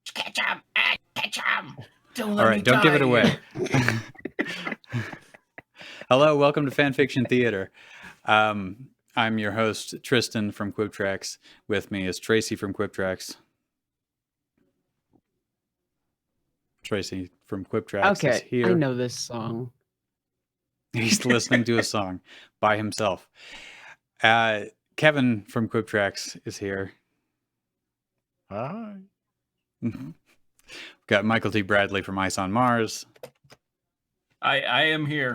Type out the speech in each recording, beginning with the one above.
Catch him! Catch him! All right, don't give it away. Hello, welcome to Fanfiction Theater. I'm your host, Tristan from QuipTracks. With me is Tracy from QuipTracks. Tracy from QuipTracks is here. I know this song. He's listening to a song by himself. Kevin from QuipTracks is here. Hi. Got Michael T. Bradley from Ice on Mars. I am here.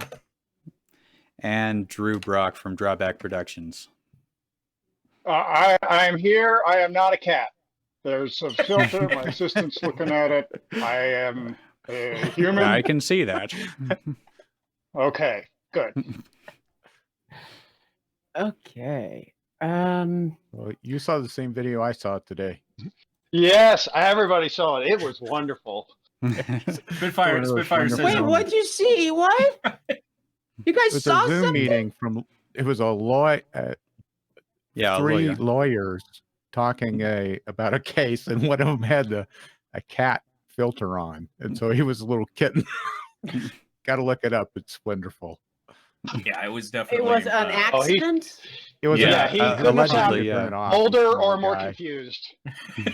And Drew Brock from Drawback Productions. I'm here. I am not a cat. There's a filter. My assistant's looking at it. I am a human. I can see that. Okay, good. Okay. Well, you saw the same video I saw today. Yes, everybody saw it. It was wonderful. Spitfire says. Wait, what'd you see? What? You guys It was saw a Zoom something? meeting from. It was a three lawyers talking about a case, and one of them had a cat filter on, and so he was a little kitten. Got to look it up. It's wonderful. Yeah, it was definitely. It was an accident? It was Yeah, he couldn't have allegedly, sounded yeah. older or more confused.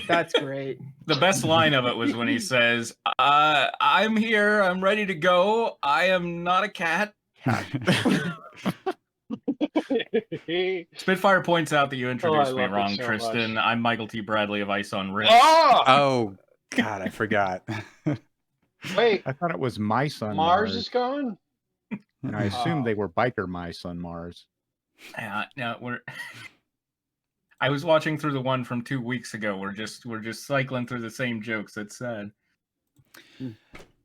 That's great. The best line of it was when he says, I'm here, I'm ready to go. I am not a cat. Spitfire points out that you introduced me love it wrong, so Tristan. much. I'm Michael T. Bradley of Ice on Wrist. Oh, God, I forgot. Wait, I thought it was mice on Mars Mars, is gone? and I assumed they were biker mice on Mars. No, I was watching through the one from 2 weeks ago. We're just cycling through the same jokes. It's sad.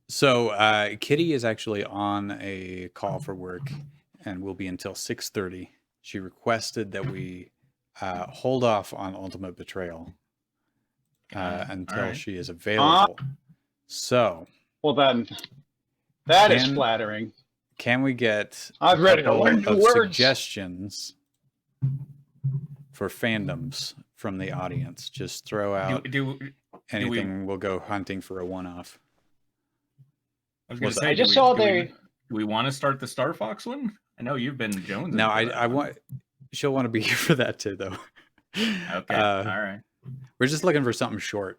So Kitty is actually on a call for work and will be until 6:30. She requested that we hold off on Ultimate Betrayal until she is available. So, Well then, that is flattering. Can we get I've read it a all couple in of words. suggestions for fandoms from the audience? Just throw out anything. We'll go hunting for a one-off. I was going to say, I just saw do we want to start the Star Fox one? I know you've been jonesing. No, I want. She'll want to be here for that too, though. Okay, all right. We're just looking for something short.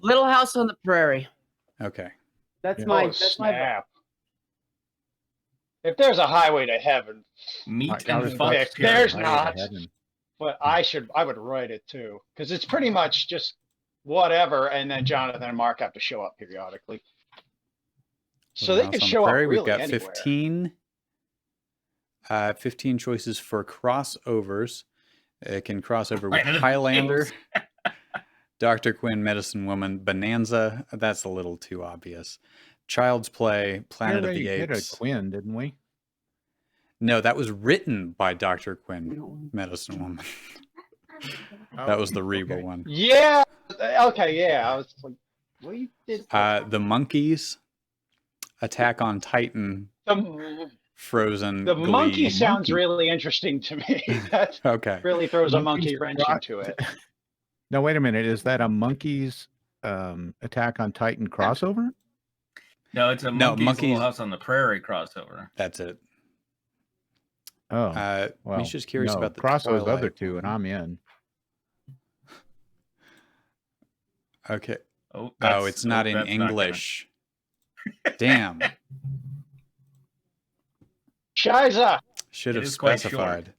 Little House on the Prairie. Okay. That's my. Snap. If there's a highway to heaven, Meat I and was fuck. about to say, there's Highway not. to Heaven. but I would write it too, because it's pretty much just whatever, and then Jonathan and Mark have to show up periodically. So they House can on the show up Prairie. really We've got anywhere. 15 choices for crossovers. It can cross over with Planet of the Highlander, Apes. Dr. Quinn, Medicine Woman, Bonanza. That's a little too obvious. Child's Play, Planet of the We already did Apes. a Quinn, didn't we? No, that was written by Dr. Quinn, Medicine Woman. That was the Reba one. Yeah. Okay. Yeah. I was like, well, you did. The Monkees, Attack on Titan, Frozen. The Glee. monkey sounds really interesting to me. That Okay. really throws a Monkeys monkey wrench brought- into it. No, wait a minute. Is that a Monkees Attack on Titan crossover? No, it's a Monkees Monkees- Little House on the Prairie crossover. That's it. Oh, well, Misha's curious no, about the cross those Twilight other two, one. and I'm in. Okay. Oh, It's not in that's English. Damn. Shiza. Should It have is quite specified.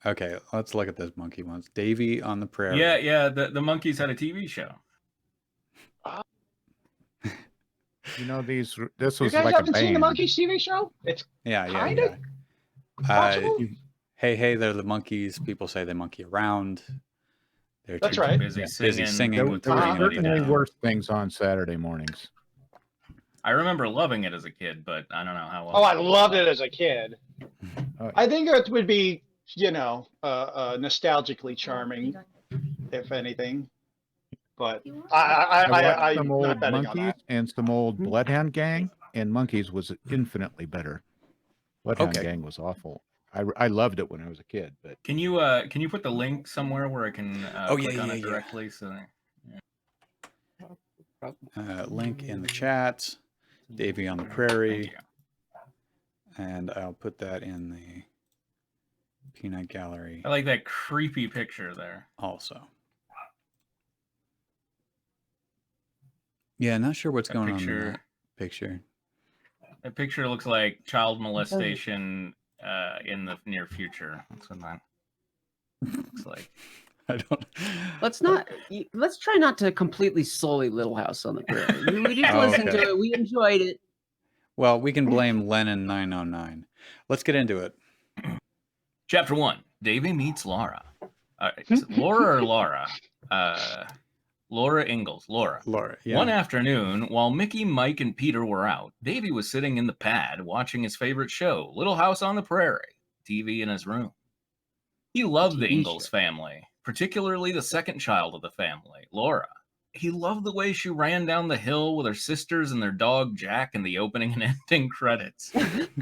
Okay, let's look at those monkey ones. Davy on the Prairie. Yeah. The Monkees had a TV show. You know, this You was guys like a haven't seen the band. Monkees TV show? It's Yeah. Kinda possible? Hey, they're the monkeys. People say they monkey around. They're That's too right. Busy busy singing. singing There, with there were putting anybody certainly down. worse things on Saturday mornings. I remember loving it as a kid, but I don't know how well. Oh, I loved it as a kid. Oh. I think it would be, nostalgically charming, if anything. But I watched I'm some not old betting on Monkees that. and some old Bloodhound Gang, and Monkees was infinitely better. Bloodhound Okay. Gang was awful. I loved it when I was a kid, but Can you put the link somewhere where I can Oh, click yeah, on yeah, it yeah. directly? So link in the chat. Davy on the Thank Prairie. you. And I'll put that in the Peanut Gallery I like that creepy picture there. also. Yeah, not sure what's going on in that picture. That picture looks like child molestation in the near future. That's what that looks like. I don't. Let's try not to completely sully Little House on the Prairie. We did listen to it. We enjoyed it. Well, we can blame Lennon 909. Let's get into it. Chapter 1. Davy meets Laura. Is it Laura or Laura? Laura Ingalls. Laura. Yeah. One afternoon, while Mickey, Mike, and Peter were out, Davy was sitting in the pad watching his favorite show, Little House on the Prairie, TV in his room. He loved the Ingalls family, particularly the second child of the family, Laura. He loved the way she ran down the hill with her sisters and their dog Jack in the opening and ending credits.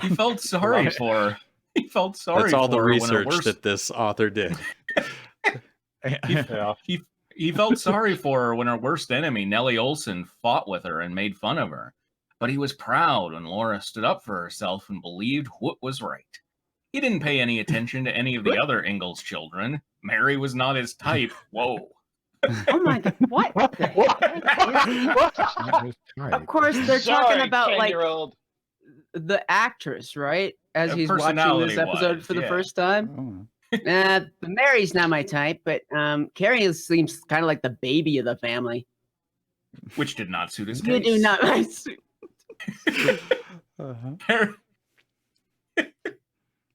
He felt sorry for her. He felt sorry That's all for the her research that this author did. He felt sorry for her when her worst enemy, Nellie Olson, fought with her and made fun of her. But he was proud when Laura stood up for herself and believed what was right. He didn't pay any attention to any of the other Ingalls children. Mary was not his type. Whoa. Oh my God! What? Of course, they're talking about like the actress, right? As he's watching this episode for the first time. Mary's not my type, but Carrie seems kind of like the baby of the family, which did not suit his taste. You do not like suit.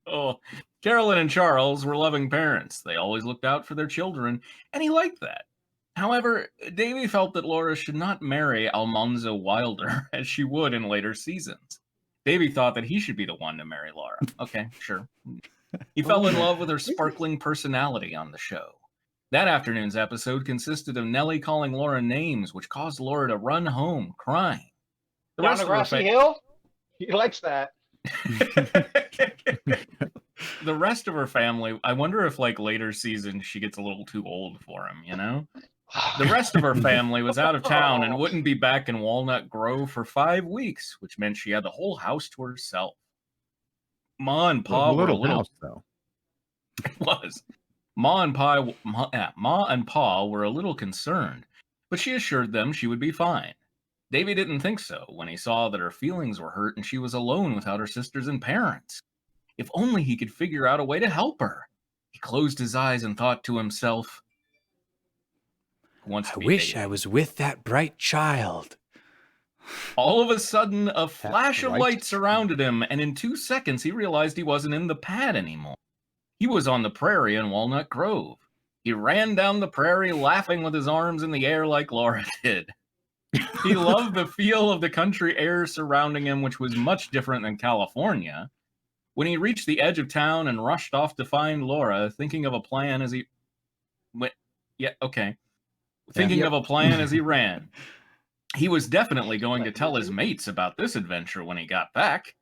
Oh, Carolyn and Charles were loving parents. They always looked out for their children, and he liked that. However, Davy felt that Laura should not marry Almanzo Wilder, as she would in later seasons. Davy thought that he should be the one to marry Laura. Okay, sure. He fell in love with her sparkling personality on the show. That afternoon's episode consisted of Nellie calling Laura names, which caused Laura to run home, crying. Down the grassy hill? He likes that. The rest of her family, I wonder if like later seasons she gets a little too old for him, you know? The rest of her family was out of town and wouldn't be back in Walnut Grove for 5 weeks, which meant she had the whole house to herself. Ma and Pa were a little house, though. It was. Ma and Pa were a little concerned, but she assured them she would be fine. Davy didn't think so when he saw that her feelings were hurt and she was alone without her sisters and parents. If only he could figure out a way to help her. He closed his eyes and thought to himself, I wish I was with that bright child. All of a sudden, a flash of light surrounded him, and in 2 seconds, he realized he wasn't in the pad anymore. He was on the prairie in Walnut Grove. He ran down the prairie, laughing with his arms in the air like Laura did. He loved the feel of the country air surrounding him, which was much different than California. When he reached the edge of town and rushed off to find Laura, thinking of a plan as he went, thinking of a plan as he ran. He was definitely going to tell his mates about this adventure when he got back.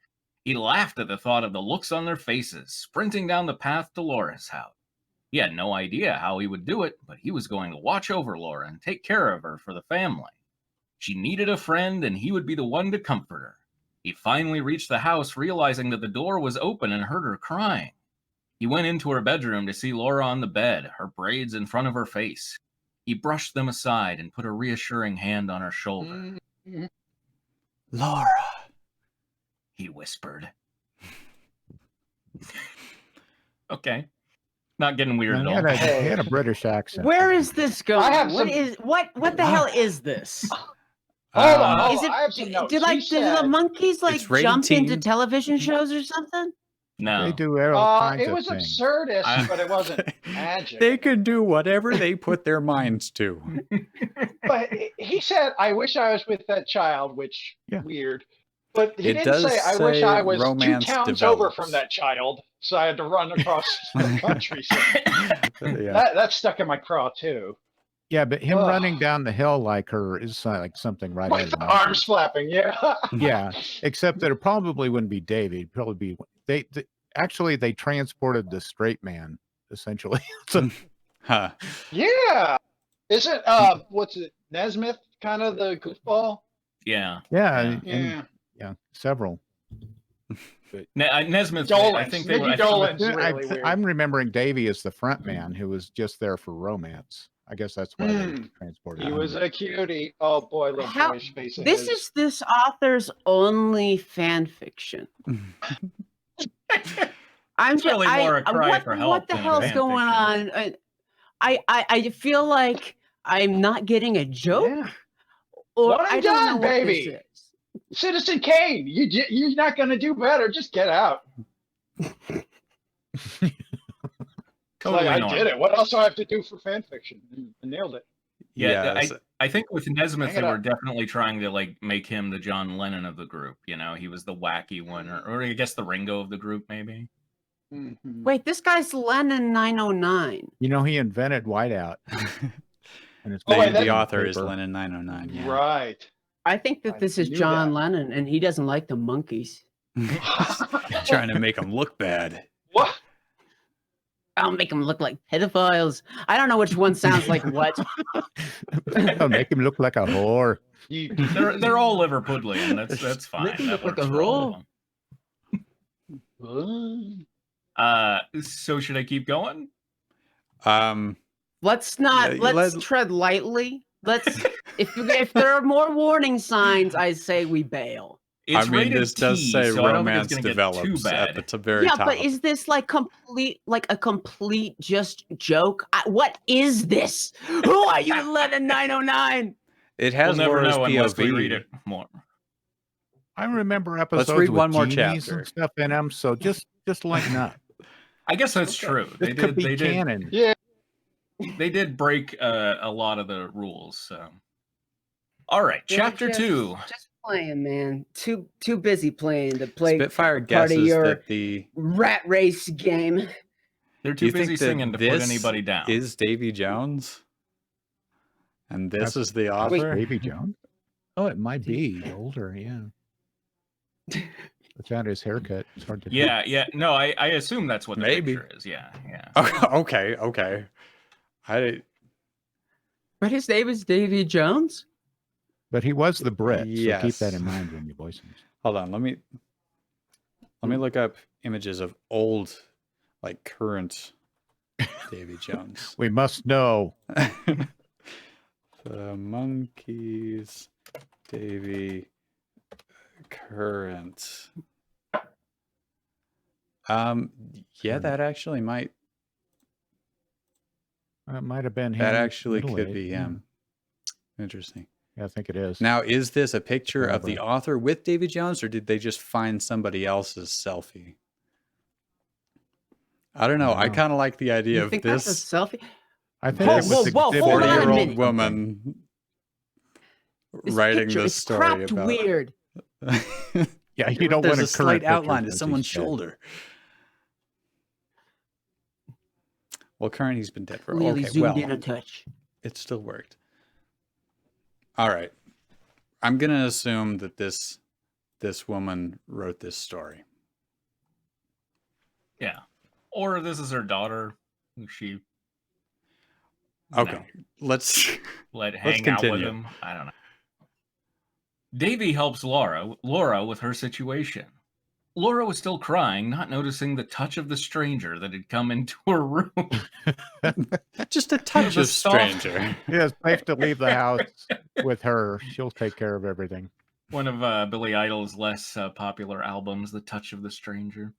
He laughed at the thought of the looks on their faces, sprinting down the path to Laura's house. He had no idea how he would do it, but he was going to watch over Laura and take care of her for the family. She needed a friend, and he would be the one to comfort her. He finally reached the house, realizing that the door was open and heard her crying. He went into her bedroom to see Laura on the bed, her braids in front of her face. He brushed them aside and put a reassuring hand on her shoulder. Laura, he whispered. Okay. Not getting weird at all. He had a British accent. Where is this going? What the hell is this? Hold on. Did the Monkees like jump into television shows or something? No. They do all kinds it of was things. absurdist, but it wasn't magic. They could do whatever they put their minds to. But he said, I wish I was with that child, which weird. But he didn't say, I wish I was 2 towns over from that child, so I had to run across the country. So that stuck in my craw, too. Yeah, but him running down the hill like her is like something right with the arms flapping, yeah, except that it probably wouldn't be Davy. It'd probably be they transported the straight man essentially. So, yeah. Isn't what's it, Nesmith kind of the goofball? Yeah. Several. Nesmith, I think Dolan's really weird. I'm remembering Davy as the front man who was just there for romance. I guess that's why they transported him. He was a cutie. Oh boy, little boyish face. This is this author's only fan fiction. I'm just really more a cry for help. What the hell's going on? I feel like I'm not getting a joke. Yeah. Or I don't know what this is. Citizen Kane, you're not going to do better. Just get out. Totally I did it. What else do I have to do for fan fiction? I nailed it. Yeah, I think with Nesmith, they were definitely trying to like make him the John Lennon of the group. You know, he was the wacky one, or I guess the Ringo of the group, maybe. Mm-hmm. Wait, this guy's Lennon 909. You know, he invented whiteout. And the author is Lennon 909. Yeah. Right. I think that this is John Lennon, and he doesn't like the Monkees. Trying to make them look bad. What? I'll make them look like pedophiles. I don't know which one sounds like what. I'll make him look like a whore. They're all Liverpudlian. That's fine. Make him look like a whore. So should I keep going? Let's not. Let's tread lightly. If there are more warning signs, I say we bail. It's this does say romance develops at the very top. Yeah, but is this like a complete just joke? What is this? Who are you, Lennon 909? It has Laura's POV. Read it more. I remember episodes Let's read with one more genies chapter and stuff in them, so just lighten up. I guess that's true. This could be canon. Yeah. They did break a lot of the rules. So, all right, chapter 2. Just playing, man. Too busy playing to play. Spitfire guesses that the rat race game. They're too busy singing to put anybody down. Is Davy Jones? And this is the author. Davy Jones? Oh, it might be older. Yeah. Without his haircut, it's hard to. Yeah. No, I assume that's what the picture is. Yeah. Okay. But his name is Davy Jones. But he was the Brit, so keep that in mind when you voice him. Hold on, let me look up images of old, like current Davy Jones. We must know. The Monkees, Davy, current. Yeah, that actually might. It might have been him. That actually could be him. Interesting. Yeah, I think it is. Now, is this a picture of the author with Davy Jones, or did they just find somebody else's selfie? I don't know. I kind of like the idea of this. That's a selfie? I think it was a 40-year-old woman writing this story about. Weird. Yeah, you don't want There's a slight outline to someone's shoulder. Well, current, he's been dead for zoomed in a touch. It still worked. All right, I'm gonna assume that this woman wrote this story. Yeah, or this is her daughter, who she. Okay, let's hang out with him. I don't know. Davy helps Laura with her situation. Laura was still crying, not noticing the touch of the stranger that had come into her room. Just a touch of stranger. Yeah, it's safe to leave the house with her. She'll take care of everything. One of Billy Idol's less popular albums, The Touch of the Stranger.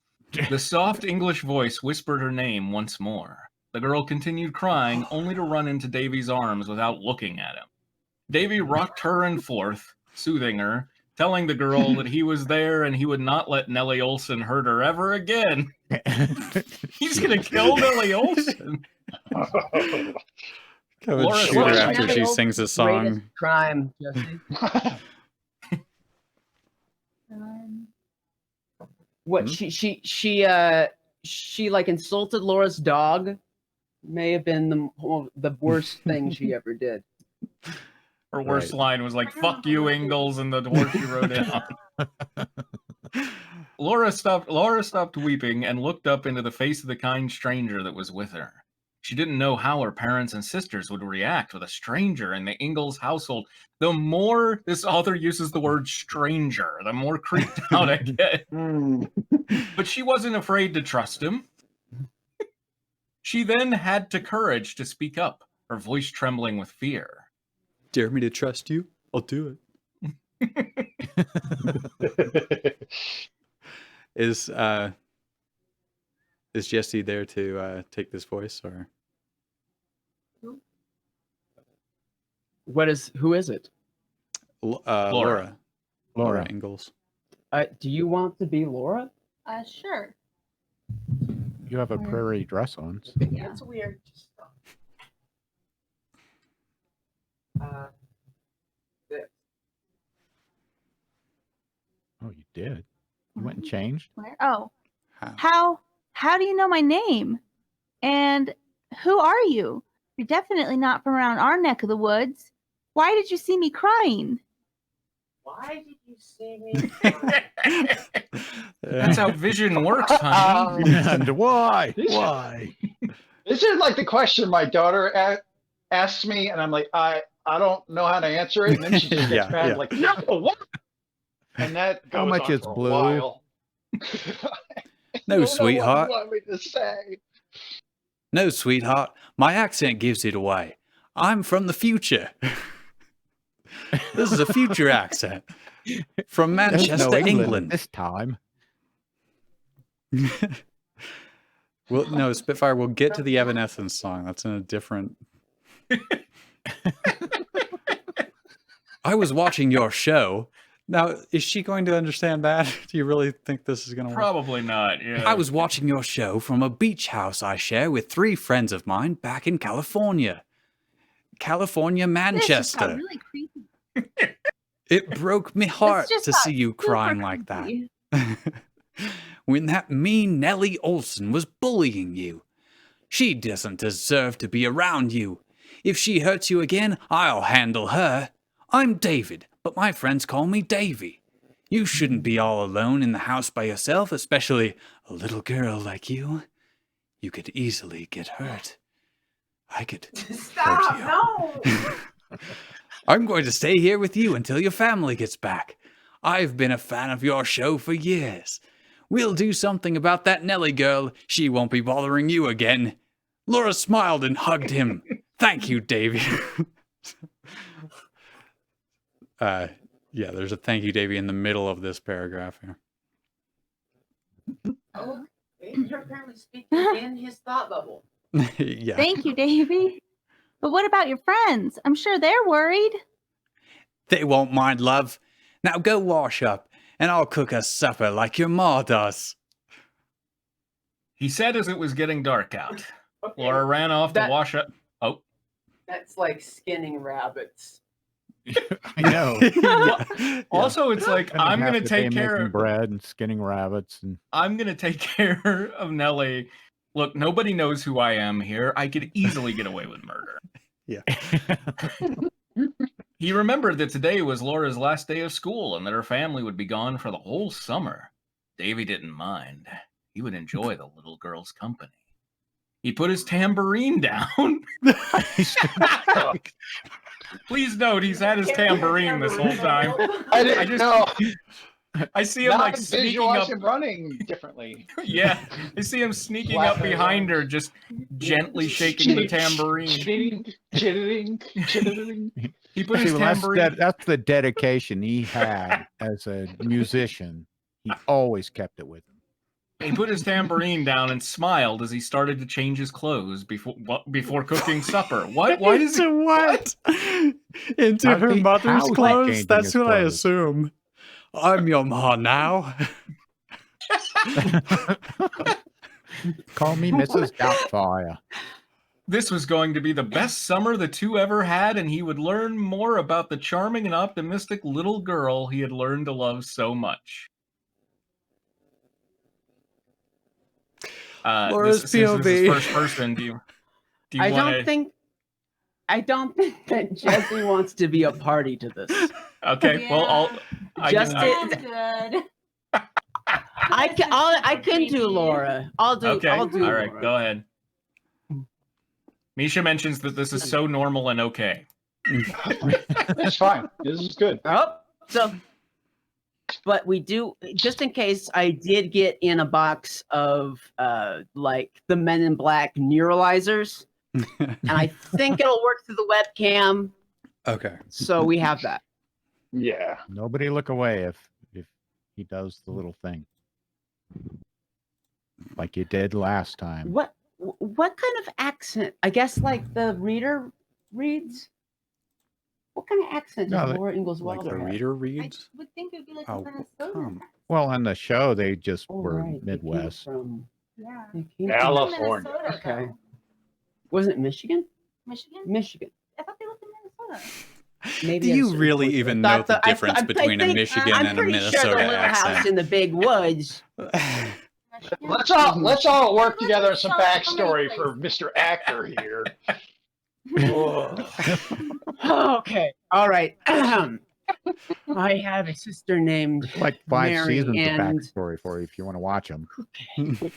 The soft English voice whispered her name once more. The girl continued crying, only to run into Davy's arms without looking at him. Davy rocked her and forth, soothing her, telling the girl that he was there and he would not let Nellie Olson hurt her ever again. He's going to kill Nellie Olson. Come and shoot her after she sings a song. Crime, Jesse. What, she like insulted Laura's dog? May have been the worst thing she ever did. Her worst line was like, "Fuck you, Ingalls," and the horse she rode in. Laura stopped weeping and looked up into the face of the kind stranger that was with her. She didn't know how her parents and sisters would react with a stranger in the Ingalls household. The more this author uses the word stranger, the more creeped out I get. But she wasn't afraid to trust him. She then had the courage to speak up, her voice trembling with fear. Dare me to trust you? I'll do it. Is Jesse there to take this voice, or? Who is it? Laura Ingalls. Do you want to be Laura? Sure. You have a prairie dress on. So. Yeah, it's weird. Oh, you did? You went and changed? Where? Oh. How do you know my name? And who are you? You're definitely not from around our neck of the woods. Why did you see me crying? Why did you see me crying? That's how vision works, honey. And why? Why? This is like the question my daughter asks me, and I'm like, I don't know how to answer it. And then she just gets mad, like, no, what? And that goes how much on is for a blue? while. No, sweetheart. What do you want me to say? No, sweetheart. My accent gives it away. I'm from the future. This is a future accent. From Manchester, England. This time. Well, no, Spitfire, we'll get to the Evanescence song. That's in a different... I was watching your show. Now, is she going to understand that? Do you really think this is going to work? Probably not, yeah. I was watching your show from a beach house I share with 3 friends of mine back in California. California, Manchester. This really creepy. It broke me heart to see you crying like that. When that mean Nellie Olson was bullying you. She doesn't deserve to be around you. If she hurts you again, I'll handle her. I'm David, but my friends call me Davy. You shouldn't be all alone in the house by yourself, especially a little girl like you. You could easily get hurt. I could hurt you. No! I'm going to stay here with you until your family gets back. I've been a fan of your show for years. We'll do something about that Nellie girl. She won't be bothering you again. Laura smiled and hugged him. Thank you, Davy. Yeah, there's a thank you, Davy, in the middle of this paragraph here. Oh, you're apparently speaking in his thought bubble. Yeah. Thank you, Davy. But what about your friends? I'm sure they're worried. They won't mind, love. Now go wash up, and I'll cook us supper like your ma does. He said as it was getting dark out. Okay. Laura ran off to wash up. Oh. That's like skinning rabbits. I know. Yeah. Also, it's like, I'm going to take care of bread and skinning rabbits. And I'm going to take care of Nellie. Look, nobody knows who I am here. I could easily get away with murder. Yeah. He remembered that today was Laura's last day of school and that her family would be gone for the whole summer. Davy didn't mind. He would enjoy the little girl's company. He put his tambourine down. Please note, he's had his tambourine this whole time. I didn't know. I see him Not like sneaking up. him running differently. Yeah, I see him sneaking up behind her, just gently shaking the tambourine. Chittering. He put his tambourine. That's the dedication he had as a musician. He always kept it with him. He put his tambourine down and smiled as he started to change his clothes before cooking supper. What? Why does he what? Into her mother's clothes? That's what I assume. I'm your ma now. Call me Mrs. Doubtfire. This was going to be the best summer the two ever had, and he would learn more about the charming and optimistic little girl he had learned to love so much. Laura's POV. This is first person. Do you I don't think that Jesse wants to be a party to this. Okay, Yeah. well, Good. I can do Laura. I'll do. Okay, I'll do all right, Laura. go ahead. Misha mentions that this is so normal and okay. It's fine. This is good. Oh, so, but we do, just in case, I did get in a box of like the Men in Black neuralizers, and I think it'll work through the webcam. Okay. So we have that. Yeah. Nobody look away if he does the little thing, like you did last time. What kind of accent? I guess like the reader reads. What kind of accent does Laura Ingalls Wilder like the have? reader reads? I would think it would be like Minnesota. Well, on the show, they just were Midwest. California. Okay. Wasn't it Michigan? Michigan? I thought they lived in Minnesota. Maybe Do you really even know the difference between a Michigan and a Minnesota sure the little accent? house in the big woods. Let's all work together on some backstory for Mr. Actor here. Okay. All right. I have a sister named Like 5 Mary, seasons and... of backstory for you if you want to watch them. Okay.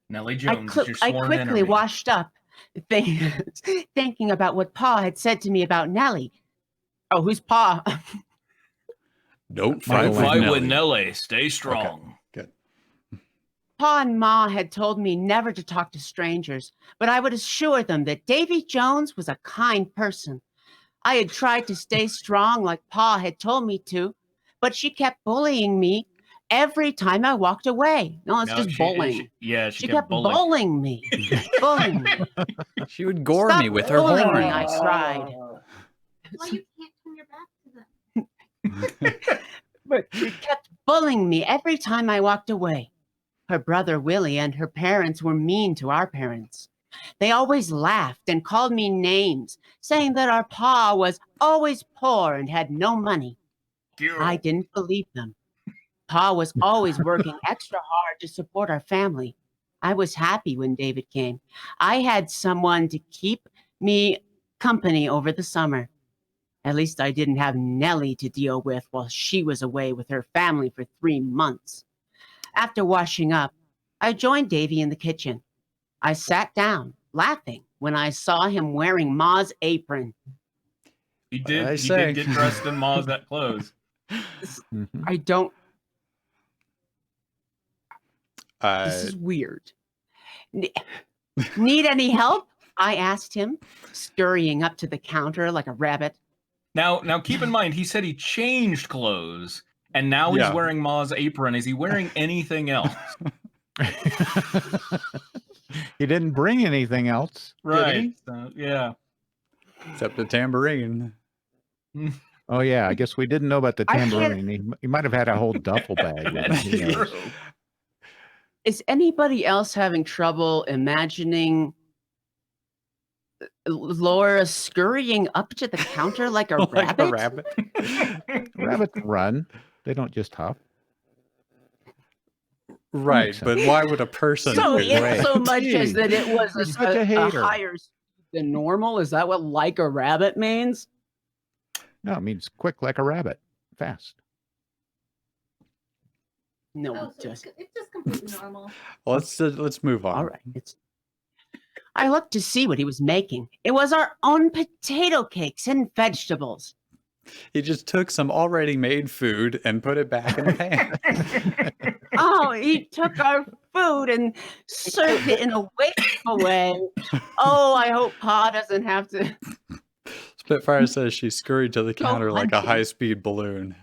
Nellie Jones, I quickly washed up, thinking about what Pa had said to me about Nellie. Oh, who's Pa? Don't fight with with Nellie. Stay strong. Okay. Good. Pa and Ma had told me never to talk to strangers, but I would assure them that Davy Jones was a kind person. I had tried to stay strong like Pa had told me to, but she kept bullying me every time I walked away. No, it's just bullying. She kept bullying me. Bullying me. She would gore Stop me with her bullying horn. me, I cried. Well, you can't turn your back to them. But she kept bullying me every time I walked away. Her brother Willie and her parents were mean to our parents. They always laughed and called me names, saying that our pa was always poor and had no money. I didn't believe them. Pa was always working extra hard to support our family. I was happy when David came. I had someone to keep me company over the summer. At least I didn't have Nellie to deal with while she was away with her family for 3 months. After washing up, I joined Davy in the kitchen. I sat down, laughing, when I saw him wearing Ma's apron. He did get dressed in Ma's clothes. I don't... This is weird. Need any help? I asked him, scurrying up to the counter like a rabbit. Now keep in mind, he said he changed clothes, and now he's wearing Ma's apron. Is he wearing anything else? He didn't bring anything else. Right. Yeah. Except the tambourine. Oh, yeah. I guess we didn't know about the tambourine. He might have had a whole duffel bag with him. Is anybody else having trouble imagining Laura scurrying up to the counter like a rabbit? A rabbit. Rabbits run. They don't just hop. Right, but why would a person so do that? So much as that it was a higher speed than normal? Is that what like a rabbit means? No, it means quick like a rabbit. Fast. No, it's just completely normal. Let's move on. All right. I looked to see what he was making. It was our own potato cakes and vegetables. He just took some already made food and put it back in the pan. Oh, he took our food and served it in a wasteful way. Oh, I hope Pa doesn't have to. Spitfire says she scurried to the counter like a high-speed balloon.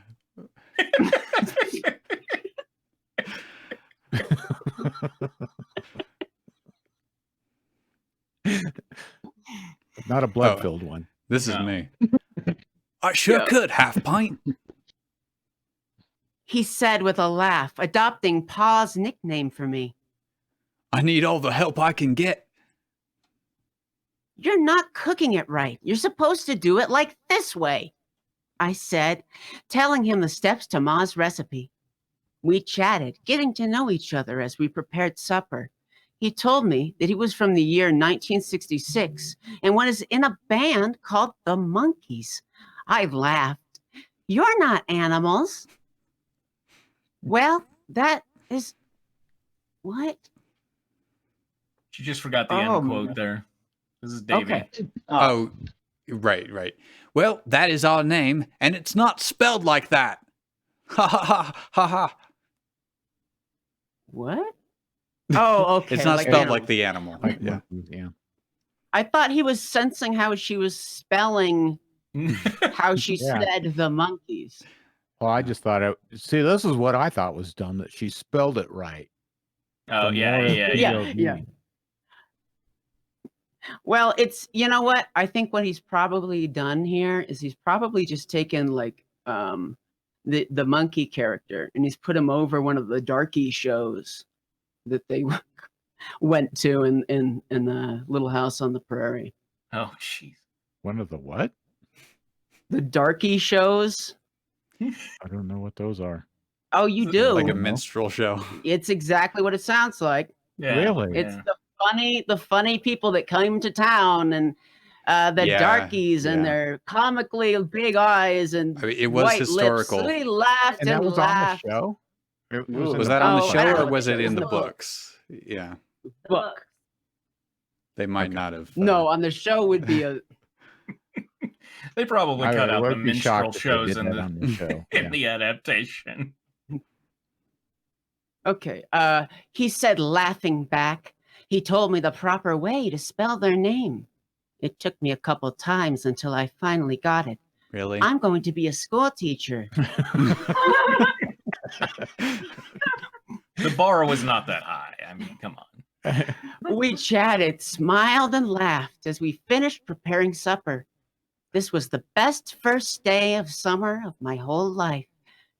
Not a blood-filled one. This is me. I sure could, half pint. He said with a laugh, adopting Pa's nickname for me. I need all the help I can get. You're not cooking it right. You're supposed to do it like this way, I said, telling him the steps to Ma's recipe. We chatted, getting to know each other as we prepared supper. He told me that he was from the year 1966 and was in a band called the Monkees. I laughed. You're not animals. Well, that is... What? She just forgot the end quote there. This is Davy. Okay. Oh, right. Well, that is our name, and it's not spelled like that. Ha ha ha ha ha. What? Oh, okay. It's not spelled like the animal. Yeah. I thought he was sensing how she was spelling how she said the Monkees. Well, I just thought see, this is what I thought was dumb, that she spelled it right. Oh, yeah. Well, it's, you know what? I think what he's probably done here is he's probably just taken like the monkey character and he's put him over one of the darky shows that they went to in the Little House on the Prairie. Oh, jeez. One of the what? The darky shows. I don't know what those are. Oh, you do? Like a minstrel show. It's exactly what it sounds like. Yeah. Really? It's the funny people that come to town and the darkies and their comically big eyes and it was white historical. Lips. So they laughed and that was laughed. on the show? Was that on the show or was it in the books? Yeah. Book. They might not have. No, on the show would be a. They probably cut out the minstrel shows in the show. in the adaptation. Okay. He said, laughing back, he told me the proper way to spell their name. It took me a couple times until I finally got it. Really? I'm going to be a school teacher. The bar was not that high. I mean, come on. We chatted, smiled, and laughed as we finished preparing supper. This was the best first day of summer of my whole life,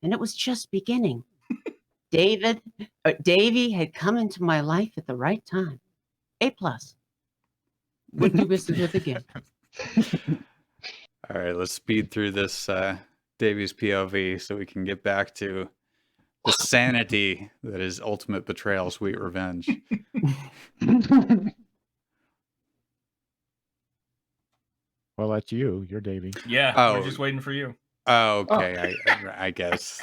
and it was just beginning. Davy had come into my life at the right time. A+. Wouldn't do business with again. All right, let's speed through this Davy's POV so we can get back to the sanity that is ultimate betrayal, sweet revenge. Well, that's you. You're Davy. Yeah, we're just waiting for you. Oh, okay. I guess.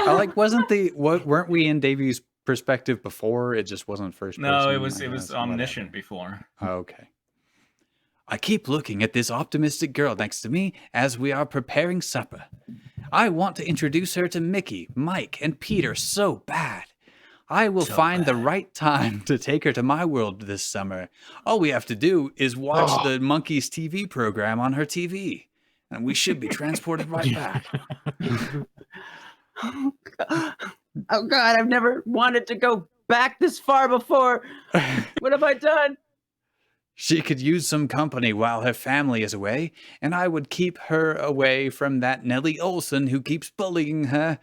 Weren't we in Davy's perspective before? It just wasn't first person. No, it was omniscient before. Okay. I keep looking at this optimistic girl next to me as we are preparing supper. I want to introduce her to Mickey, Mike, and Peter so bad. I will find the right time to take her to my world this summer. All we have to do is watch the Monkees TV program on her TV, and we should be transported right back. Oh God, I've never wanted to go back this far before. What have I done? She could use some company while her family is away, and I would keep her away from that Nellie Olson who keeps bullying her.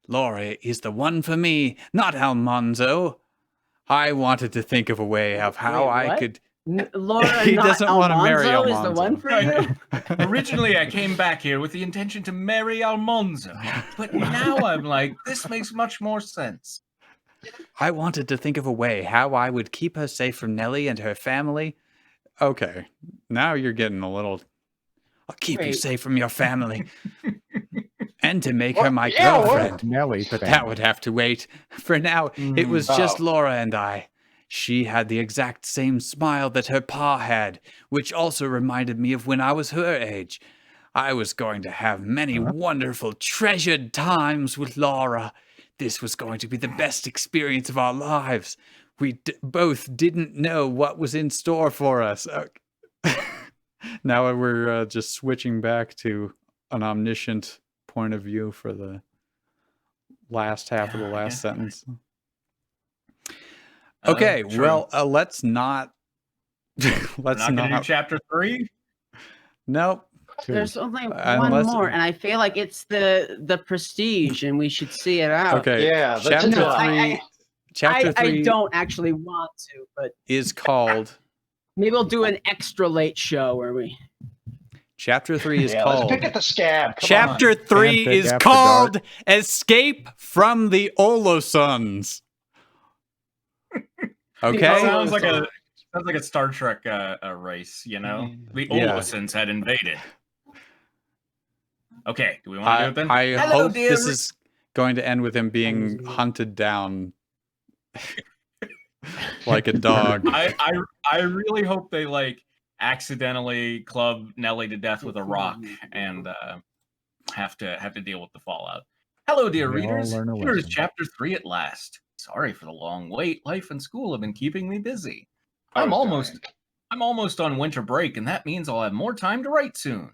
Laura is the one for me, not Almanzo. I wanted to think of a way of how I could... Laura, he doesn't want to marry Almanzo. Is the one for you? Originally, I came back here with the intention to marry Almanzo, but now I'm like, this makes much more sense. I wanted to think of a way how I would keep her safe from Nellie and her family. Okay, now you're getting a little... I'll keep you safe from your family. And to make her my girlfriend. But that would have to wait. For now, it was just Laura and I. She had the exact same smile that her pa had, which also reminded me of when I was her age. I was going to have many wonderful, treasured times with Laura. This was going to be the best experience of our lives. We both didn't know what was in store for us. Now we're just switching back to an omniscient point of view for the last half of the last sentence. Okay, well, let's not. Let's not do chapter 3. Nope. There's only one more, and I feel like it's the Prestige, and we should see it out. Okay, yeah. Chapter 3. Chapter 3. I don't actually want to, but is called. Maybe we'll do an extra late show where we. Chapter 3 is called. Let's pick at the scab. Chapter 3 is called Escape from the Olosons. Okay. Sounds like a Star Trek race, you know? The Olosons had invaded. Okay, do we want to do it then? I hope this is going to end with him being hunted down like a dog. I really hope they like accidentally club Nellie to death with a rock and have to deal with the fallout. Hello, dear readers. Here is chapter 3 at last. Sorry for the long wait. Life and school have been keeping me busy. I'm almost on winter break, and that means I'll have more time to write soon.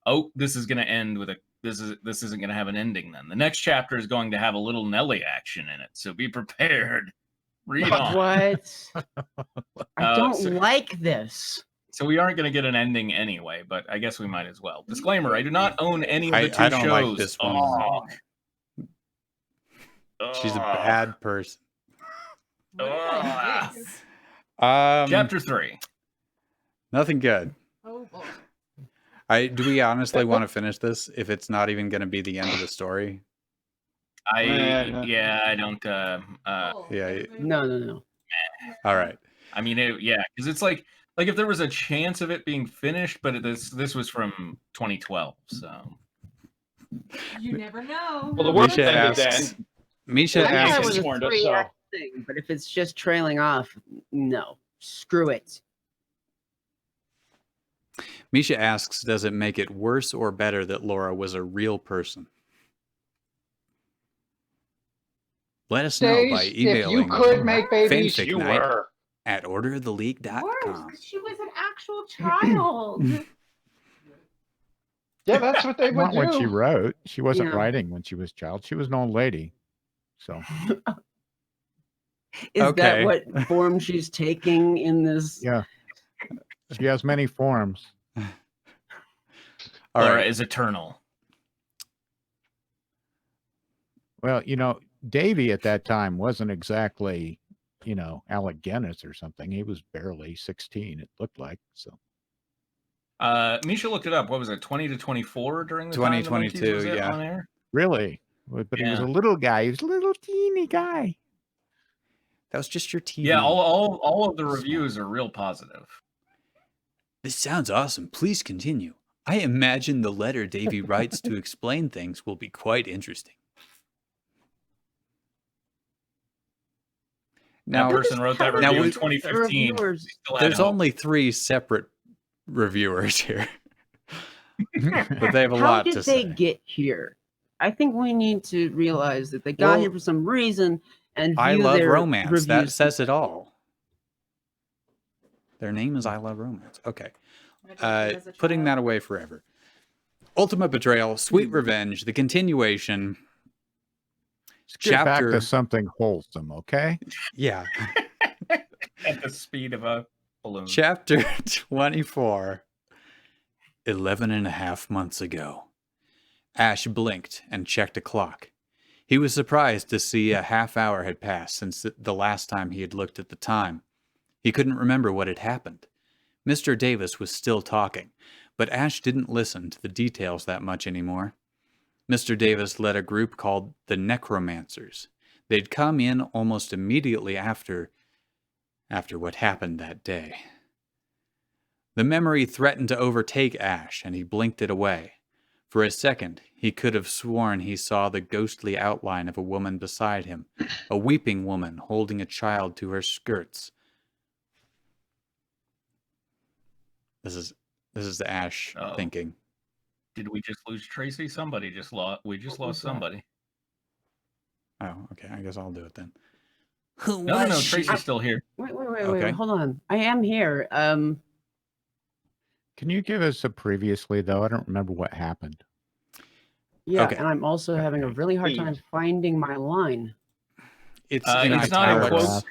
Oh, this is going to end with this isn't going to have an ending then. The next chapter is going to have a little Nellie action in it, so be prepared. Read on. What? I don't like this. So we aren't going to get an ending anyway, but I guess we might as well. Disclaimer, I do not own any of the two shows. I don't like this one. She's a bad person. Chapter 3. Nothing good. Oh boy. Do we honestly want to finish this if it's not even going to be the end of the story? I don't. No. All right. I mean, because it's like if there was a chance of it being finished, but this was from 2012, so you never know. Well, the work ended then. Misha asks, it was a 3-act thing, but if it's just trailing off, no, screw it. Misha asks, does it make it worse or better that Laura was a real person? Let us know by emailing if you could make babies, you were. at orderoftheleague.com. Worse, she was an actual child. Yeah, that's what they would Not do. what she wrote. She wasn't writing when she was a child. She was an old lady. So Is that what form she's taking in this? yeah, she has many forms. Laura is eternal. Well, Davy at that time wasn't exactly, Alec Guinness or something. He was barely 16, it looked like. So Misha looked it up. What was it, 20 to 24 during the 2022, time the on air? Really? But he was a little guy. He was a little teeny guy. That was just your TV. Yeah, all of the reviews are real positive. This sounds awesome. Please continue. I imagine the letter Davy writes to explain things will be quite interesting. Now, that person wrote that review in 2015. There's only 3 separate reviewers here. But they have a lot to say. How did they get here? I think we need to realize that they got here for some reason and I Love Romance. Reviews. That says it all. Their name is I Love Romance. Okay. Putting that away forever. Ultimate Betrayal, Sweet Revenge, the continuation. Let's get back to something wholesome, okay? Yeah. At the speed of a balloon. Chapter 24. 11 and a half months ago. Ash blinked and checked a clock. He was surprised to see a half hour had passed since the last time he had looked at the time. He couldn't remember what had happened. Mr. Davis was still talking, but Ash didn't listen to the details that much anymore. Mr. Davis led a group called the Necromancers. They'd come in almost immediately after what happened that day. The memory threatened to overtake Ash, and he blinked it away. For a second, he could have sworn he saw the ghostly outline of a woman beside him, a weeping woman holding a child to her skirts. This is Ash thinking. Did we just lose Tracy? Somebody just lost. We just lost somebody. Oh, okay. I guess I'll do it then. No. Tracy's still here. Wait. Hold on. I am here. Can you give us a previously, though? I don't remember what happened. Yeah, and I'm also having a really hard time finding my line. It's not in quotes.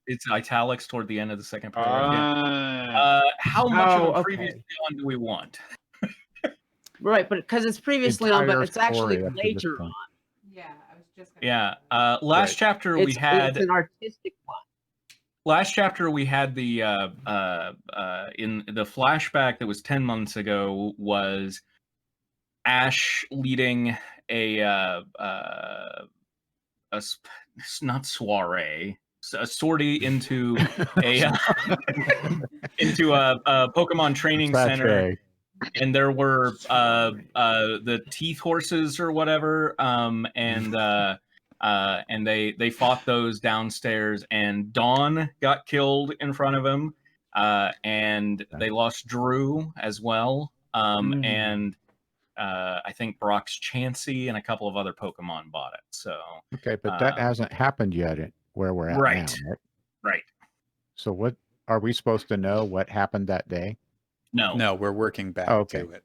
It's italics toward the end of the second paragraph. How much of a previously on do we want? Right, but because it's previously on, but it's actually later on. Yeah, I was just gonna last chapter we had it's an artistic one. Last chapter we had the in the flashback that was 10 months ago was Ash leading a not soiree, a sortie into a Pokemon training center. And there were the teeth horses or whatever, and and they fought those downstairs, and Dawn got killed in front of him, and they lost Drew as well, and I think Brock's Chansey and a couple of other Pokemon bought it. So okay, but that hasn't happened yet where we're at now, right? Right. So what are we supposed to know what happened that day? No, we're working back to it.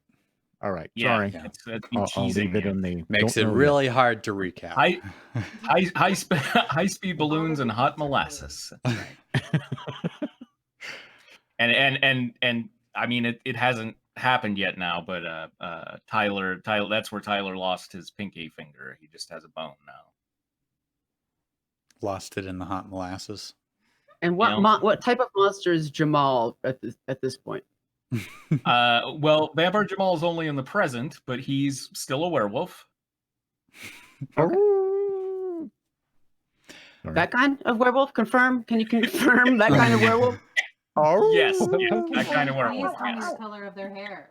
All right. Yeah, Sorry. I'll leave it in the makes it really hard to recap. High speed balloons and hot molasses. and I mean it hasn't happened yet now, but Tyler, that's where Tyler lost his pinky finger. He just has a bone now. Lost it in the hot molasses. And what type of monster is Jamal at this point? Well, Vampire Jamal is only in the present, but he's still a werewolf. Okay. That kind of werewolf? Confirm? Can you confirm that kind of werewolf? Yes, that kind of werewolf. Yes. The color of their hair.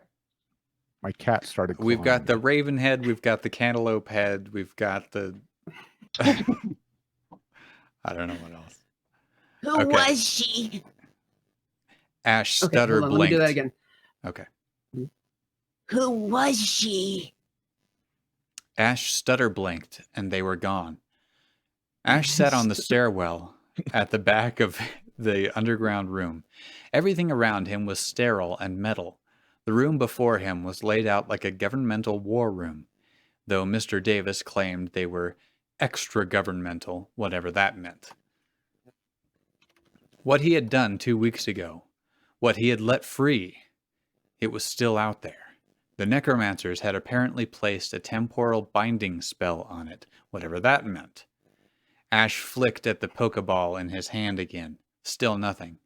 My cat started clawing. We've got the raven head, we've got the cantaloupe head, we've got the I don't know what else. Who was she? Ash stutter blinked. Let me do that again. Okay. Who was she? Ash stutter blinked, and they were gone. Ash sat on the stairwell at the back of the underground room. Everything around him was sterile and metal. The room before him was laid out like a governmental war room, though Mr. Davis claimed they were extra-governmental, whatever that meant. What he had done 2 weeks ago, what he had let free, it was still out there. The necromancers had apparently placed a temporal binding spell on it, whatever that meant. Ash flicked at the Pokeball in his hand again. Still nothing.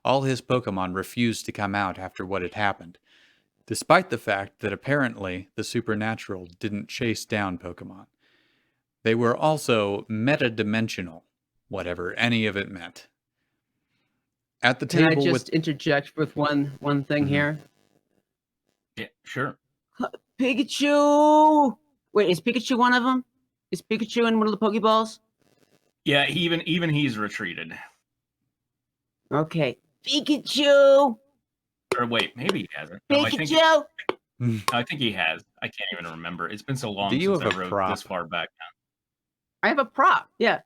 All his Pokemon refused to come out after what had happened, despite the fact that apparently the supernatural didn't chase down Pokemon. They were also metadimensional, whatever any of it meant. At the table, can I just interject with one thing here? Yeah, sure. Pikachu! Wait, is Pikachu one of them? Is Pikachu in one of the Pokeballs? Yeah, even he's retreated. Okay. Pikachu! Or wait, maybe he hasn't. Pikachu! No, I think he has. I can't even remember. It's been so long since I wrote this far back now. I have a prop, yeah.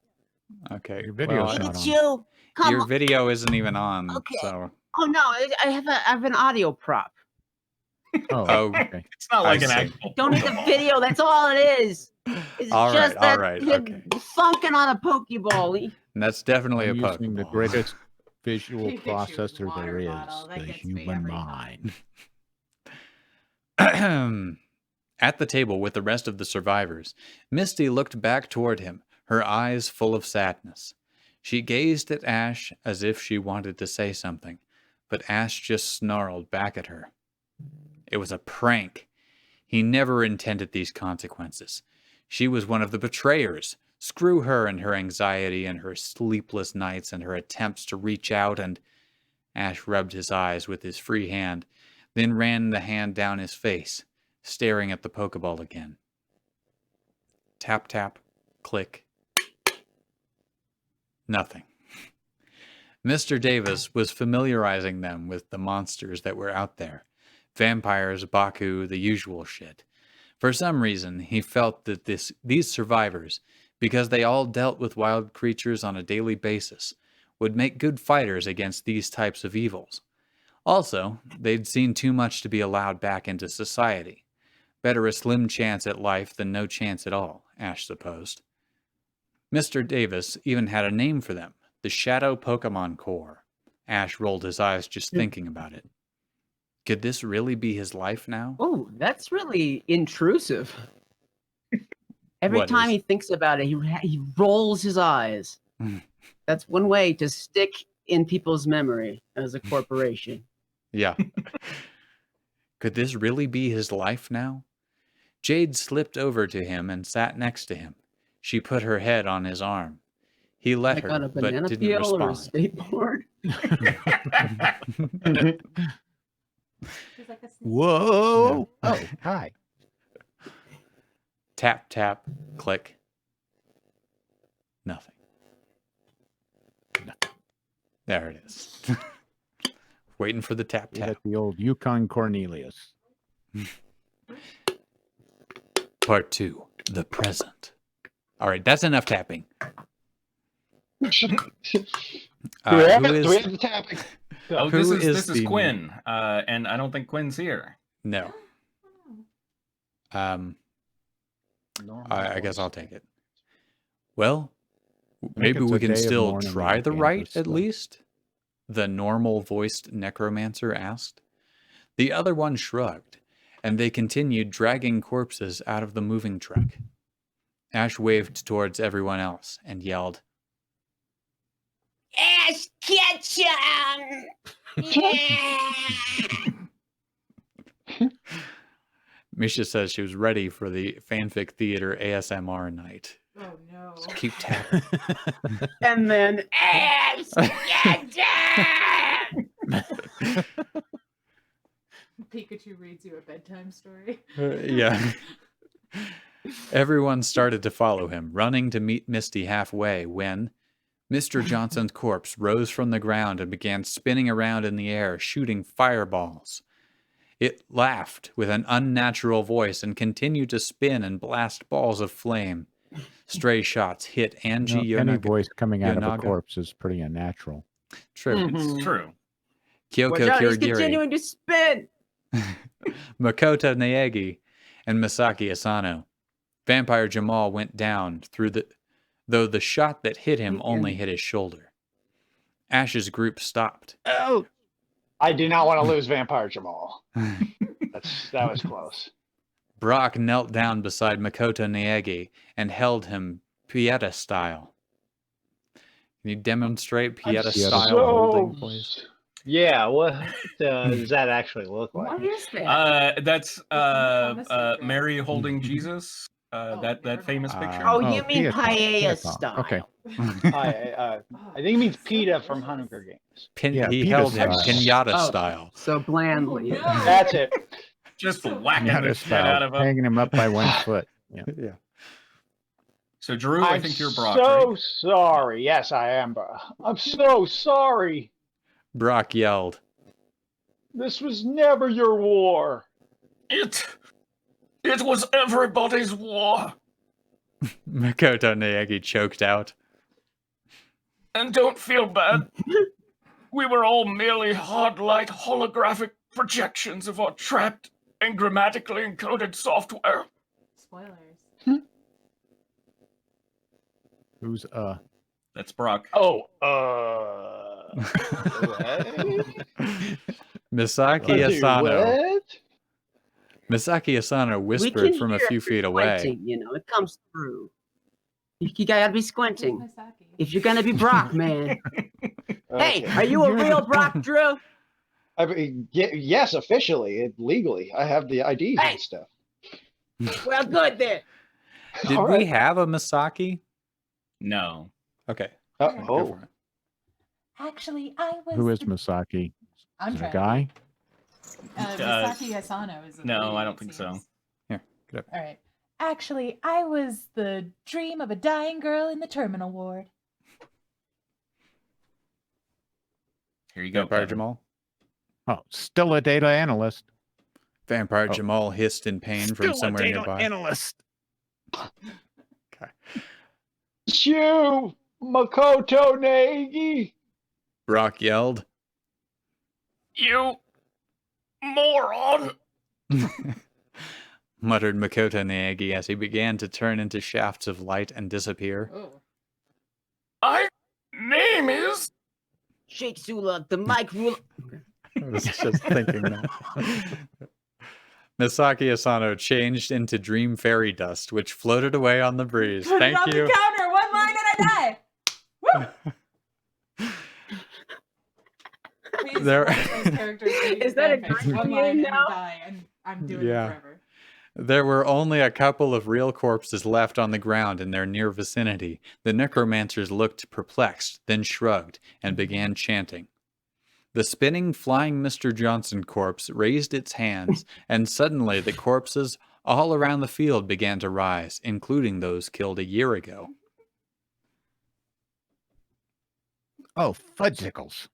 Okay. Your video's not Pikachu! on. Your video isn't even on, so... Oh, no, I have an audio prop. Oh, okay. It's not like an actual. Don't need the video. That's all it is. It's just that okay. funkin' on a Pokeball. And that's definitely a Pokeball. Using the greatest visual processor there is, the human mind. At the table with the rest of the survivors, Misty looked back toward him, her eyes full of sadness. She gazed at Ash as if she wanted to say something, but Ash just snarled back at her. It was a prank. He never intended these consequences. She was one of the betrayers. Screw her and her anxiety and her sleepless nights and her attempts to reach out and... Ash rubbed his eyes with his free hand, then ran the hand down his face, staring at the Pokeball again. Tap, tap, click. Nothing. Mr. Davis was familiarizing them with the monsters that were out there. Vampires, Baku, the usual shit. For some reason, he felt that these survivors, because they all dealt with wild creatures on a daily basis, would make good fighters against these types of evils. Also, they'd seen too much to be allowed back into society. Better a slim chance at life than no chance at all, Ash supposed. Mr. Davis even had a name for them, the Shadow Pokemon Corps. Ash rolled his eyes just thinking about it. Could this really be his life now? Oh, that's really intrusive. Every time he thinks about it, he rolls his eyes. That's one way to stick in people's memory as a corporation. Yeah. Could this really be his life now? Jade slipped over to him and sat next to him. She put her head on his arm. He let her, on a but banana didn't peel respond. or a skateboard. Whoa! Oh, hi. Tap, tap, click. Nothing. There it is. Waiting for the tap. The old Yukon Cornelius. Part 2, the present. All right, that's enough tapping. Do we have the tapping? Oh, this is Quinn, and I don't think Quinn's here. No. I guess I'll take it. Well, maybe we can still try the rite at least, the normal-voiced necromancer asked. The other one shrugged, and they continued dragging corpses out of the moving truck. Ash waved towards everyone else and yelled, Ash Ketchum! Yeah! Misha says she was ready for the fanfic theater ASMR night. Oh no. Just keep tapping. And then Ash Ketchum! Pikachu reads you a bedtime story. Yeah. Everyone started to follow him, running to meet Misty halfway when Mr. Johnson's corpse rose from the ground and began spinning around in the air, shooting fireballs. It laughed with an unnatural voice and continued to spin and blast balls of flame. Stray shots hit Angie Any voice coming out of a corpse is pretty unnatural. True. It's true. Kyoko Kirigiri, he's continuing to spin. Makoto Naegi, and Misaki Asano. Vampire Jamal went down though the shot that hit him only hit his shoulder. Ash's group stopped. Oh! I do not want to lose Vampire Jamal. That was close. Brock knelt down beside Makoto Naegi and held him Pieta style. Can you demonstrate Pieta style holding, please? Yeah, what does that actually look like? What is that? That's Mary holding Jesus. That famous picture. Oh, you mean paella style? Okay. I think it means PETA from Hunger Games. He held him pinata style. So blandly. That's it. Just whacking the shit out of him. Hanging him up by one foot. Yeah. So, Drew, I think you're Brock. So right? sorry. Yes, I am. I'm so sorry. Brock yelled. This was never your war. It was everybody's war. Makoto Naegi choked out. And don't feel bad. We were all merely hard-light holographic projections of our trapped and grammatically encoded software. Spoilers. Who's That's Brock. Oh, Misaki Asano. What? Misaki Asano whispered from a few feet away. You know, it comes through. You gotta be squinting. If you're gonna be Brock, man. Okay. Hey, are you a real Brock, Drew? I mean, yes, officially, legally. I have the IDs and stuff. Well, good then. Did we have a Misaki? No. Okay. Oh. Actually, I was. who is Misaki? I'm is it a guy? Misaki Asano is. No, I don't think so. Here, get up. All right. Actually, I was the dream of a dying girl in the terminal ward. Here you go, Vampire Jamal. Oh, still a data analyst. Vampire Jamal hissed in pain from somewhere nearby. Analyst. Okay. It's you, Makoto Naegi. Brock yelled. You moron! Muttered Makoto Naegi as he began to turn into shafts of light and disappear. My name is... Shake Sula, the mic rule. I was just thinking that. Misaki Asano changed into dream fairy dust, which floated away on the breeze. Put Thank it on you. the counter. One line and I die. Woo! Please, There- Is that a great one game line and now? I die, and I'm doing it forever. There were only a couple of real corpses left on the ground in their near vicinity. The necromancers looked perplexed, then shrugged, and began chanting. The spinning, flying Mr. Johnson corpse raised its hands, and suddenly the corpses all around the field began to rise, including those killed a year ago. Oh, fudgicles.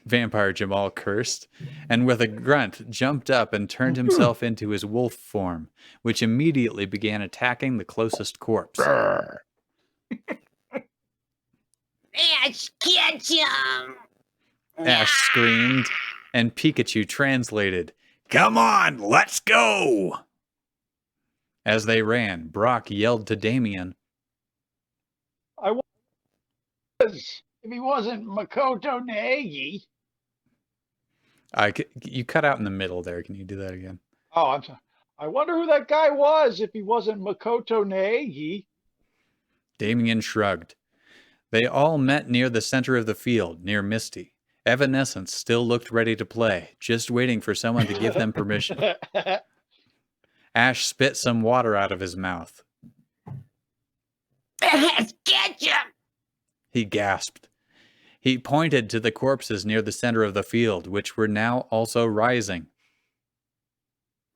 Vampire Jamal cursed, and with a grunt jumped up and turned himself into his wolf form, which immediately began attacking the closest corpse. Ash, catch him! Ash screamed, and Pikachu translated, "Come on, let's go!" As they ran, Brock yelled to Damien, I was, if he wasn't Makoto Neagi. You cut out in the middle there. Can you do that again? Oh, I'm sorry. I wonder who that guy was if he wasn't Makoto Neagi. Damien shrugged. They all met near the center of the field, near Misty. Evanescence still looked ready to play, just waiting for someone to give them permission. Ash spit some water out of his mouth. Catch him! He gasped. He pointed to the corpses near the center of the field, which were now also rising.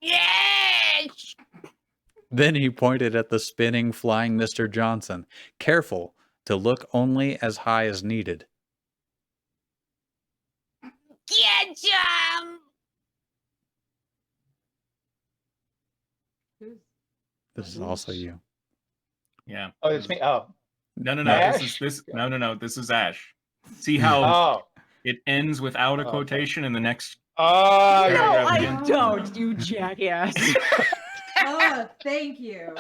Yes! Then he pointed at the spinning, flying Mr. Johnson, careful to look only as high as needed. Catch him! This is also you. Yeah. Oh, it's me. Oh. No. Ash? No. This is Ash. See how it ends without a quotation in the next. No, I don't, you jackass. Oh, thank you.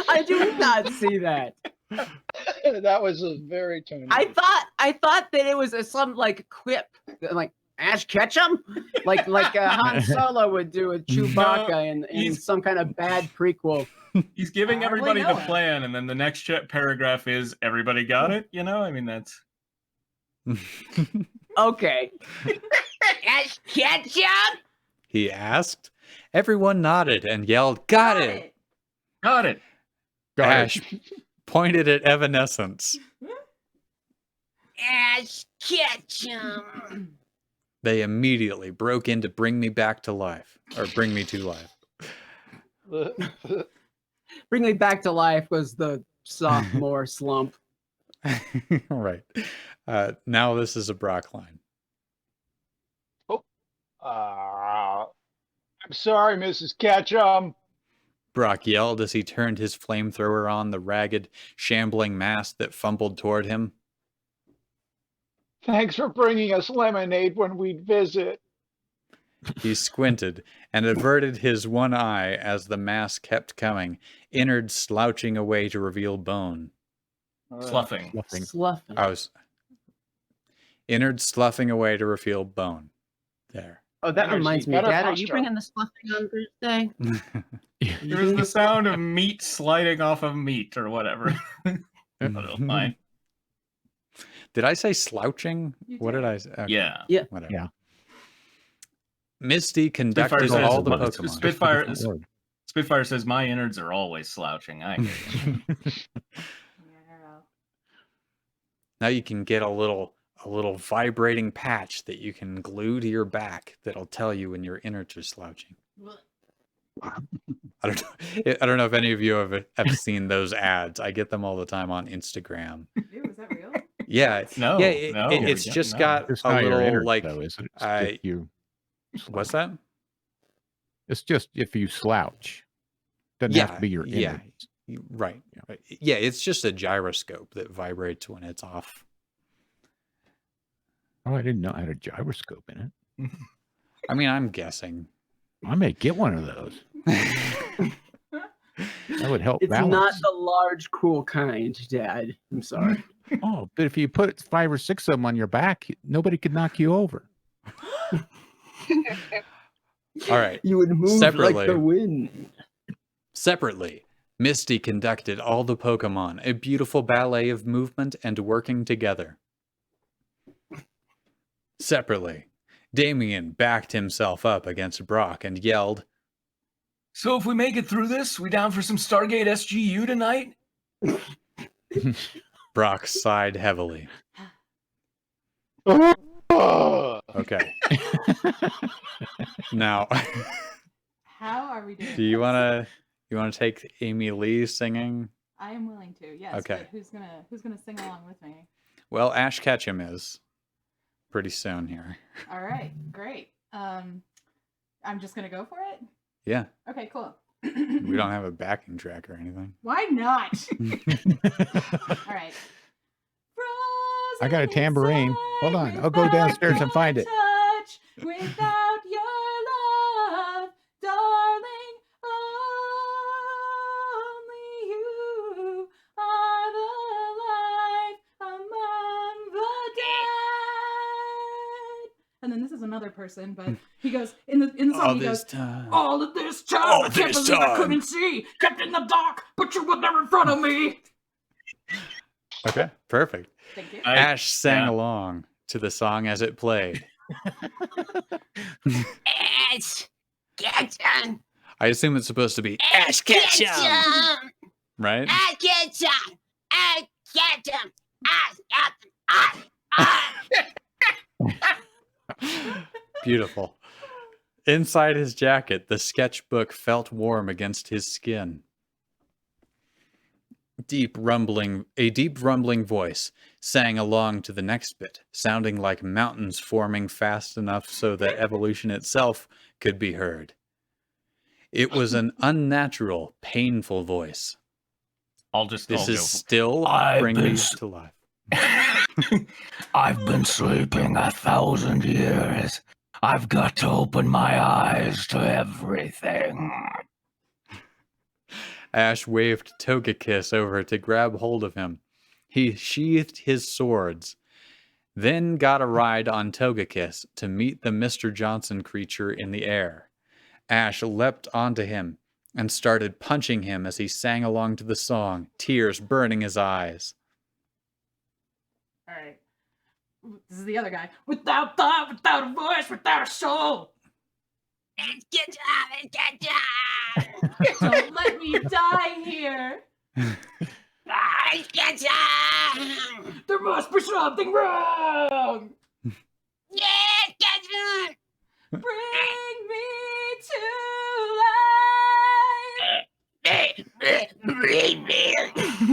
I do not see that. That was a very Tony. I thought that it was some like quip, like Ash Ketchum, like Han Solo would do with Chewbacca in some kind of bad prequel. He's giving everybody the plan, and then the next paragraph is everybody got it. You know, I mean that's. Okay. Ash Ketchum? He asked. Everyone nodded and yelled, "Got it! Got it!" Ash pointed at Evanescence. Ash Ketchum. They immediately broke in to bring me back to life, or bring me to life. Bring Me Back to Life was the sophomore slump. Right. Now this is a Brock line. I'm sorry, Mrs. Ketchum. Brock yelled as he turned his flamethrower on the ragged, shambling mass that fumbled toward him. Thanks for bringing us lemonade when we'd visit. He squinted and averted his one eye as the mass kept coming, innards slouching away to reveal bone. Sloughing. Innards sloughing away to reveal bone. There. Oh, that reminds me, Dad, are you bringing the sloughing on Thursday? There's the sound of meat sliding off of meat or whatever. Fine. Did I say slouching? What did I say? Okay. Yeah. Whatever. Yeah. Misty conducted all the Pokemon. Spitfire says, "My innards are always slouching." I hear you. Now you can get a little vibrating patch that you can glue to your back that'll tell you when your innards are slouching. I don't know if any of you have seen those ads. I get them all the time on Instagram. Ew, is that real? Yeah. It's just got it's a little innards, like. though, is it? It's What's that? It's just if you slouch. Doesn't have to be your innards. Right. Yeah, it's just a gyroscope that vibrates when it's off. Oh, I didn't know I had a gyroscope in it. I mean, I'm guessing. I may get one of those. That would help It's balance. not the large, cool kind, Dad. I'm sorry. Oh, but if you put 5 or 6 of them on your back, nobody could knock you over. All right. You would move like the wind. Separately, Misty conducted all the Pokemon, a beautiful ballet of movement and working together. Separately, Damien backed himself up against Brock and yelled, "So if we make it through this, we down for some Stargate SGU tonight?" Brock sighed heavily. Okay. Now, how are we doing? Do you want to take Amy Lee singing? I am willing to. Yes. Okay. Who's gonna sing along with me? Well, Ash Ketchum is pretty soon here. All right, great. I'm just gonna go for it. Yeah. Okay, cool. We don't have a backing track or anything. Why not? All right. I got a tambourine. Hold on. I'll go downstairs and find it. Touch without your love, darling, only you are the life among the dead. And then this is another person, but he goes in the song. He goes, all of this time, I can't believe I couldn't see, kept in the dark, but you were there in front of me. Okay, perfect. Thank you. Ash sang along to the song as it played. Ash Ketchum. I assume it's supposed to be Ash Ketchum, right? Ash Ketchum. Ash Ketchum. Ash Ketchum. Beautiful. Inside his jacket, the sketchbook felt warm against his skin. A deep rumbling voice sang along to the next bit, sounding like mountains forming fast enough so that evolution itself could be heard. It was an unnatural, painful voice. This is still bring me to life. I've been sleeping 1,000 years. I've got to open my eyes to everything. Ash waved Togekiss over to grab hold of him. He sheathed his swords, then got a ride on Togekiss to meet the Mr. Johnson creature in the air. Ash leapt onto him and started punching him as he sang along to the song, tears burning his eyes. All right. This is the other guy. Without thought, without a voice, without a soul. Get down. Don't let me die here. Get down. There must be something wrong. Get down. Bring me to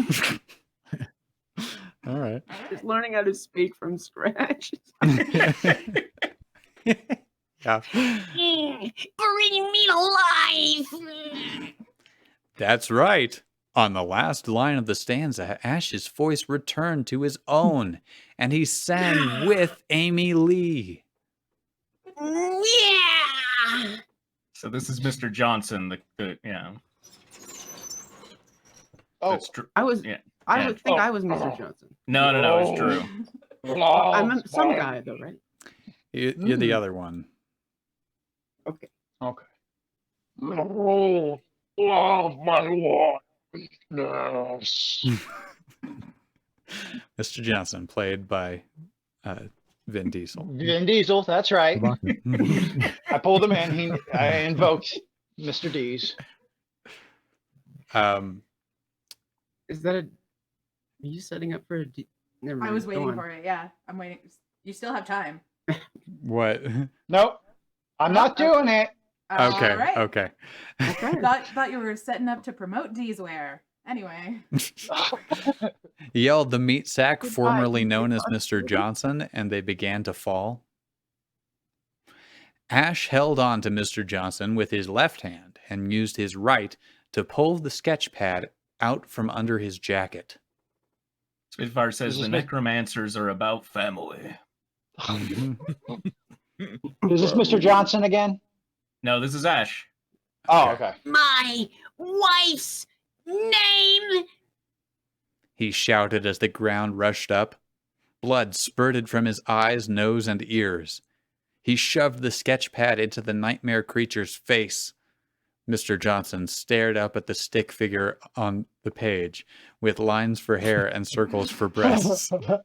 life. All right. Just learning how to speak from scratch. Yeah. Bring me to life. That's right. On the last line of the stanza, Ash's voice returned to his own, and he sang with Amy Lee. Yeah. So this is Mr. Johnson. Yeah. Oh, I was. Yeah. I would think I was Mr. Johnson. No, it's true. I'm some guy though, right? You're the other one. Okay. Oh, my Lord. Yes. Mr. Johnson, played by Vin Diesel. Vin Diesel, that's right. I pulled him in. I invoked Mr. D's. Is that are you setting up for a Never mind. I was waiting for it, yeah. I'm waiting. You still have time. What? Nope. I'm not doing it. Okay. All right. Okay. Thought you were setting up to promote D's wear. Anyway. Yelled the meat sack, formerly known as Mr. Johnson, and they began to fall. Ash held on to Mr. Johnson with his left hand and used his right to pull the sketch pad out from under his jacket. Spitfire says the necromancers are about family. Is this Mr. Johnson again? No, this is Ash. Oh, okay. My wife's name. He shouted as the ground rushed up. Blood spurted from his eyes, nose, and ears. He shoved the sketch pad into the nightmare creature's face. Mr. Johnson stared up at the stick figure on the page, with lines for hair and circles for breasts. And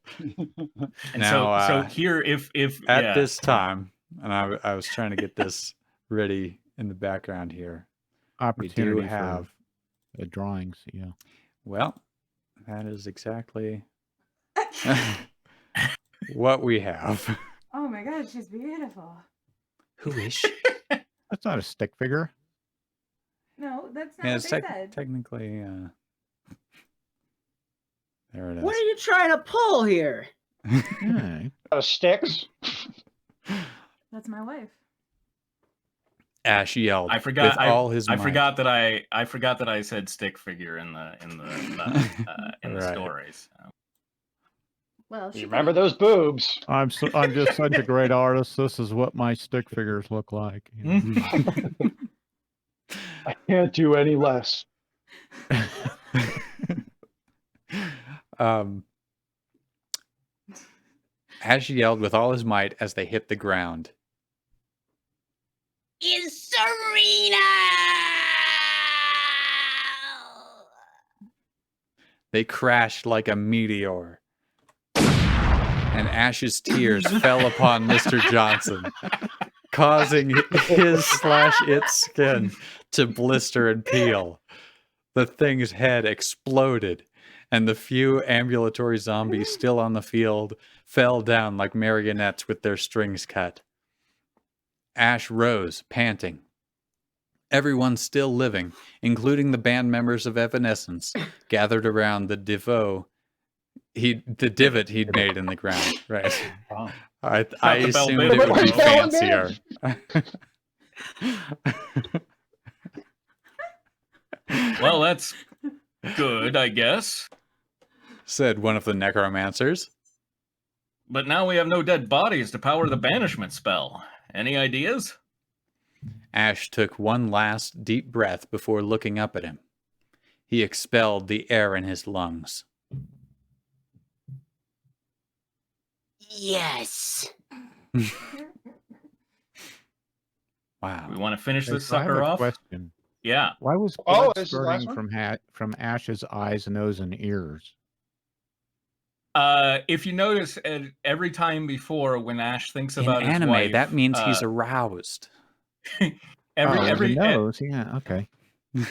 now, so here, if at this time, and I was trying to get this ready in the background here. Opportunity we do have the drawings. Yeah. Well, that is exactly what we have. Oh my God, she's beautiful. Who is she? That's not a stick figure. No, that's not Yeah, what it's they said. technically. There it is. What are you trying to pull here? Sticks. That's my wife. Ash yelled. I forgot. I forgot that I said stick figure in the stories. Well, you remember those boobs? I'm just such a great artist. This is what my stick figures look like. I can't do any less. Ash yelled with all his might as they hit the ground. It's Serena! They crashed like a meteor. And Ash's tears fell upon Mr. Johnson, causing his/its skin to blister and peel. The thing's head exploded, and the few ambulatory zombies still on the field fell down like marionettes with their strings cut. Ash rose, panting. Everyone still living, including the band members of Evanescence, gathered around the divot he'd made in the ground. Right. Oh. I assumed it would be fancier. Well, that's good, I guess, said one of the necromancers. But now we have no dead bodies to power the banishment spell. Any ideas? Ash took one last deep breath before looking up at him. He expelled the air in his lungs. Yes. Wow. We want to finish this sucker off? Question. Yeah. Why was blood spurting from Ash's eyes, nose, and ears? If you notice, every time before when Ash thinks about his anime, wife, that means he's aroused. every nose, yeah, okay.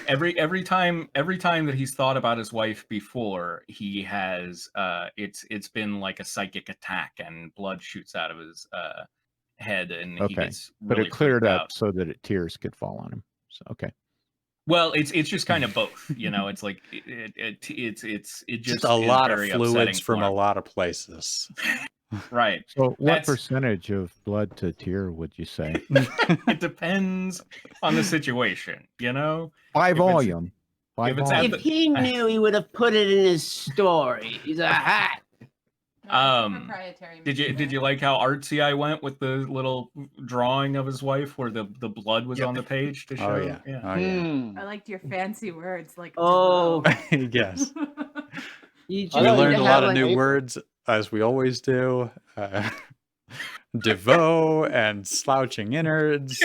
Every time that he's thought about his wife before, he has it's been like a psychic attack and blood shoots out of his head and he gets really but it cleared up out. so that tears could fall on him. So okay. Well, it's just kind of both, you know. It's like it's just a lot of fluids from a lot of places. Right. So what percentage of blood to tear would you say? It depends on the situation, you know? By volume. If he knew, he would have put it in his story. He's a hat. Did you like how artsy I went with the little drawing of his wife where the blood was on the page to show? Oh yeah. Oh, yeah. I liked your fancy words like yes. We learned a lot of new words, as we always do. Devoe and slouching innards.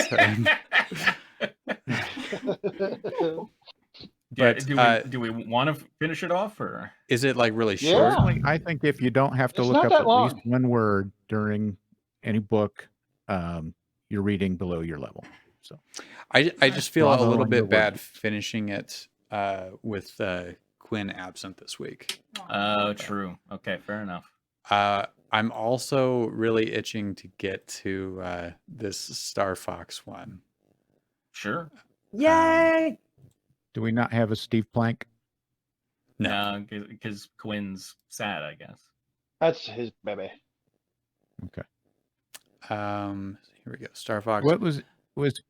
But do we want to finish it off, or is it like really short? I think if you don't have to look up at least one word during any book, you're reading below your level. So I just feel a little bit bad finishing it with Quinn absent this week. Oh, true. Okay, fair enough. I'm also really itching to get to this Star Fox one. Sure. Yay! Do we not have a Steve Plank? No, because Quinn's sad, I guess. That's his baby. Okay. Here we go. Star Fox. What was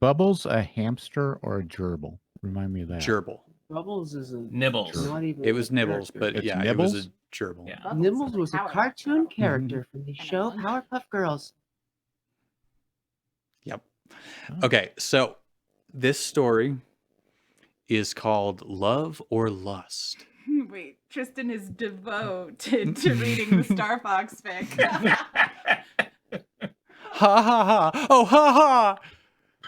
Bubbles a hamster or a gerbil? Remind me of that. Gerbil. Bubbles is a Nibbles. It was Nibbles, but it's yeah, Nibbles? it was a gerbil. Yeah. Nibbles was a cartoon character from the show Powerpuff Girls. Yep. Okay, so this story is called Love or Lust. Wait, Tristan is devoted to reading the Star Fox fic. Ha ha ha! Oh ha ha!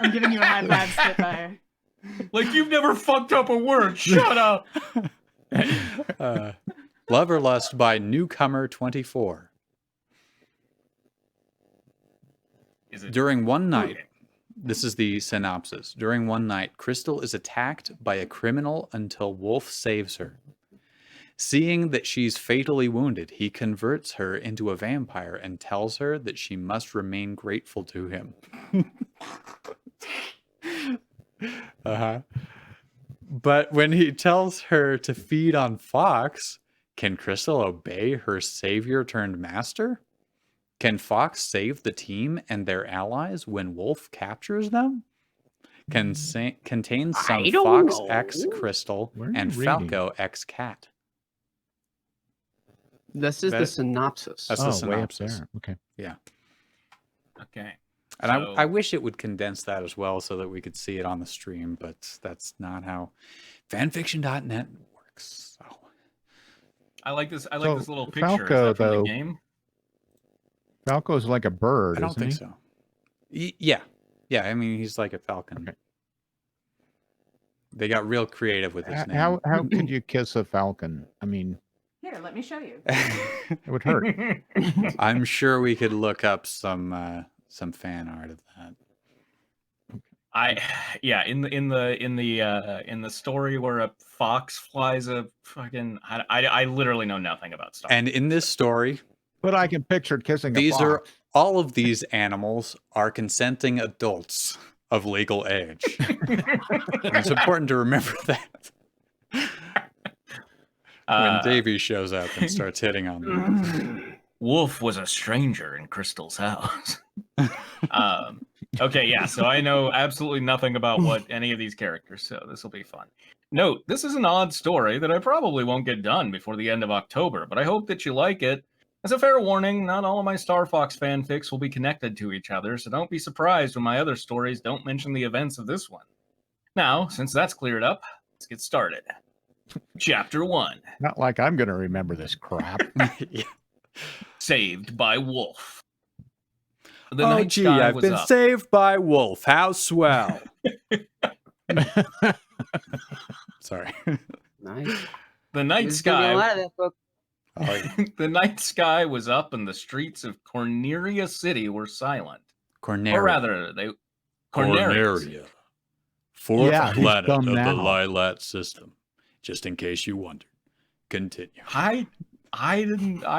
I'm giving you a high five, Spitfire. Like you've never fucked up a word. Shut up. Love or Lust by Newcomer 24. During one night, this is the synopsis. During one night, Crystal is attacked by a criminal until Wolf saves her. Seeing that she's fatally wounded, he converts her into a vampire and tells her that she must remain grateful to him. But when he tells her to feed on Fox, Can Crystal obey her savior turned master? Can Fox save the team and their allies when Wolf captures them? Contains some Fox X Crystal and Falco X Cat. This is the synopsis. That's the synopsis. Way up there. Okay. Yeah. Okay. And I wish it would condense that as well so that we could see it on the stream, but that's not how fanfiction.net works. So. I like this. I like this little picture. Falco, is that from though, the game? Falco's like a bird. I don't think so. Yeah. Yeah. I mean, he's like a falcon. Okay. They got real creative with his name. How could you kiss a falcon? I mean, here, let me show you. It would hurt. I'm sure we could look up some fan art of that. In the story where a fox flies a fucking I literally know nothing about Star Wars. And in this story, but I can picture kissing a fox. All of these animals are consenting adults of legal age. It's important to remember that. When Davy shows up and starts hitting on them. Wolf was a stranger in Crystal's house. Okay, yeah, so I know absolutely nothing about what any of these characters, so this will be fun. Note, this is an odd story that I probably won't get done before the end of October, but I hope that you like it. As a fair warning, not all of my Star Fox fanfics will be connected to each other, so don't be surprised when my other stories don't mention the events of this one. Now, since that's cleared up, let's get started. Chapter 1. Not like I'm going to remember this crap. Yeah. Saved by Wolf. I've been saved by Wolf. How swell. Sorry. Nice. The night sky. A lot of that book. The night sky was up, and the streets of Corneria City were silent. Corneria. Or rather, Corneria. Fourth planet of the Lilat system. Just in case you wondered. Continue. I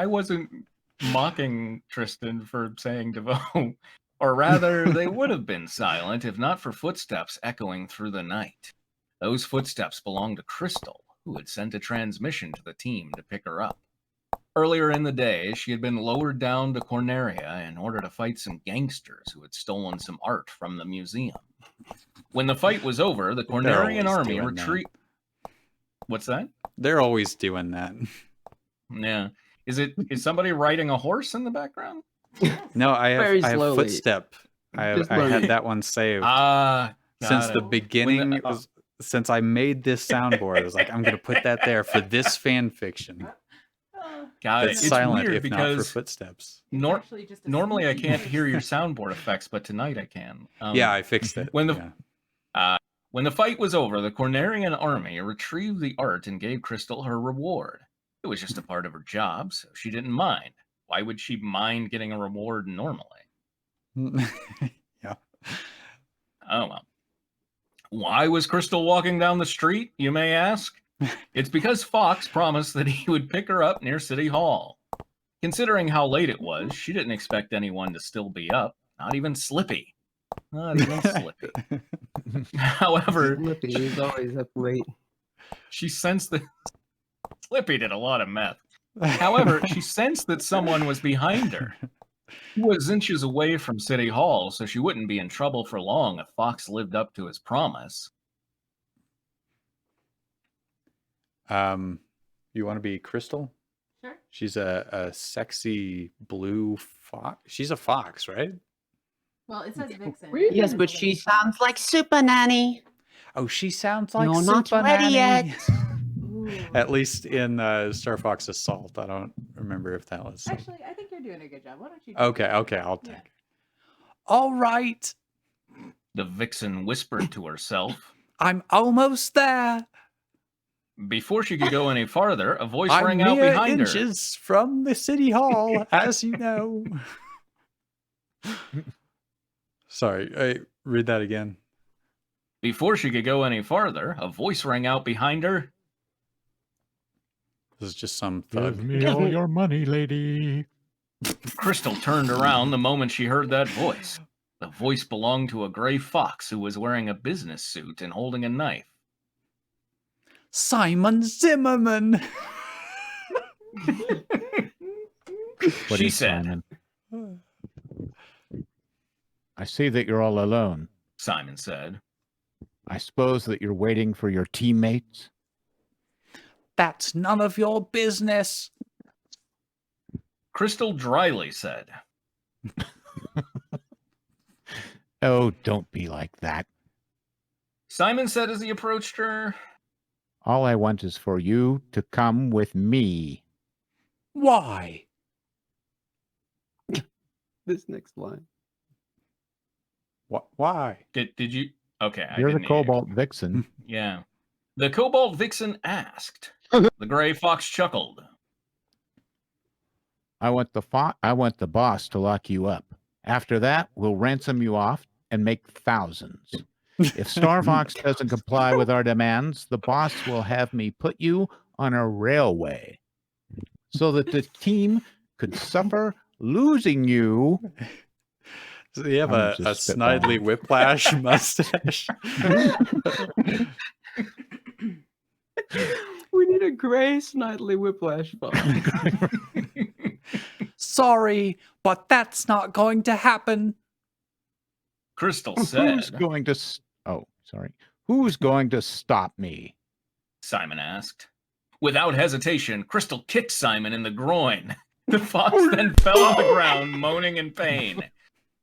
wasn't mocking Tristan for saying DeVoe. Or rather, they would have been silent if not for footsteps echoing through the night. Those footsteps belonged to Crystal, who had sent a transmission to the team to pick her up. Earlier in the day, she had been lowered down to Corneria in order to fight some gangsters who had stolen some art from the museum. When the fight was over, the Cornerian army retreated. What's that? They're always doing that. Yeah. Is somebody riding a horse in the background? No, I have footstep. I had that one saved. Since the beginning, since I made this soundboard, I was like, I'm going to put that there for this fan fiction. Got it. It's It's silent weird if not for because footsteps. Normally I can't hear your soundboard effects, but tonight I can. Yeah, I fixed it. When the fight was over, the Cornerian army retrieved the art and gave Crystal her reward. It was just a part of her job, so she didn't mind. Why would she mind getting a reward normally? Yeah. Oh, well. Why was Crystal walking down the street, you may ask? It's because Fox promised that he would pick her up near City Hall. Considering how late it was, she didn't expect anyone to still be up, not even Slippy. Not even Slippy. However, Slippy is always up late. She sensed that Slippy did a lot of meth. However, she sensed that someone was behind her. He was inches away from City Hall, so she wouldn't be in trouble for long if Fox lived up to his promise. You want to be Crystal? Sure. She's a sexy blue fox. She's a fox, right? Well, it says Vixen. Yes, but she sounds like Super Nanny. Oh, she sounds like You're Super not ready Nanny. yet. At least in Star Fox Assault. I don't remember if that was. Actually, I think you're doing a good job. Why don't you? Okay, I'll take it. All right. The vixen whispered to herself. I'm almost there. Before she could go any farther, a voice rang out behind her. Inches from the City Hall, as you know. Sorry, read that again. Before she could go any farther, a voice rang out behind her. This is just some thug. Give me all your money, lady. Crystal turned around the moment she heard that voice. The voice belonged to a gray fox who was wearing a business suit and holding a knife. Simon Zimmerman. She said, Simon? I see that you're all alone. Simon said. I suppose that you're waiting for your teammates? That's none of your business. Crystal dryly said. Oh, don't be like that. Simon said as he approached her. All I want is for you to come with me. Why? This next line. Why? Did you? Okay, You're the Cobalt Vixen. Yeah. The Cobalt Vixen asked. The gray fox chuckled. I want the boss to lock you up. After that, we'll ransom you off and make thousands. If Star Fox doesn't comply with our demands, the boss will have me put you on a railway so that the team could suffer losing you. So you have a snidely whiplash mustache. We need a gray snidely whiplash fox. Sorry, but that's not going to happen. Crystal said. Who's going to stop me? Simon asked. Without hesitation, Crystal kicked Simon in the groin. The fox then fell on the ground, moaning in pain.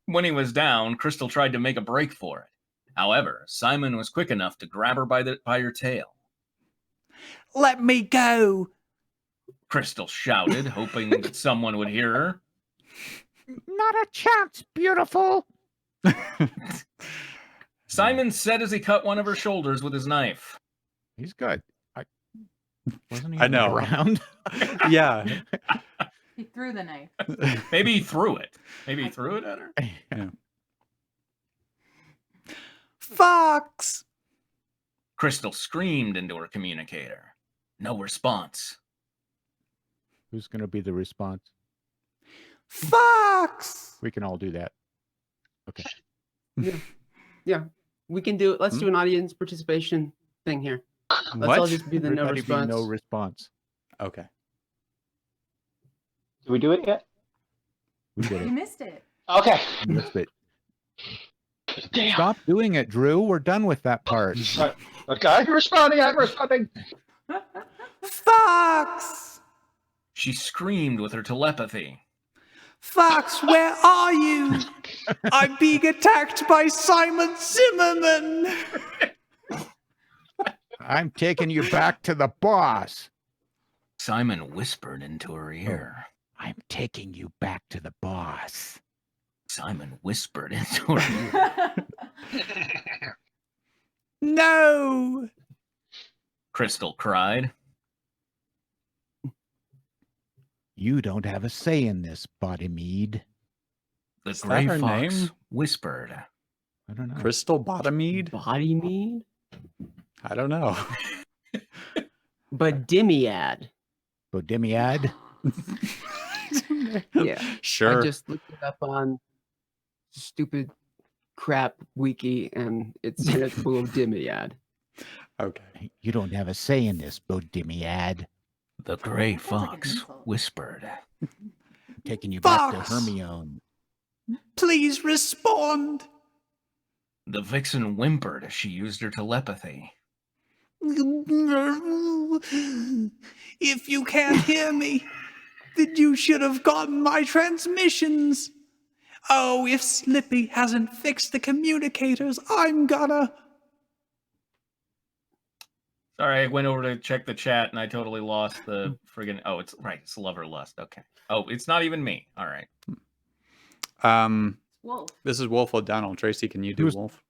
When he was down, Crystal tried to make a break for it. However, Simon was quick enough to grab her by her tail. Let me go, Crystal shouted, hoping that someone would hear her. Not a chance, beautiful. Simon said as he cut one of her shoulders with his knife. He's good. Wasn't he know. around? Yeah. He threw the knife. Maybe he threw it. Maybe he threw it at her. Yeah. Fox! Crystal screamed into her communicator. No response. Who's going to be the response? Fox! We can all do that. Okay. Yeah. We can do it. Let's do an audience participation thing here. Let's all just be the no response. No response. Okay. Did we do it yet? We did You it. missed it. Okay. We missed it. Damn. Stop doing it, Drew. We're done with that part. Okay, I'm responding. Fox! She screamed with her telepathy. Fox, where are you? I'm being attacked by Simon Zimmerman. I'm taking you back to the boss. Simon whispered into her ear. I'm taking you back to the boss. Simon whispered into her ear. No! Crystal cried. You don't have a say in this, Body Mead. The Is gray that her fox name? whispered. I don't know. Crystal Bottomede? Body mead? I don't know. Bodimiad. Bodimiad? Yeah. Sure. I just looked it up on stupid crap wiki and it said it's Bodimiad. Okay. You don't have a say in this, Bodimiad. The gray That sounds like an fox insult. whispered. I'm taking you back to Fox! Hermione. Please respond. The vixen whimpered as she used her telepathy. If you can't hear me, then you should have gotten my transmissions. Oh, if Slippy hasn't fixed the communicators, I'm gonna... Sorry, I went over to check the chat and I totally lost the friggin'... Oh, it's right. It's Love or Lust. Okay. Oh, it's not even me. All right. Wolf. This is Wolf O'Donnell. Tracy, can you do Wolf?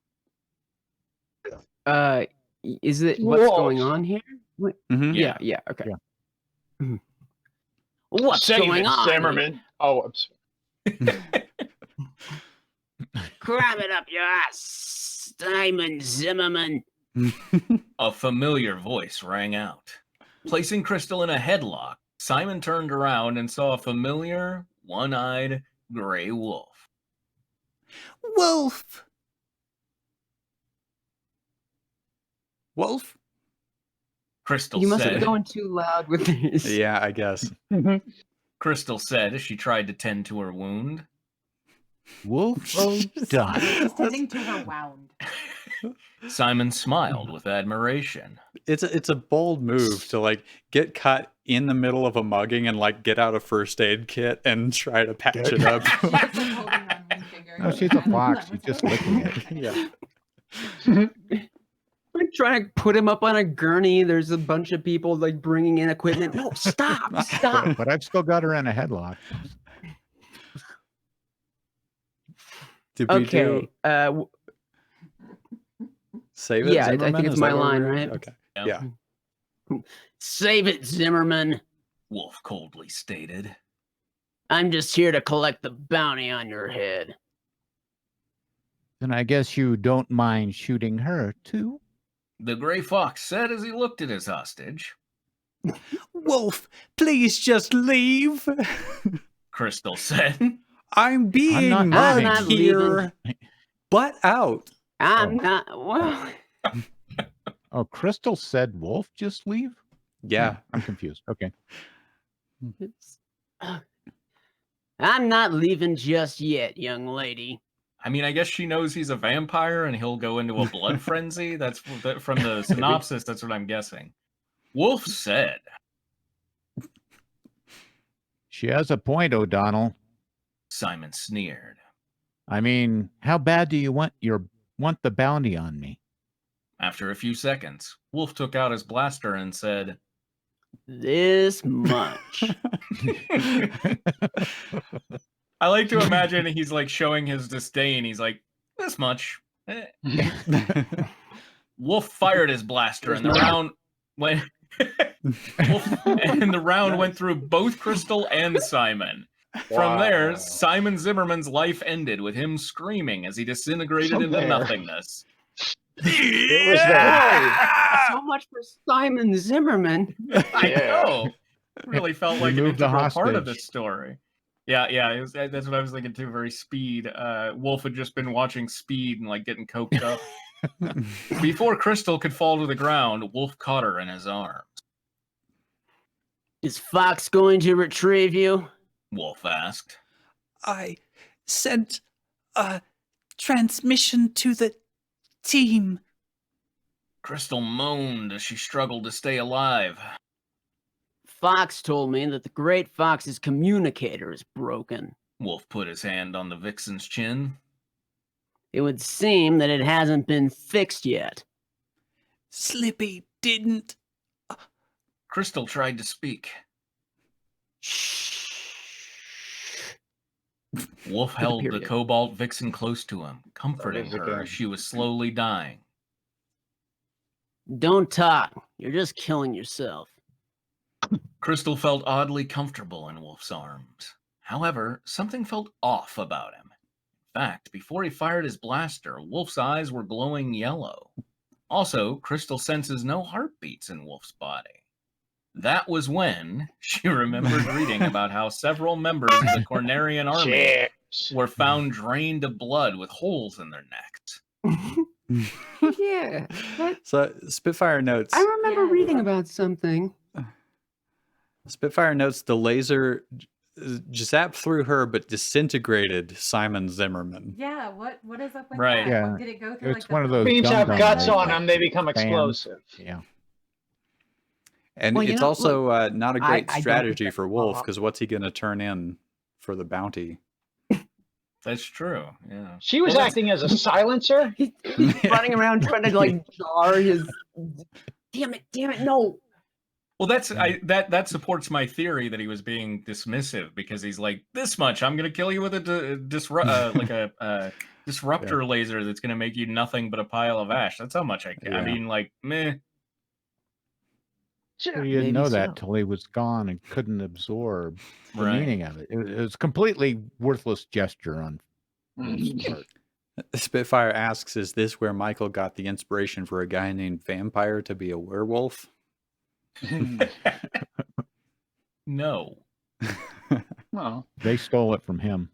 Is it what's Wolf. going on here? What? Mm-hmm. Yeah. Okay. Yeah. Mhm. What's Save going it, on? Zimmerman. Oh, I'm sorry. Grab it up your ass, Simon Zimmerman. A familiar voice rang out. Placing Crystal in a headlock, Simon turned around and saw a familiar, one-eyed, gray wolf. Wolf? Wolf? Crystal You must said. be going too loud with this. Yeah, I guess. Crystal said as she tried to tend to her wound. Wolf O'Donnell. She's tending to her wound. Simon smiled with admiration. It's a bold move to like get cut in the middle of a mugging and like get out a first aid kit and try to patch it up. No, she's a fox. She's just licking it. Yeah. I'm trying to put him up on a gurney. There's a bunch of people like bringing in equipment. No, stop. But I've still got her in a headlock. Did we do save it? Yeah, Zimmerman? I think it's Is my that what line, we're- right? Okay. Yeah. Yeah. Save it, Zimmerman. Wolf coldly stated. I'm just here to collect the bounty on your head. Then I guess you don't mind shooting her, too? The gray fox said as he looked at his hostage. Wolf, please just leave. Crystal said. I'm being I'm not mugged here. Butt out. I'm not. Well, Oh, Crystal said Wolf just leave? Yeah. I'm confused. Okay. I'm not leaving just yet, young lady. I mean, I guess she knows he's a vampire and he'll go into a blood frenzy. That's from the synopsis. That's what I'm guessing. Wolf said. She has a point, O'Donnell. Simon sneered. I mean, how bad do you want the bounty on me? After a few seconds, Wolf took out his blaster and said, This much. I like to imagine he's like showing his disdain. He's like, this much. Wolf fired his blaster and the round went went through both Crystal and Simon. From there, Simon Zimmerman's life ended with him screaming as he disintegrated into nothingness. It was there. So much for Simon Zimmerman. I know. It really felt like an Remove the integral part of hostage. this story. Yeah, that's what I was thinking too. Very Speed. Wolf had just been watching Speed and like getting coked up. Before Crystal could fall to the ground, Wolf caught her in his arms. Is Fox going to retrieve you? Wolf asked. I sent a transmission to the team. Crystal moaned as she struggled to stay alive. Fox told me that the Great Fox's communicator is broken. Wolf put his hand on the vixen's chin. It would seem that it hasn't been fixed yet. Slippy didn't. Crystal tried to speak. Wolf held the cobalt vixen close to him, comforting her as she was slowly dying. Don't talk. You're just killing yourself. Crystal felt oddly comfortable in Wolf's arms. However, something felt off about him. In fact, before he fired his blaster, Wolf's eyes were glowing yellow. Also, Crystal senses no heartbeats in Wolf's body. That was when she remembered reading about how several members of the Cornerian army were found drained of blood with holes in their necks. Yeah. So Spitfire notes. I remember reading about something. Spitfire notes the laser zapped through her but disintegrated Simon Zimmerman. Yeah, what is up with Right. that? Yeah. Did it go through It's like one of those Beams have dum-dum guts lasers. on them, they become Fans. explosive. Yeah. And Well, it's also not a great I don't strategy think for Wolf, because what's he going to turn in for the bounty? That's true, yeah. She was acting as a silencer. He's running around trying to like jar his. Damn it! No. Well, that supports my theory that he was being dismissive because he's like, this much, I'm going to kill you with a disruptor laser that's going to make you nothing but a pile of ash. That's how much I care. I mean, like, meh. Well, you didn't know that till he was gone and couldn't absorb the meaning of it. It was a completely worthless gesture on Wolf's part. Spitfire asks, is this where Michael got the inspiration for a guy named Vampire to be a werewolf? No. Well, They stole it from him.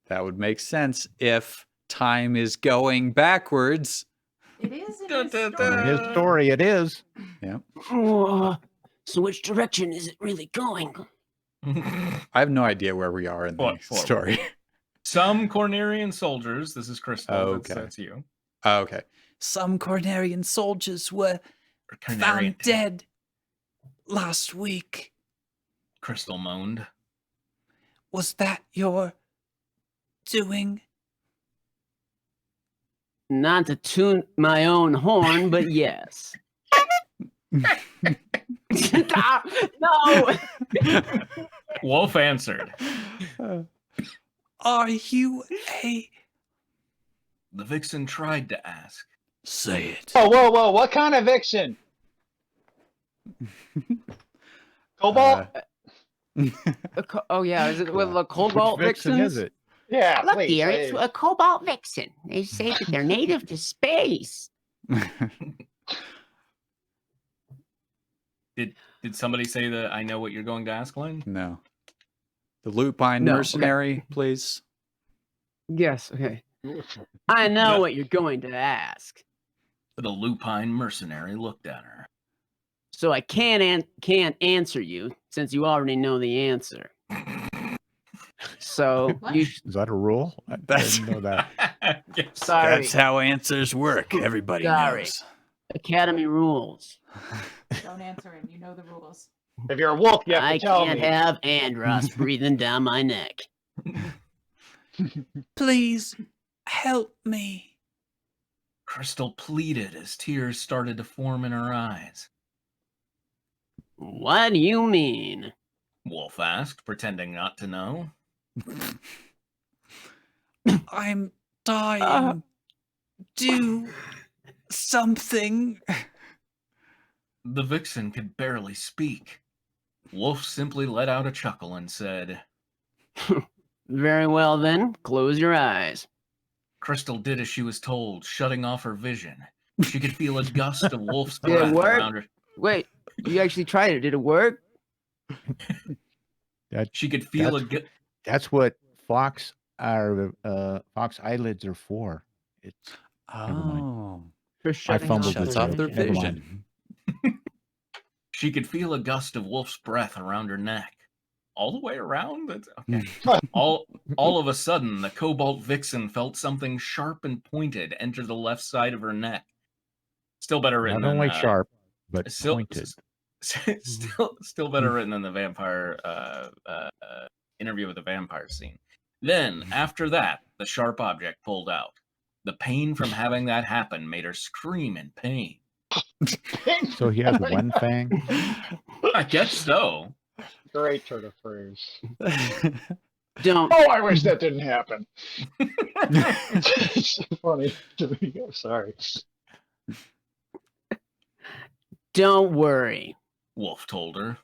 That would make sense if time is going backwards. It is in Da, his da, story. In his story, it is. Yeah. So which direction is it really going? I have no idea where we are in the story. Some Cornerian soldiers, this is Crystal, okay. that's you. Okay. Some Cornerian soldiers were found dead last week. Crystal moaned. Was that your doing? Not to toot my own horn, but yes. No. Wolf answered. Are you a... The vixen tried to ask. Say it. Oh, whoa. What kind of vixen? Cobalt? Oh, yeah. Is it with a cobalt vixen? Is it? Yeah, look, please, dear, it's a cobalt vixen. They say that they're native to space. Did somebody say that I know what you're going to ask, Lynn? No. The lupine mercenary, please. Yes, okay. I know what you're going to ask. The lupine mercenary looked at her. So I can't answer you since you already know the answer. So is that a rule? I didn't know that. Sorry. That's how answers work. Everybody knows. Academy rules. Don't answer him. You know the rules. If you're a wolf, you have to tell me. I can't have Andros breathing down my neck. Please help me. Crystal pleaded as tears started to form in her eyes. What do you mean? Wolf asked, pretending not to know. I'm dying. Do something. The vixen could barely speak. Wolf simply let out a chuckle and said, Very well then, close your eyes. Crystal did as she was told, shutting off her vision. She could feel a gust of Wolf's breath around her. Wait, you actually tried it. Did it work? She could feel That's what fox eyelids are for. It's never mind. I fumbled shuts off their vision. She could feel a gust of Wolf's breath around her neck. All the way around? That's okay. all of a sudden, the Cobalt Vixen felt something sharp and pointed enter the left side of her neck. Still better written. Not only sharp, but pointed. Still better written than the vampire interview with the vampire scene. Then, after that, the sharp object pulled out. The pain from having that happen made her scream in pain. So he has one fang? I guess so. Great turn of phrase. Don't. Oh, I wish that didn't happen. It's so funny to me. I'm sorry. Don't worry, Wolf told her.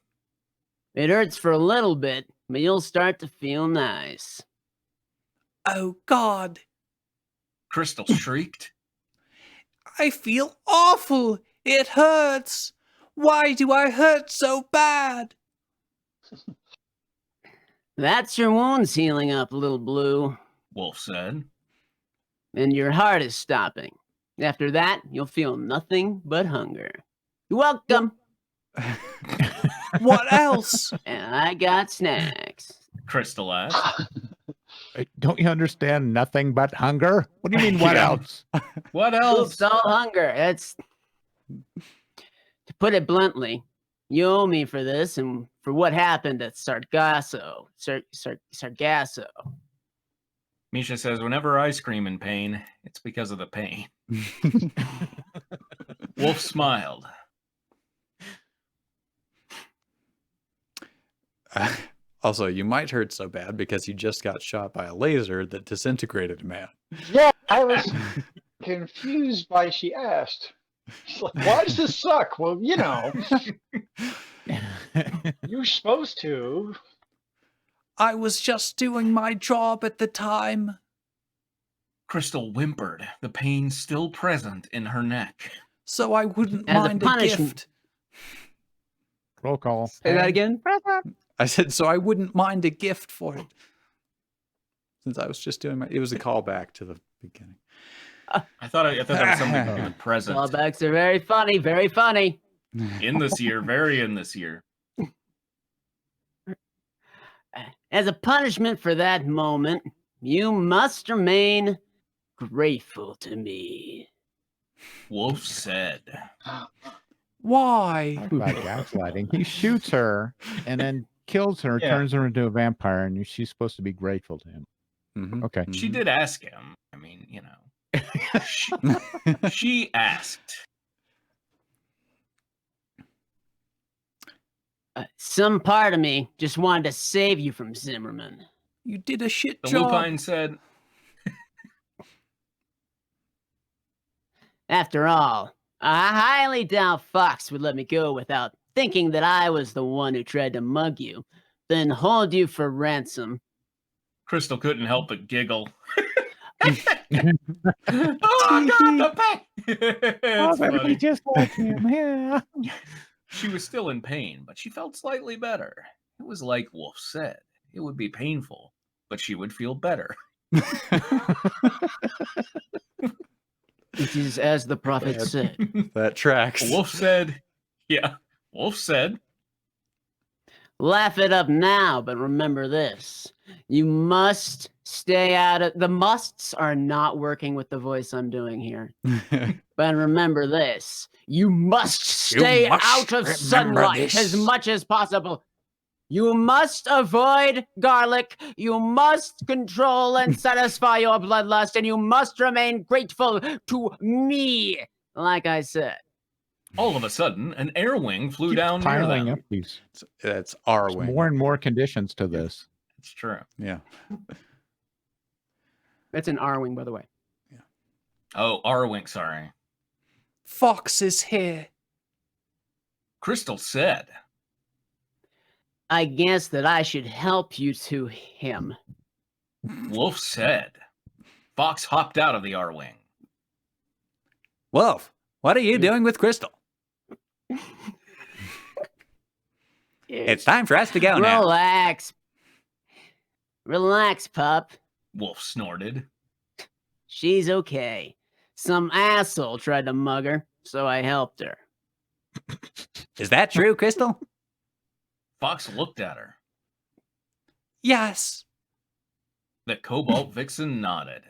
It hurts for a little bit, but you'll start to feel nice. Oh, God. Crystal shrieked. I feel awful. It hurts. Why do I hurt so bad? That's your wounds healing up, little blue, Wolf said. And your heart is stopping. After that, you'll feel nothing but hunger. You're welcome. What else? And I got snacks. Crystal asked. Don't you understand nothing but hunger? What do you mean, what else? What else? It's all hunger. It's, to put it bluntly, you owe me for this and for what happened at Sargasso. Sargasso. Misha says, whenever I scream in pain, it's because of the pain. Wolf smiled. Also, you might hurt so bad because you just got shot by a laser that disintegrated a man. Yeah, I was confused why she asked. She's like, why does this suck? Well, you know. You're supposed to. I was just doing my job at the time. Crystal whimpered, the pain still present in her neck. So I wouldn't mind a gift. Roll call. Say that again? I said, so I wouldn't mind a gift for it. Since I was just doing it was a callback to the beginning. I thought that was something in the present. Callbacks are very funny, very funny. In this year, very in this year. As a punishment for that moment, you must remain grateful to me. Wolf said. Why? Talk about gaslighting. He shoots her and then kills her, turns her into a vampire, and she's supposed to be grateful to him. Mm-hmm. Okay. She did ask him. I mean, you know. She asked. Some part of me just wanted to save you from Zimmerman. You did a shit The job. Lupine said. After all, I highly doubt Fox would let me go without thinking that I was the one who tried to mug you, then hold you for ransom. Crystal couldn't help but giggle. Oh, God, the pain! Oh, baby, just like him. Yeah. She was still in pain, but she felt slightly better. It was like Wolf said. It would be painful, but she would feel better. It is as the prophet said. That tracks. Wolf said, yeah, Wolf said. Laugh it up now, but remember this. You must stay out of... The musts are not working with the voice I'm doing here. But remember this. You must stay out of sunlight as much as possible. You must avoid garlic. You must control and satisfy your bloodlust. And you must remain grateful to me, like I said. All of a sudden, an air wing flew down near them. Up these. That's our wing. More and more conditions to this. It's true. Yeah. That's an R-wing, by the way. Yeah. Oh, R-wing, sorry. Fox is here. Crystal said. I guess that I should help you to him. Wolf said. Fox hopped out of the R-wing. Wolf, what are you doing with Crystal? It's time for us to go now. Relax. Relax, pup. Wolf snorted. She's okay. Some asshole tried to mug her, so I helped her. Is that true, Crystal? Fox looked at her. Yes. The Cobalt Vixen nodded.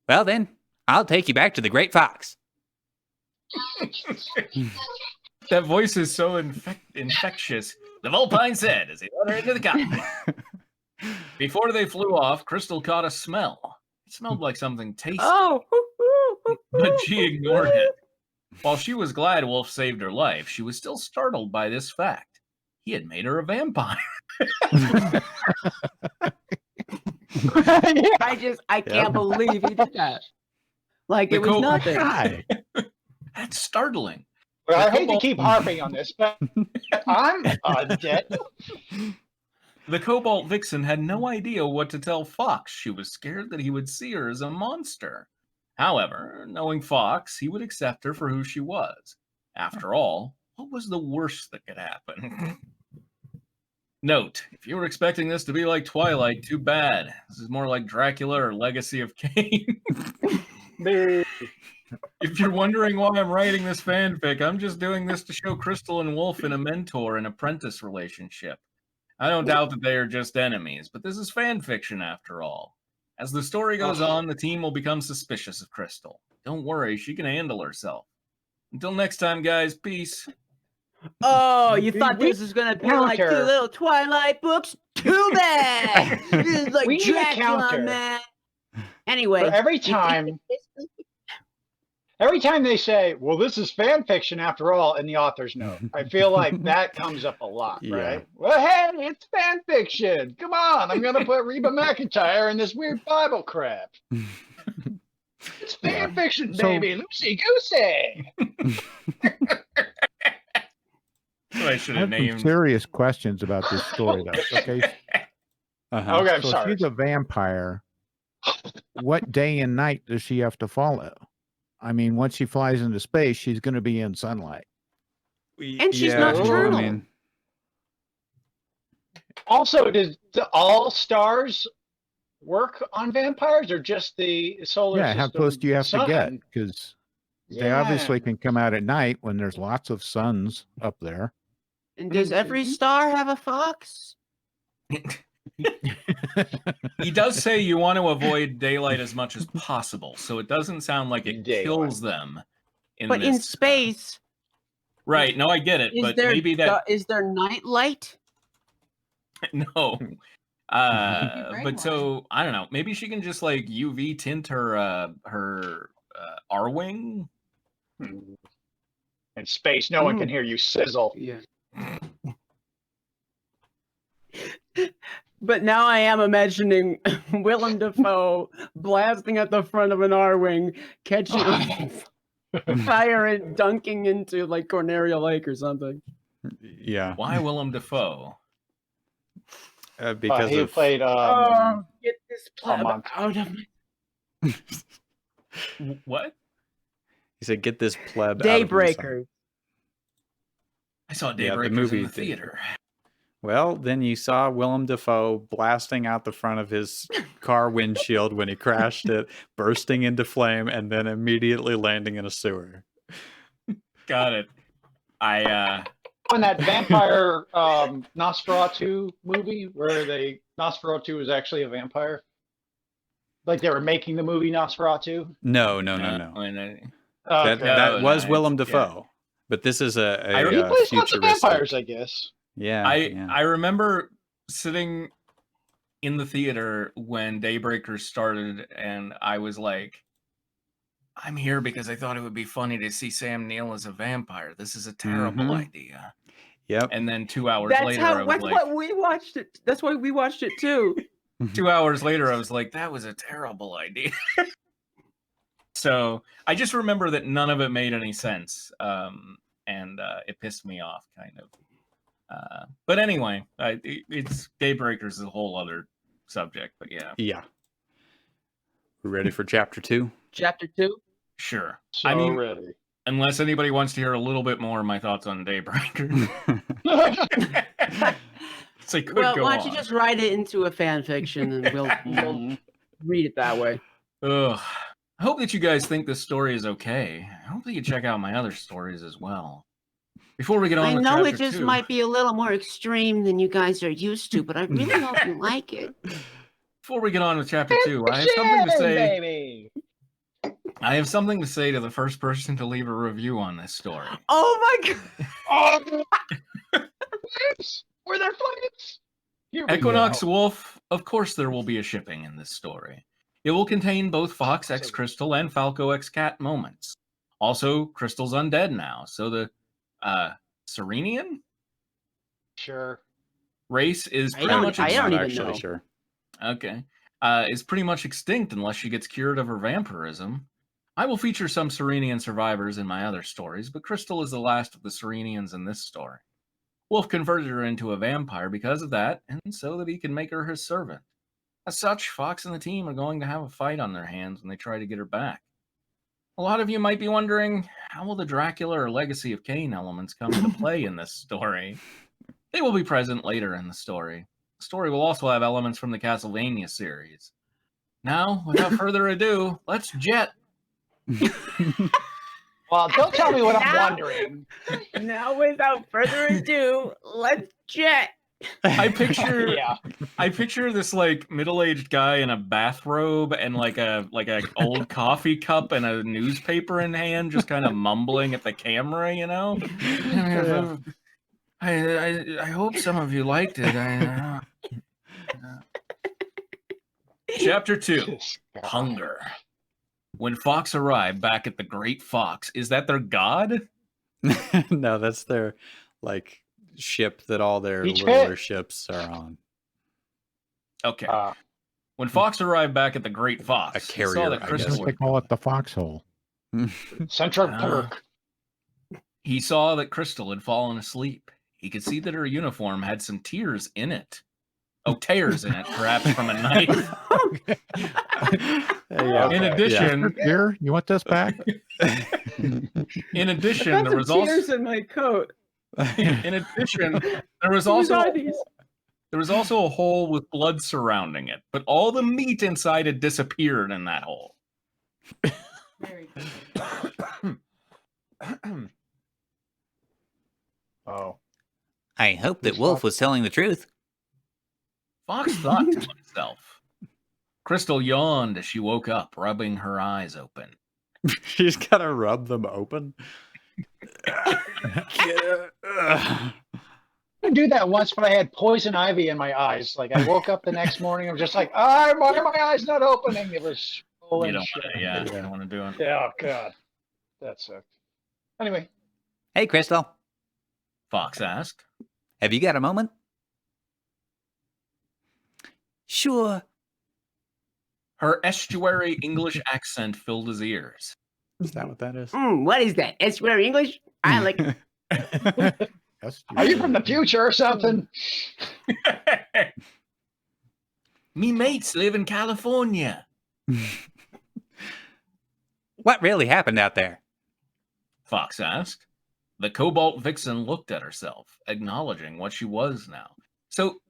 Well then, I'll take you back to the Great Fox. That voice is so infectious. The Vulpine said as he led her into the cockpit. Before they flew off, Crystal caught a smell. It smelled like something tasty. Oh! But she ignored it. While she was glad Wolf saved her life, she was still startled by this fact. He had made her a vampire. I can't believe he did that. Like it was nothing. That's startling. Well, I hate to keep harping on this, but I'm dead. The Cobalt Vixen had no idea what to tell Fox. She was scared that he would see her as a monster. However, knowing Fox, he would accept her for who she was. After all, what was the worst that could happen? Note, if you were expecting this to be like Twilight, too bad. This is more like Dracula or Legacy of Kain. If you're wondering why I'm writing this fanfic, I'm just doing this to show Crystal and Wolf in a mentor and apprentice relationship. I don't doubt that they are just enemies, but this is fan fiction after all. As the story goes on, the team will become suspicious of Crystal. Don't worry, she can handle herself. Until next time, guys, peace. Oh, you thought this was going to be like two little Twilight books? Too bad! This is like we Dracula, man. Anyway. For every time they say, well, this is fan fiction after all, in the author's note, I feel like that comes up a lot, right? Well, hey, it's fan fiction. Come on, I'm going to put Reba McEntire in this weird Bible crap. It's fan fiction, baby. Loosey-goosey. I should have named. Some serious questions about this story, though. Okay. Okay, I'm so sorry. She's a vampire. What day and night does she have to follow? I mean, once she flies into space, she's going to be in sunlight. And she's nocturnal. I mean, also, does all stars work on vampires or just the solar system? How close do you have to get? Because They obviously can come out at night when there's lots of suns up there. And does every star have a fox? He does say you want to avoid daylight as much as possible, so it doesn't sound like it kills them. But in space, right? No, I get it, but maybe that is there night light? No, but so I don't know. Maybe she can just like UV tint her R-wing. In space, no one can hear you sizzle. Yeah. But now I am imagining Willem Dafoe blasting at the front of an R-wing, catching fire and dunking into like Cornelia Lake or something. Yeah. Why Willem Dafoe? Because he played. Get this pleb out of my... What? He said, "Get this pleb." Daybreaker. I saw Daybreakers in the theater. Well, then you saw Willem Dafoe blasting out the front of his car windshield when he crashed it, bursting into flame, and then immediately landing in a sewer. Got it. On that vampire Nosferatu movie where Nosferatu was actually a vampire? Like they were making the movie Nosferatu? No. That was Willem Dafoe. Yeah. But this is a he plays lots of vampires, I guess. Yeah. I remember sitting in the theater when Daybreakers started, and I was like, I'm here because I thought it would be funny to see Sam Neill as a vampire. This is a terrible idea. Yep. And then 2 hours later, I was like, what we watched it. That's why we watched it too. 2 hours later, I was like, that was a terrible idea. So I just remember that none of it made any sense. And it pissed me off, kind of. But anyway, it's Daybreakers is a whole other subject, but yeah. Yeah. We're ready for chapter 2? Chapter 2? Sure. So ready. Unless anybody wants to hear a little bit more of my thoughts on Daybreakers. Why don't you just write it into a fan fiction and we'll read it that way. Ugh. I hope that you guys think this story is okay. I hope that you check out my other stories as well. Before we get on, I know it just might be a little more extreme than you guys are used to, but I really hope you like it. Before we get on with chapter 2, I have something to say. Baby. I have something to say to the first person to leave a review on this story. Oh my god! Flames? Were there flames? Equinox Wolf, of course there will be a shipping in this story. It will contain both Fox X Crystal and Falco X Cat moments. Also, Crystal's undead now, so the Serenian? Sure. Race is pretty much I don't even know. Sure. Okay. Is pretty much extinct unless she gets cured of her vampirism. I will feature some Serenian survivors in my other stories, but Crystal is the last of the Serenians in this story. Wolf converted her into a vampire because of that, and so that he can make her his servant. As such, Fox and the team are going to have a fight on their hands when they try to get her back. A lot of you might be wondering, how will the Dracula or Legacy of Kain elements come into play in this story? They will be present later in the story. The story will also have elements from the Castlevania series. Now, without further ado, let's jet. Well, don't tell me what I'm wondering. Now, without further ado, let's jet. I picture this like middle-aged guy in a bathrobe and like a old coffee cup and a newspaper in hand, just kind of mumbling at the camera, you know. I hope some of you liked it. Chapter 2, Hunger. When Fox arrived back at the Great Fox, is that their god? No, that's their like ship that all their littler ships are on. Okay. When Fox arrived back at the Great Fox, a carrier, saw that Crystal. They call it the foxhole. Central Park. He saw that Crystal had fallen asleep. He could see that her uniform had some tears in it. Oh, tears in it, perhaps from a knife. In addition, here, you want this back? In addition, there was also tears in my coat. In addition, there was also a hole with blood surrounding it, but all the meat inside had disappeared in that hole. Very good. Oh. I hope that Wolf was telling the truth. Fox thought to himself. Crystal yawned as she woke up, rubbing her eyes open. She's got to rub them open? I do that once, but I had poison ivy in my eyes. Like, I woke up the next morning, I'm just like, why are my eyes not opening? It was You don't want to do it. Yeah, God. That sucked. Anyway. Hey, Crystal. Fox asked. Have you got a moment? Sure. Her estuary English accent filled his ears. Is that what that is? What is that? Estuary English? I like. Are you from the future or something? Me mates live in California. What really happened out there? Fox asked. The Cobalt Vixen looked at herself, acknowledging what she was now. So,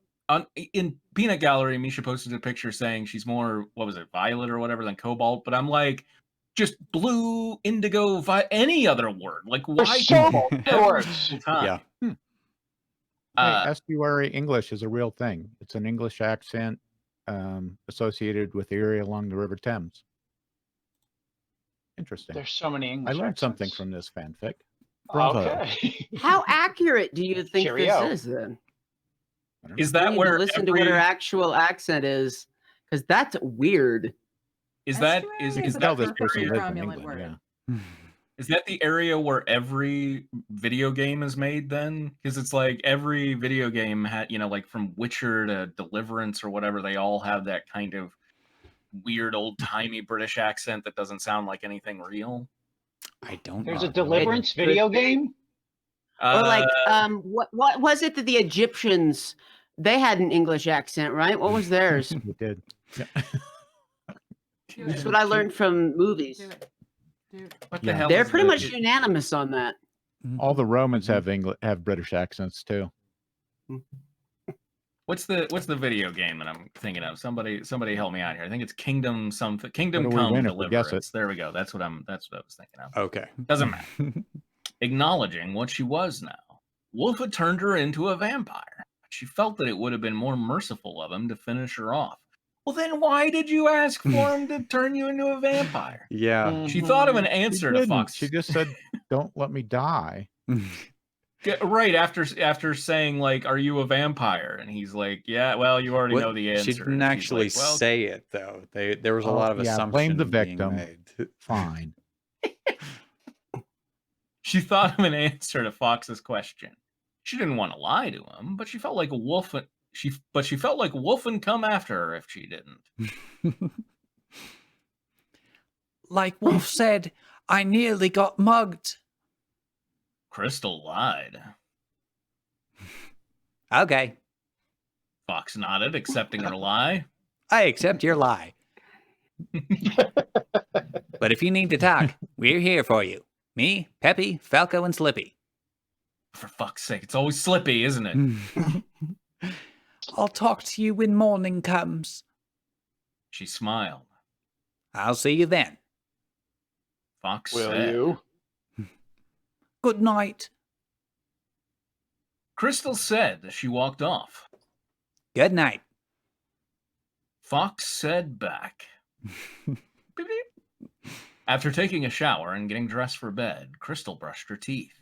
in Peanut Gallery, Misha posted a picture saying she's more, what was it, violet or whatever than cobalt, but I'm like, just blue, indigo, any other word. Like, why cobalt words? Yeah. Estuary English is a real thing. It's an English accent associated with the area along the River Thames. Interesting. There's so many English I learned accents. something from this fanfic. Bravo. Okay. How accurate do you think Cheerio. this is then? Is that where listen to what her actual accent is? Because that's weird. Is that this person lived in England? Yeah. Is that the area where every video game is made then? Because it's like every video game had, like from Witcher to Deliverance or whatever, they all have that kind of weird old-timey British accent that doesn't sound like anything real. I don't know. There's a Deliverance video game? Or like, what was it that the Egyptians, they had an English accent, right? What was theirs? They did. Yeah. That's what I learned from movies. What the hell? They're pretty much unanimous on that. All the Romans have British accents too. What's the video game that I'm thinking of? Somebody help me out here. I think it's Kingdom something. Kingdom Come Deliverance. There we go. That's what I was thinking of. Okay. Doesn't matter. Acknowledging what she was now, Wolf had turned her into a vampire. She felt that it would have been more merciful of him to finish her off. Well, then why did you ask for him to turn you into a vampire? Yeah. She thought of an answer to Fox. She just said, "Don't let me die." Right after saying like, "Are you a vampire?" And he's like, "Yeah." Well, you already know the answer. She didn't actually say it though. There was a lot of assumption. Blame the victim. Made. Fine. She thought of an answer to Fox's question. She didn't want to lie to him, but she felt like a wolf. She felt like Wolf would come after her if she didn't. Like Wolf said, I nearly got mugged. Crystal lied. Okay. Fox nodded, accepting her lie. I accept your lie. But if you need to talk, we're here for you. Me, Peppy, Falco, and Slippy. For fuck's sake, it's always Slippy, isn't it? I'll talk to you when morning comes. She smiled. I'll see you then. Fox Will said. You? Good night. Crystal said as she walked off. Good night. Fox said back. Beep, beep. After taking a shower and getting dressed for bed, Crystal brushed her teeth.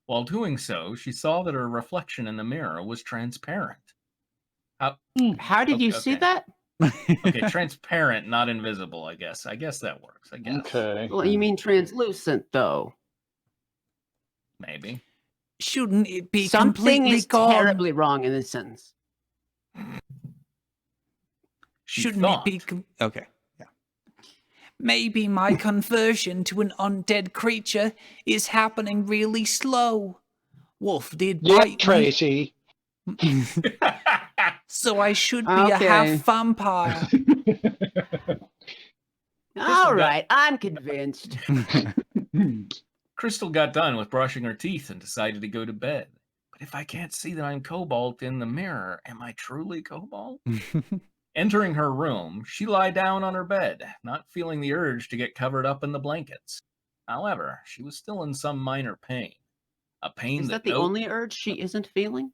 While doing so, she saw that her reflection in the mirror was transparent. How did you see that? Okay, transparent, not invisible, I guess. I guess that works, I guess. Okay. Well, you mean translucent, though. Maybe. Shouldn't it be Something completely is gone? terribly wrong in this sentence. Shouldn't it be... Okay. Yeah. Maybe my conversion to an undead creature is happening really slow. Wolf did bite Tracy. So I should be a half vampire. All right, I'm convinced. Crystal got done with brushing her teeth and decided to go to bed. But if I can't see that I'm Cobalt in the mirror, am I truly Cobalt? Entering her room, she lay down on her bed, not feeling the urge to get covered up in the blankets. However, she was still in some minor pain. A pain Is that the only urge she isn't feeling?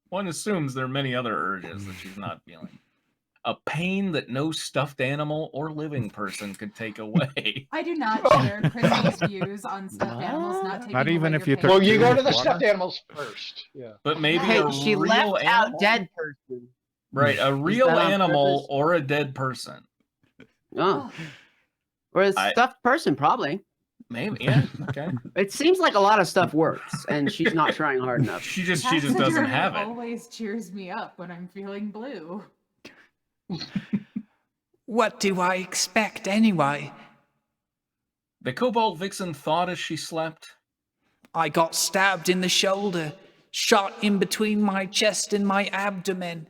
One assumes there are many other urges that she's not feeling. A pain that no stuffed animal or living person could take away. I do not share Crystal's views on stuffed animals not taking Not even away if your you pain. took Well, you go to the water? stuffed animals first. Yeah. But maybe Hey, a she real left animal? out dead person. Right, a real that on animal purpose? or a dead person. Oh. Or a stuffed person, probably. Maybe, yeah, okay. It seems like a lot of stuff works, and she's not trying hard enough. She just doesn't have it. Always cheers me up when I'm feeling blue. What do I expect anyway? The Cobalt Vixen thought as she slept. I got stabbed in the shoulder, shot in between my chest and my abdomen,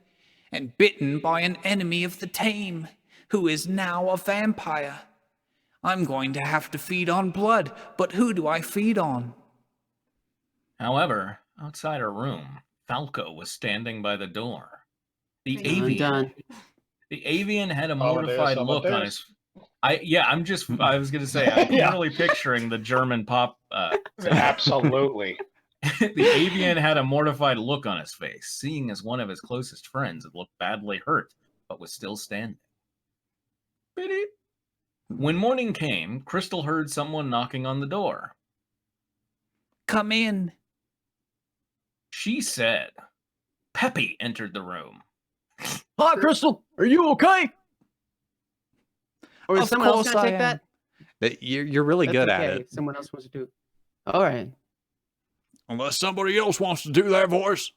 and bitten by an enemy of the tame, who is now a vampire. I'm going to have to feed on blood, but who do I feed on? However, outside her room, Falco was standing by the door. The avian had a mortified look on his. I was gonna say I'm literally picturing the German pop. Absolutely. The avian had a mortified look on his face, seeing as one of his closest friends had looked badly hurt, but was still standing. When morning came, Crystal heard someone knocking on the door. Come in. She said. Peppy entered the room. Hi, Crystal. Are you okay? Or is someone else going to take that? You're really good at it. If someone else wants to do it. All right. Unless somebody else wants to do that voice.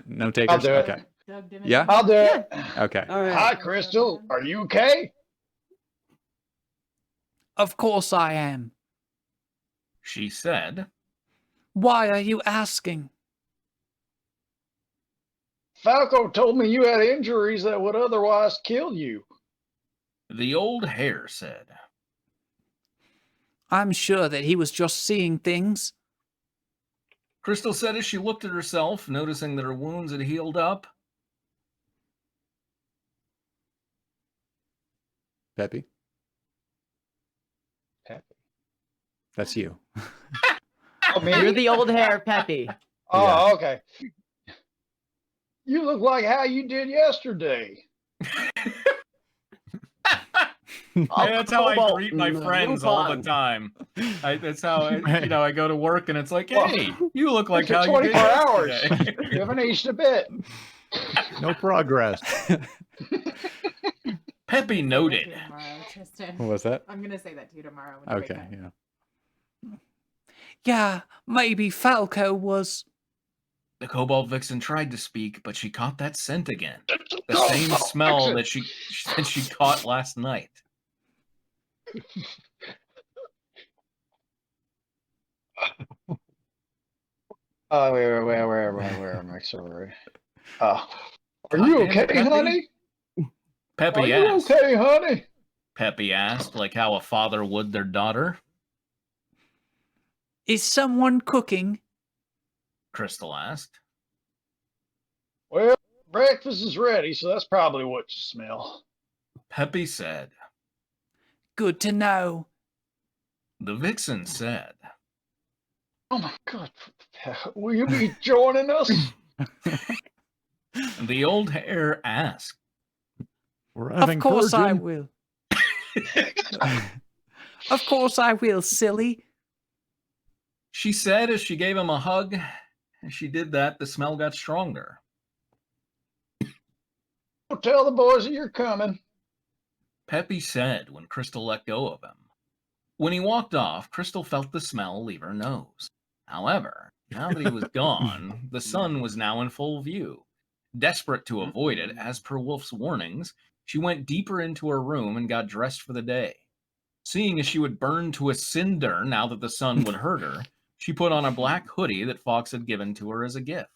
No takers? I'll do it. Okay. Yeah? I'll do it. Okay. All right. Hi, Crystal. Are you okay? Of course I am. She said. Why are you asking? Falco told me you had injuries that would otherwise kill you. The old hare said. I'm sure that he was just seeing things. Crystal said as she looked at herself, noticing that her wounds had healed up. Peppy? Peppy. That's you. Oh, me? You're the old hare, Peppy. Oh, okay. You look like how you did yesterday. That's how I greet my friends all the time. That's how I go to work and it's like, hey, you look like how you did 24 hours. yesterday. You haven't aged a bit. No progress. Peppy noted. Tomorrow, Tristan. What was that? I'm gonna say that to you tomorrow. When you wake Okay, up. yeah. Yeah, maybe Falco was. The Cobalt Vixen tried to speak, but she caught that scent again. The same smell that she caught last night. Oh, where am I? Sorry. Are you okay, Peppy? honey? Peppy Are you asked. okay, honey? Peppy asked, like how a father would their daughter. Is someone cooking? Crystal asked. Well, breakfast is ready, so that's probably what you smell. Peppy said. Good to know. The Vixen said. Oh my God. Will you be joining us? The old hare asked. We're Of having course I Persian. will. Of course I will, silly. She said as she gave him a hug. As she did that, the smell got stronger. Tell the boys that you're coming. Peppy said when Crystal let go of him. When he walked off, Crystal felt the smell leave her nose. However, now that he was gone, the sun was now in full view. Desperate to avoid it, as per Wolf's warnings, she went deeper into her room and got dressed for the day. Seeing as she would burn to a cinder now that the sun would hurt her, she put on a black hoodie that Fox had given to her as a gift.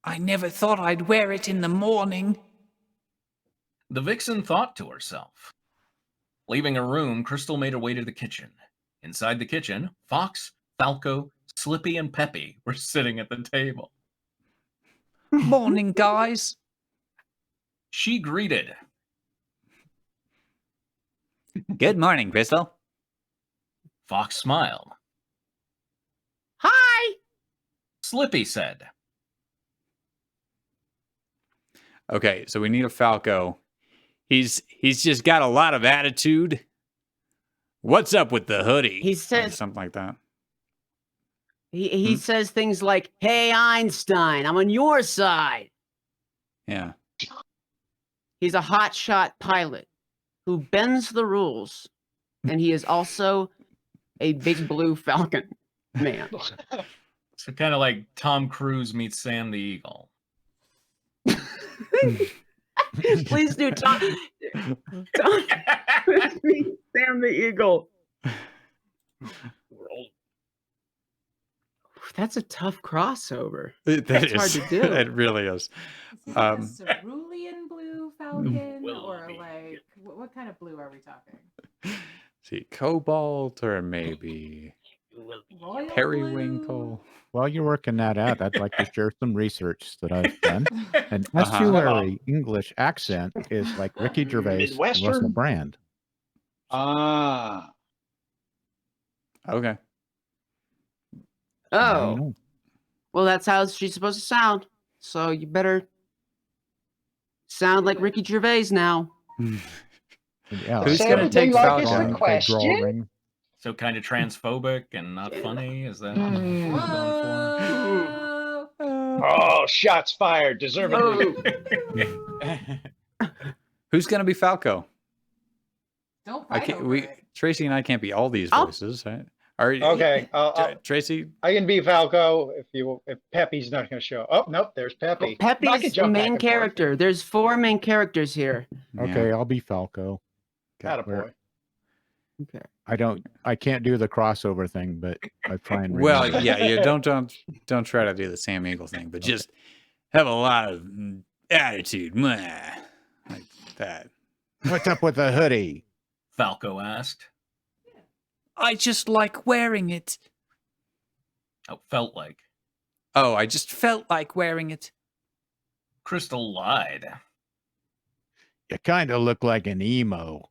I never thought I'd wear it in the morning. The Vixen thought to herself. Leaving her room, Crystal made her way to the kitchen. Inside the kitchen, Fox, Falco, Slippy, and Peppy were sitting at the table. Morning, guys. She greeted. Good morning, Crystal. Fox smiled. Hi. Slippy said. Okay, so we need a Falco. He's just got a lot of attitude. What's up with the hoodie? He says something like that. He says things like, "Hey Einstein, I'm on your side." Yeah. He's a hotshot pilot who bends the rules, and he is also a big blue falcon man. So kind of like Tom Cruise meets Sam the Eagle. Please do Tom meet Sam the Eagle. That's a tough crossover. That's hard to do. It really is. Is it like a cerulean blue falcon, or like what kind of blue are we talking? See, cobalt or maybe Royal periwinkle. blue? While you're working that out, I'd like to share some research that I've done. An estuary English accent is like Ricky Gervais and Russell Brand. Ah. Okay. Oh. Well, that's how she's supposed to sound. So you better sound like Ricky Gervais now. Yeah, who's going to take like Falcon? question? So kind of transphobic and not funny? Is that what you're going for? Oh, shots fired. Deservedly. Who's going to be Falco? Don't fight over it. Tracy and I can't be all these voices, right? Okay. Tracy? I can be Falco if Peppy's not going to show. Oh, nope. There's Peppy. Well, Peppy's the main character. There's 4 main characters here. Okay, I'll be Falco. Attaboy. Okay. I can't do the crossover thing, but I try and Well, remember. yeah, you don't try to do the Sam Eagle thing, but just have a lot of attitude, like that. What's up with the hoodie? Falco asked. I just like wearing it. Oh, felt like. Oh, I just felt like wearing it. Crystal lied. You kind of look like an emo.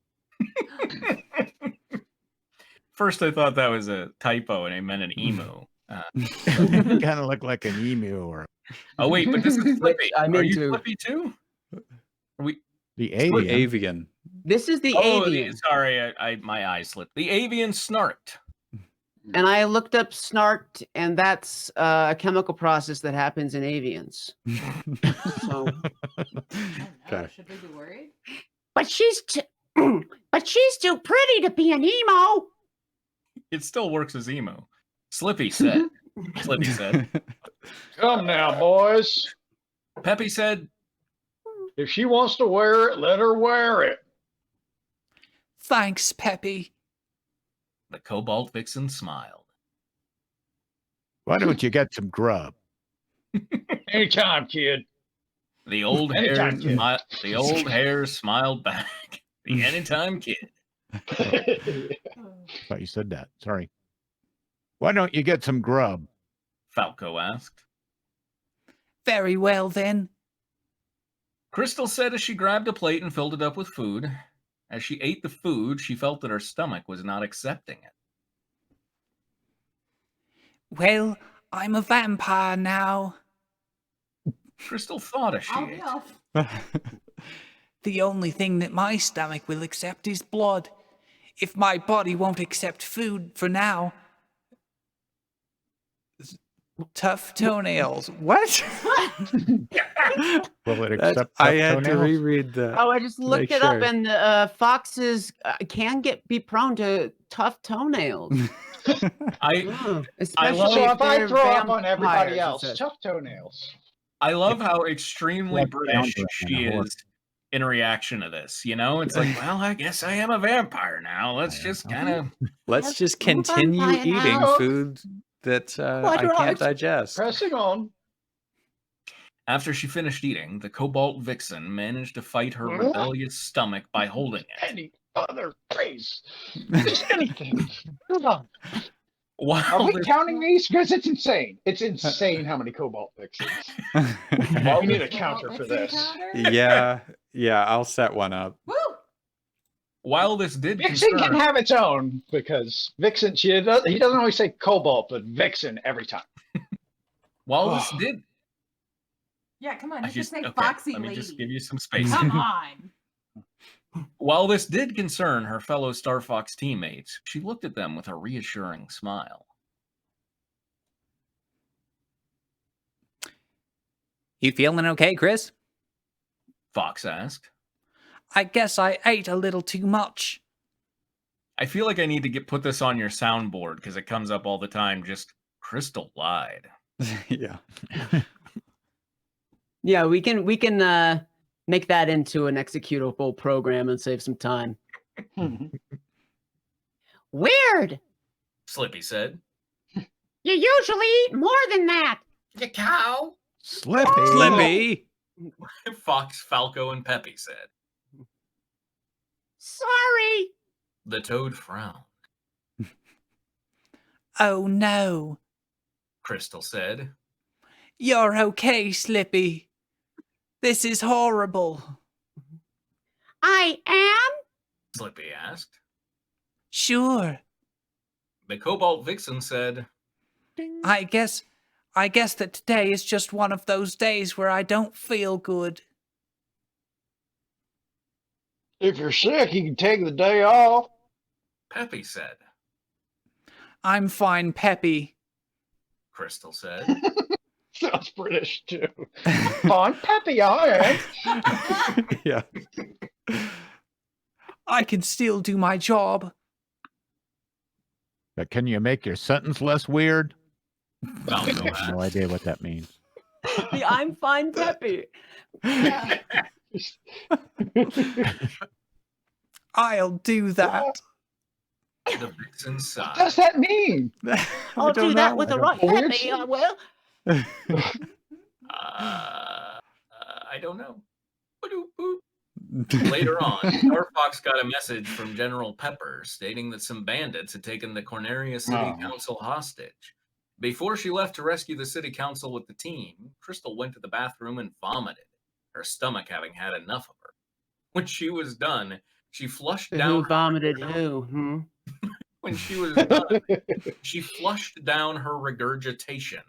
First, I thought that was a typo and I meant an emu. You kind of look like an emu. Oh, wait, but this is Flippy. Are you into. Flippy too? Are we... The avian. Avian. This is the avian. Sorry, my eye slipped. The avian snarked. And I looked up snarked, and that's a chemical process that happens in avians. So, Okay. Should we be worried? but she's too pretty to be an emo. It still works as emu. Slippy said. Slippy said. Come now, boys. Peppy said, if she wants to wear it, let her wear it. Thanks, Peppy. The Cobalt Vixen smiled. Why don't you get some grub? Anytime, kid. The old hare smiled back. The anytime kid. Thought you said that. Sorry. Why don't you get some grub? Falco asked. Very well, then. Crystal said as she grabbed a plate and filled it up with food. As she ate the food, she felt that her stomach was not accepting it. Well, I'm a vampire now. Crystal thought as she ate. The only thing that my stomach will accept is blood. If my body won't accept food for now... Tough toenails. What? Will it accept I had to toenails? reread that. Oh, I just looked it up, and foxes can be prone to tough toenails. I love, so if I throw up on vampires, everybody else, tough toenails. I love how extremely Like British down she to a horse. is in reaction to this. You know, it's like, well, I guess I am a vampire now. Let's just kind of Let's just continue eating food that I can't digest. Pressing on. After she finished eating, the Cobalt Vixen managed to fight her rebellious stomach by holding it. Any other phrase. Just anything. Come on. Are we counting these? Because it's insane. It's insane how many cobalt vixens. We need a counter for this. Yeah, I'll set one up. Woo! While this did Vixen can have its own, because Vixen, he doesn't always say cobalt, but Vixen every time. While this did... Yeah, come on, you should say Foxy Let me Lady. just give you some space. Come on. While this did concern her fellow Star Fox teammates, she looked at them with a reassuring smile. You feeling okay, Chris? Fox asked. I guess I ate a little too much. I feel like I need to put this on your soundboard because it comes up all the time. Just Crystal lied. Yeah. Yeah, we can make that into an executable program and save some time. Weird, Slippy said. you usually eat more than that. You cow. Slippy. Fox, Falco, and Peppy said. Sorry. The toad frowned. Oh no. Crystal said. You're okay, Slippy. This is horrible. I am? Slippy asked. Sure. The Cobalt Vixen said. I guess that today is just one of those days where I don't feel good. If you're sick, you can take the day off. Peppy said. I'm fine, Peppy. Crystal said. Sounds British, too. Fine, Peppy, I am. Yeah. I can still do my job. But can you make your sentence less weird? I have no idea what that means. The I'm fine, Peppy. I'll do that. The Vixen sighed. What does that mean? I'll do that with the right Peppy, I will. I don't know. Later on, Star Fox got a message from General Pepper stating that some bandits had taken the Corneria City Council hostage. Before she left to rescue the city council with the team, Crystal went to the bathroom and vomited, her stomach having had enough of her. When she was done, she flushed down... Who vomited who? When she was done, she flushed down her regurgitation,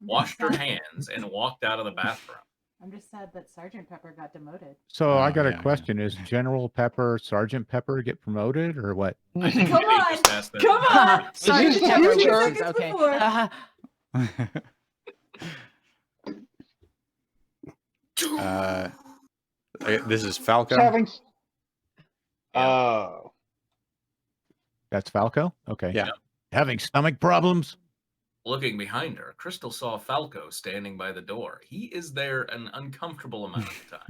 washed her hands, and walked out of the bathroom. I'm just sad that Sergeant Pepper got demoted. So I got a question. Is General Pepper, Sergeant Pepper get promoted or what? Come on! Sergeant Pepper. Okay. This is Falco. Oh. That's Falco? Okay. Yeah. Having stomach problems? Looking behind her, Crystal saw Falco standing by the door. He is there an uncomfortable amount of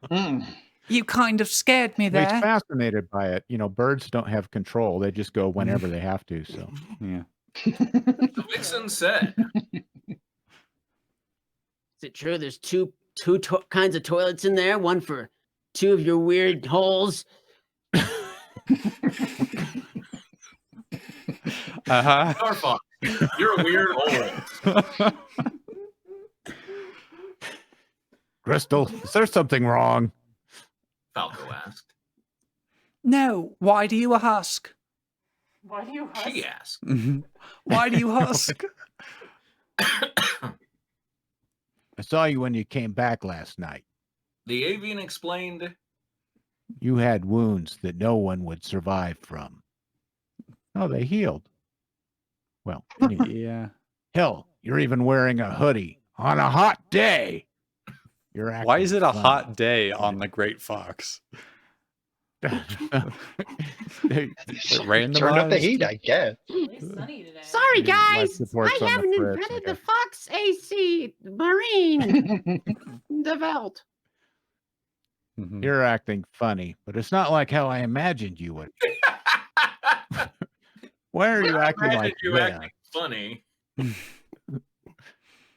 time. You kind of scared me there. He's fascinated by it. You know, birds don't have control. They just go whenever they have to. So, yeah. The Vixen said. Is it true there's two kinds of toilets in there? One for two of your weird holes? Star Fox, you're a weird hole. Crystal, is there something wrong? Falco asked. No, why do you ask? Why do you husk? She asked. Why do you husk? I saw you when you came back last night. The avian explained. You had wounds that no one would survive from. Oh, they healed. Well, anyway. Yeah. Hell, you're even wearing a hoodie on a hot day. Why is it a hot day on the Great Fox? Turn up the heat, I guess. It's sunny today. Sorry, guys. I haven't invented the Fox AC Marine Develt. You're acting funny, but it's not like how I imagined you would. Why are you acting like you that? acting funny?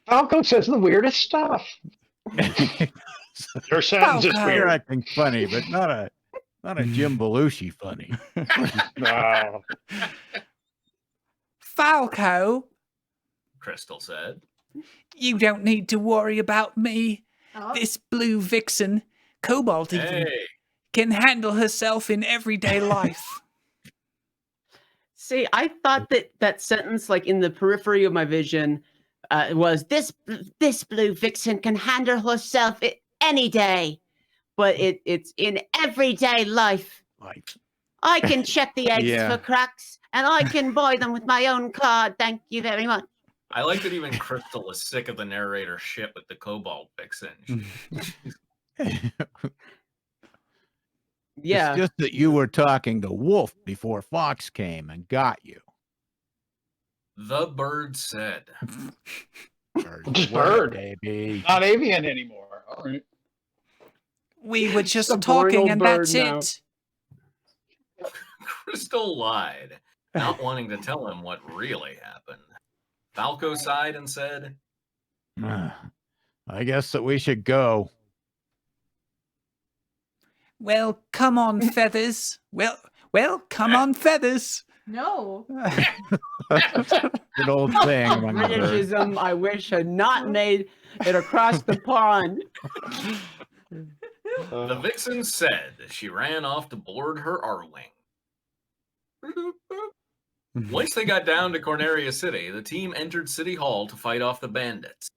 Falco says the weirdest stuff. Her sounds is weird. You're acting funny, but not a Jim Belushi funny. No. Falco, Crystal said. You don't need to worry about me. Oh. This blue vixen, Cobalt even, can handle herself in everyday life. See, I thought that sentence, like in the periphery of my vision, was this blue vixen can handle herself any day, but it's in everyday life. I can check the eggs for cracks, and I can buy them with my own card. Thank you very much. I like that even Crystal is sick of the narrator shit with the Cobalt vixen. Yeah. It's just that you were talking to Wolf before Fox came and got you. The bird said. Bird, baby. Not avian anymore. All right. We were just talking and that's now. it. Crystal lied, not wanting to tell him what really happened. Falco sighed and said, I guess that we should go. Well, come on, Feathers. Well, come on, Feathers. No. Good old thing. Britishism, I wish had not made it across the pond. The vixen said she ran off to board her R-Wing. Once they got down to Corneria City, the team entered City Hall to fight off the bandits.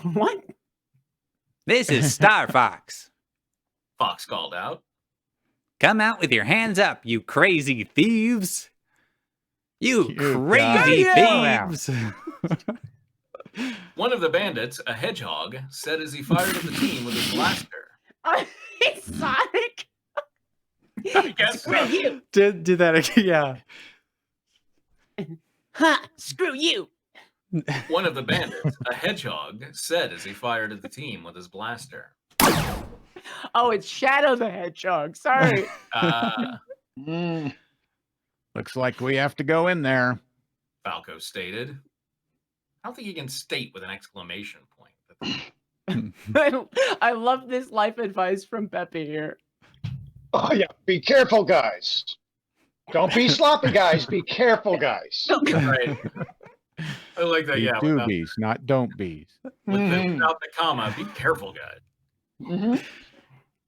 What? This is Star Fox. Fox called out. Come out with your hands up, you crazy thieves. You crazy thieves. One of the bandits, a hedgehog, said as he fired at the team with his blaster. It's Sonic. I guess so. You. Did that again? Yeah. Huh, screw you. One of the bandits, a hedgehog, said as he fired at the team with his blaster. Oh, it's Shadow the Hedgehog. Sorry. Looks like we have to go in there. Falco stated. I don't think you can state with an exclamation point. I love this life advice from Pepe here. Oh, yeah. Be careful, guys. Don't be sloppy, guys. Be careful, guys. Right. I like that. Be Yeah. doobies, not don't bees. Without the comma, be careful, guys. Mm-hmm.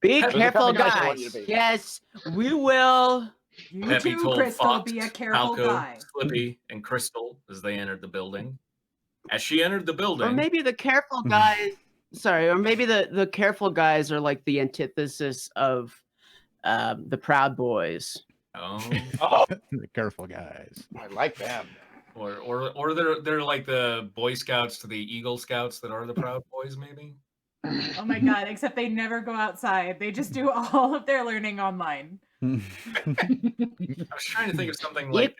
Be careful, guys. Yes, we will. You Pepe too, told Crystal, Fox, be a careful Falco, guy. Slippy, and Crystal as they entered the building. As she entered the building, Or maybe the careful guys. Sorry, or maybe the careful guys are like the antithesis of the Proud Boys. Oh, The careful guys. I like them. Or they're like the Boy Scouts to the Eagle Scouts that are the Proud Boys, maybe. Oh my god! Except they never go outside; they just do all of their learning online. I was trying to think of something like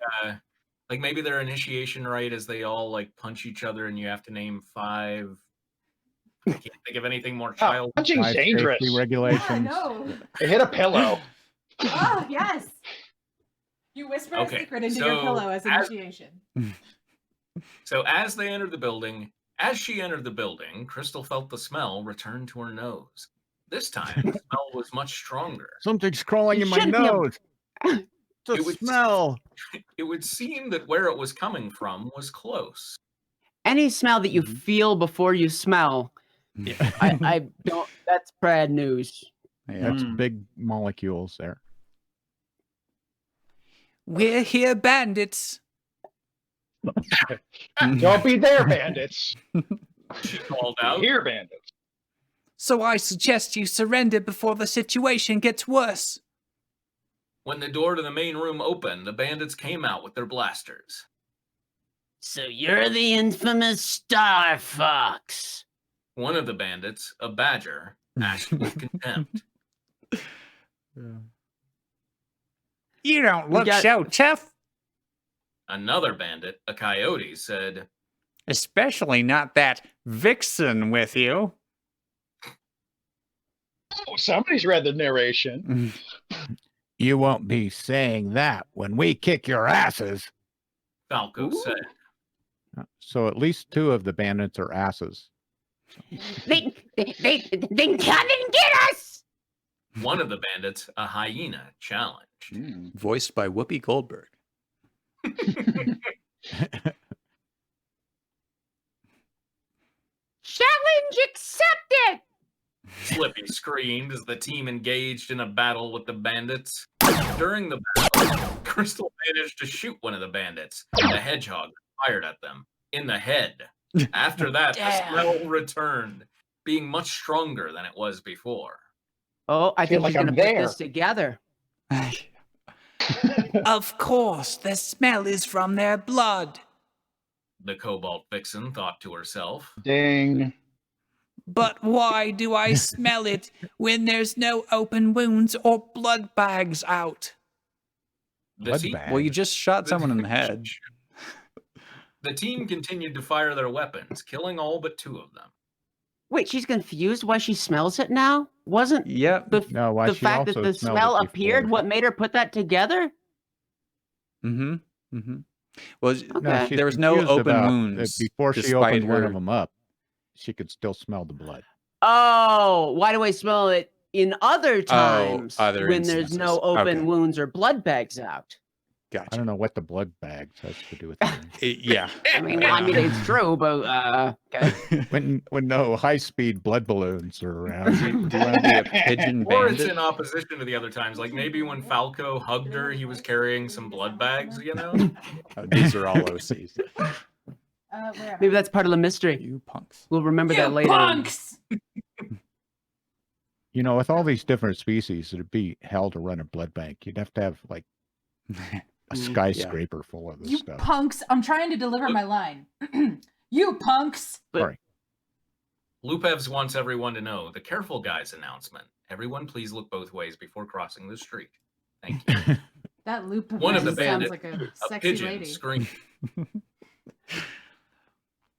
maybe their initiation rite is they all like punch each other, and you have to name 5. I can't think of anything more child. Punching's dangerous. Regulations. Yeah, no. They hit a pillow. Oh yes. You whisper a secret into your pillow as initiation. So as she entered the building, Crystal felt the smell return to her nose. This time, the smell was much stronger. Something's crawling in my nose. It's a smell. It would seem that where it was coming from was close. Any smell that you feel before you smell, I don't. That's bad news. Yeah, that's big molecules there. We're here, bandits. Don't be there, bandits. She called out. Here, bandits. So I suggest you surrender before the situation gets worse. When the door to the main room opened, the bandits came out with their blasters. So you're the infamous Star Fox. One of the bandits, a badger, asked with contempt. You don't look so tough. Another bandit, a coyote, said, Especially not that vixen with you. Oh, somebody's read the narration. You won't be saying that when we kick your asses. Falco said. So at least 2 of the bandits are asses. They come and get us. One of the bandits, a hyena, challenged. Voiced by Whoopi Goldberg. Challenge accepted! Slippy screamed as the team engaged in a battle with the bandits. During the battle, Crystal managed to shoot one of the bandits. The hedgehog fired at them in the head. After that, the smell returned, being much stronger than it was before. Oh, I think we're going to put this together. Of course, the smell is from their blood. The Cobalt Vixen thought to herself. Ding. But why do I smell it when there's no open wounds or blood bags out? Well, you just shot someone in the head. The team continued to fire their weapons, killing all but 2 of them. Wait, she's confused why she smells it now? Wasn't the fact that the smell appeared what made her put that together? Well, there was no open wounds. Before she opened one of them up, she could still smell the blood. Oh, why do I smell it in other times when there's no open wounds or blood bags out? Gotcha. I don't know what the blood bags has to do with that. Yeah. I mean, it's true, but okay. when no high-speed blood balloons are around. Do you want to be a pigeon bandit? Or it's in opposition to the other times. Like maybe when Falco hugged her, he was carrying some blood bags, you know? These are all OCs. Maybe that's part of the mystery. You punks. We'll remember that later. Punks! You know, with all these different species, it'd be hell to run a blood bank. You'd have to have, like, a skyscraper full of this stuff. You punks! I'm trying to deliver my line. You punks! Sorry. Lupevs wants everyone to know the careful guys announcement. Everyone please look both ways before crossing the street. Thank you. That Lupev One of the sounds bandits, like a sexy pigeon lady. screamed.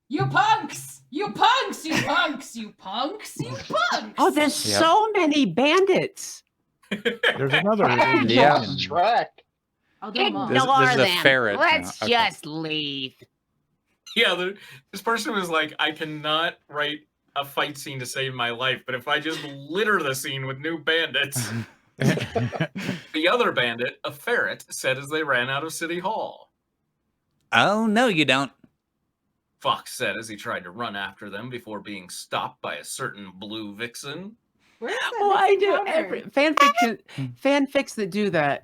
You punks! You punks! You punks! You punks! You punks! Oh, there's so many bandits. There's another track. I'll do them all. Ignore this is a ferret. Let's just leave. Yeah, this person was like, I cannot write a fight scene to save my life, but if I just litter the scene with new bandits. The other bandit, a ferret, said as they ran out of City Hall. Oh, no, you don't. Fox said as he tried to run after them before being stopped by a certain blue vixen. Oh, I do. Fanfics that do that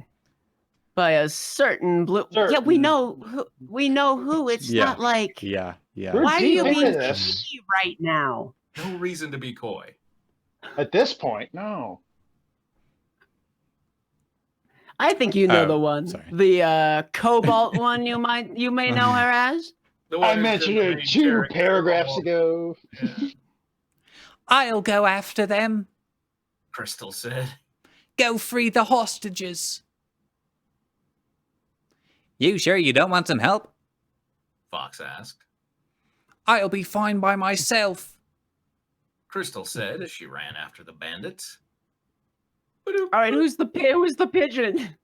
by a certain blue. Yeah, we know who. It's not like. Yeah. Why are you being cheeky right now? No reason to be coy. At this point, no. I think you know the one. Sorry. The Cobalt one you may know her as. I mentioned it 2 paragraphs ago. Yeah. I'll go after them. Crystal said. Go free the hostages. You sure you don't want some help? Fox asked. I'll be fine by myself. Crystal said as she ran after the bandits. All right, who's the pigeon?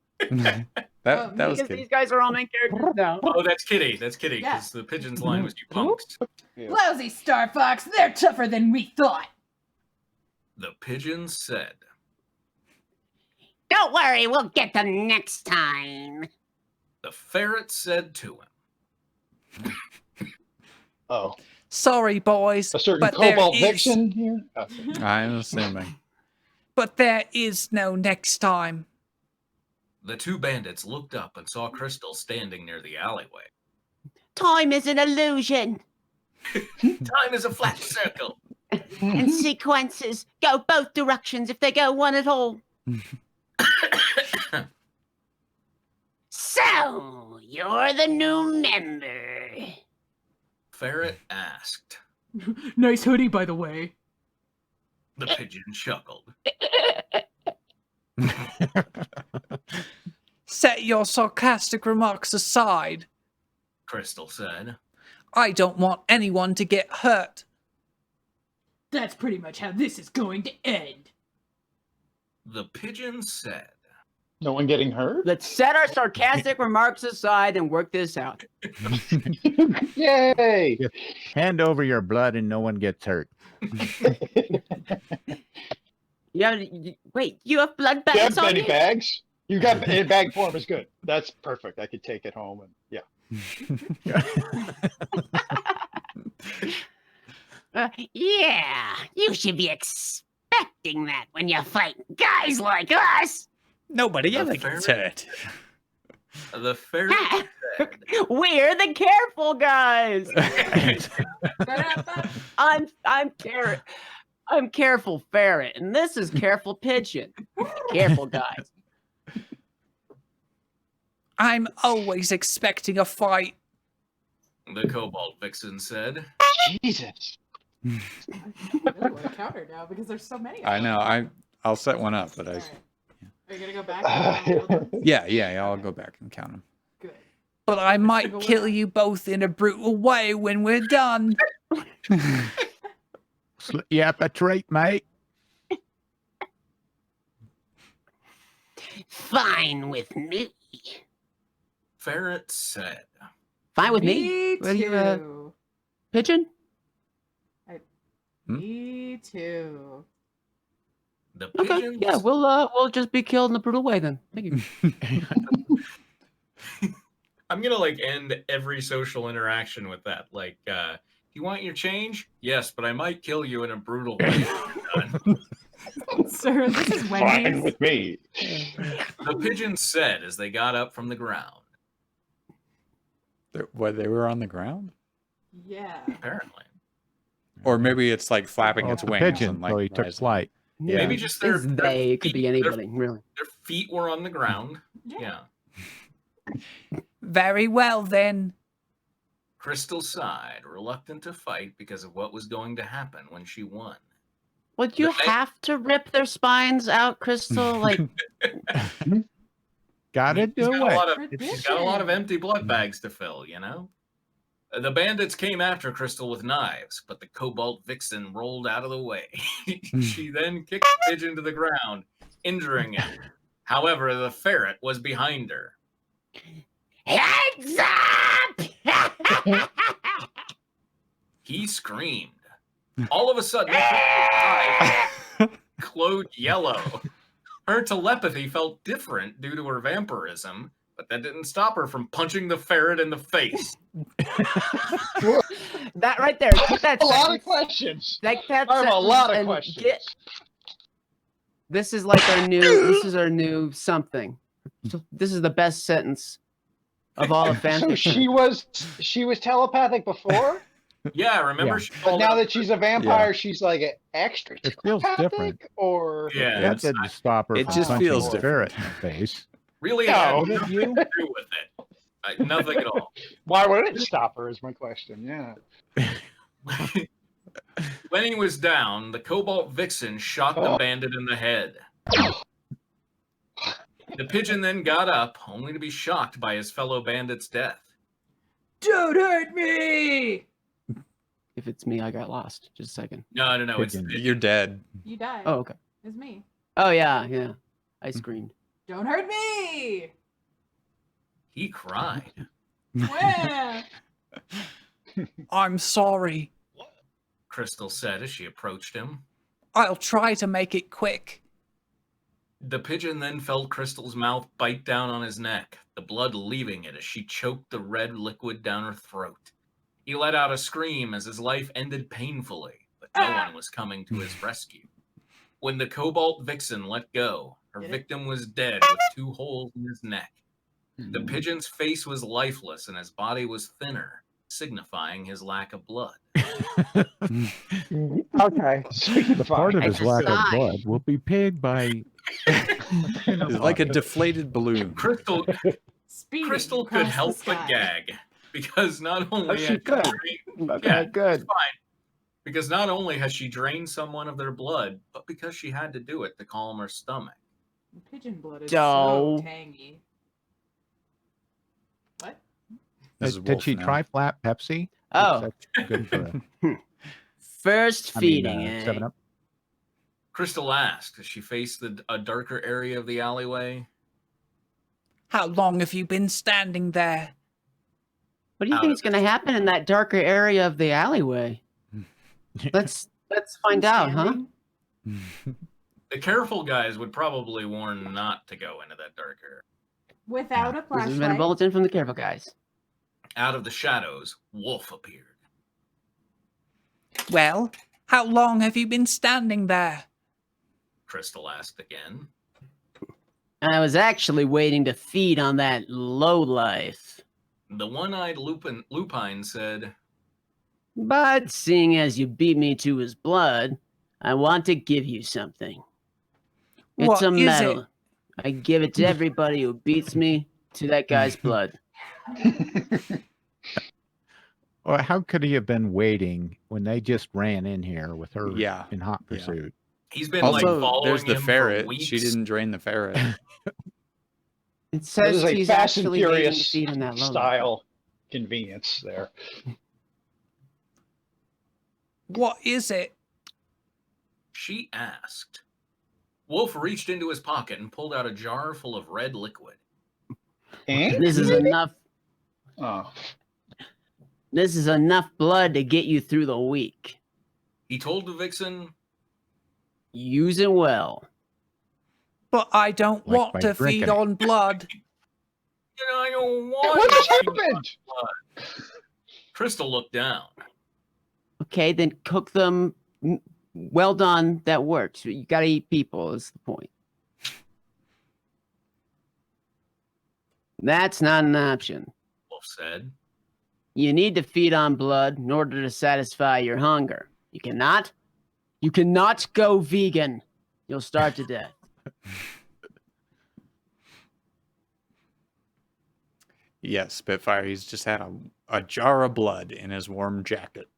that was because these guys are all main characters now. Oh, that's Kitty. That's Kitty. Because the pigeon's line was, "You punks." Yeah. Lousy Star Fox, they're tougher than we thought. The pigeon said. Don't worry, we'll get them next time. The ferret said to him. Oh. Sorry, boys. A certain but Cobalt there is... Vixen here? Okay. I'm assuming. But there is no next time. The 2 bandits looked up and saw Crystal standing near the alleyway. Time is an illusion. Time is a flat circle. And sequences go both directions if they go one at all. So, you're the new member. Ferret asked. Nice hoodie, by the way. The pigeon chuckled. Set your sarcastic remarks aside. Crystal said. I don't want anyone to get hurt. That's pretty much how this is going to end. The pigeon said. No one getting hurt? Let's set our sarcastic remarks aside and work this out. Yay! Just hand over your blood and no one gets hurt. Wait, you have blood bags on many you? bags? You got in bag form is good. That's perfect. I could take it home and yeah. Yeah, you should be expecting that when you fight guys like us. Nobody ever gets hurt. The ferret said, We're the careful guys. I'm careful ferret, and this is careful pigeon. Careful guys. I'm always expecting a fight. The Cobalt Vixen said. Jesus. I really want to counter now because there's so many. I know. I'll set one up, but Right. Are you gonna go back? And yeah. I'll go back and count them. Good. But I might kill you both in a brutal way when we're done. Yeah, that's right, mate. Fine with me. Ferret said. Fine with me. What are you, pigeon? Me too. The pigeons. Okay, yeah, we'll just be killed in a brutal way then. Thank you. I'm gonna end every social interaction with that. You want your change? Yes, but I might kill you in a brutal way. Sir, this is Fine Wendy's. with me. The pigeons said as they got up from the ground. They were on the ground? Yeah. Apparently. Or maybe it's like flapping its wings. Pigeon, and so he took rising. flight. Yeah. Maybe just It's they. It could be anybody, really. Their feet were on the ground. Yeah. Very well, then. Crystal sighed, reluctant to fight because of what was going to happen when she won. Would you have to rip their spines out, Crystal? Gotta do it. She's got a lot of empty blood bags to fill, you know? The bandits came after Crystal with knives, but the Cobalt Vixen rolled out of the way. She then kicked the pigeon to the ground, injuring it. However, the ferret was behind her. Heads up! He screamed. All of a sudden, her eyes glowed yellow. Her telepathy felt different due to her vampirism, but that didn't stop her from punching the ferret in the face. That right there. That's a lot of questions. Like that. I have a lot of questions. This is like our new. This is our new something. This is the best sentence of all of fanfiction. So she was telepathic before. Yeah, remember? Yeah. But now that she's a vampire, she's like an extra. It feels different. Or that didn't stop her. It from just punching feels the ferret in the face. Really No. had nothing to do with it. Nothing at all. Why would it stop her? Is my question. Yeah. When he was down, the Cobalt Vixen shot the bandit in the head. The pigeon then got up, only to be shocked by his fellow bandit's death. Don't hurt me! If it's me, I got lost. Just a second. No. You're dead. You died. Oh, okay. It's me. Oh, yeah. I screamed. Don't hurt me! He cried. Where? I'm sorry. Crystal said as she approached him. I'll try to make it quick. The pigeon then felt Crystal's mouth bite down on his neck, the blood leaving it as she choked the red liquid down her throat. He let out a scream as his life ended painfully, but no one was coming to his rescue. When the Cobalt Vixen let go, her victim was dead with 2 holes in his neck. The pigeon's face was lifeless and his body was thinner, signifying his lack of blood. Okay. The part of his lack of blood will be paid by like a deflated balloon. Crystal could help but gag because not only she could. good. Fine. Because not only has she drained someone of their blood, but because she had to do it to calm her stomach. Pigeon blood is so tangy. What? Did she try flat Pepsi? Oh. That's good for her. First feeding, 7-Up. Crystal asked as she faced a darker area of the alleyway. How long have you been standing there? What do you think is going to happen in that darker area of the alleyway? Let's find out, huh? The careful guys would probably warn not to go into that dark area. Without a This has been a flashlight. bulletin from the careful guys. Out of the shadows, Wolf appeared. Well, how long have you been standing there? Crystal asked again. I was actually waiting to feed on that lowlife. The one-eyed lupine said, but seeing as you beat me to his blood, I want to give you something. It's a medal. I give it to everybody who beats me to that guy's blood. Well, how could he have been waiting when they just ran in here with her in hot pursuit? He's been also, following there's the him ferret. For weeks. She didn't drain the ferret. It says a he's Fast and actually Furious feed in that style convenience there. What is it? She asked. Wolf reached into his pocket and pulled out a jar full of red liquid. This is enough. Oh. This is enough blood to get you through the week. He told the vixen, use it well. But I don't want to feed on blood. I don't want what just to happened? Blood. Crystal looked down. Okay, then cook them. Well done. That works. You gotta eat people is the point. That's not an option. Wolf said. You need to feed on blood in order to satisfy your hunger. You cannot go vegan. You'll starve to death. Yes, Spitfire. He's just had a jar of blood in his warm jacket.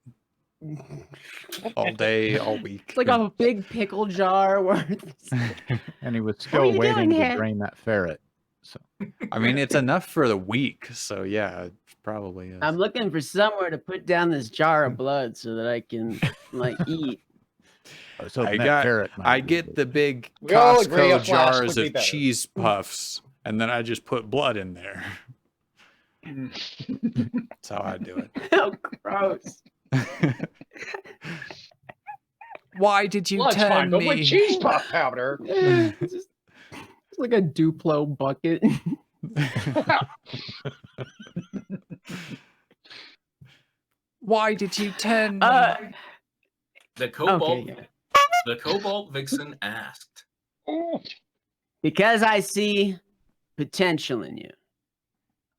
All day, all week. It's like a big pickle jar worth. And he was still waiting to drain that ferret. So I mean, it's enough for the week. So yeah, it probably is. I'm looking for somewhere to put down this jar of blood so that I can eat. So I get the big Costco jars of cheese puffs, and then I just put blood in there. That's how I do it. How gross. Why did you Blood's turn fine, but me? with cheese puff powder. It's like a Duplo bucket. Why did you turn me? The Cobalt Vixen asked. Because I see potential in you.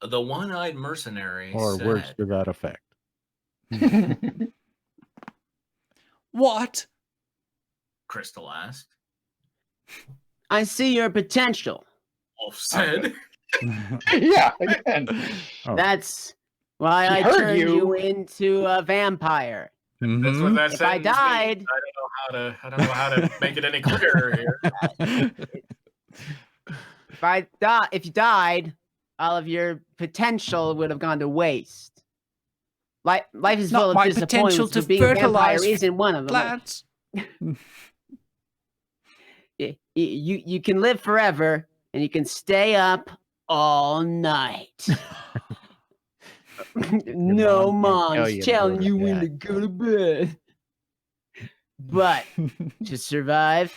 The one-eyed mercenary or said, words to that effect. What? Crystal asked. I see your potential. Wolf said. Yeah, again. That's why I turned you into a vampire. That's what that If I died, means. I don't know how to make it any clearer here. if you died, all of your potential would have gone to waste. Life is full of disappointments, but being a vampire isn't one of them. You can live forever, and you can stay up all night. No mom's telling you when to go to bed. But to survive,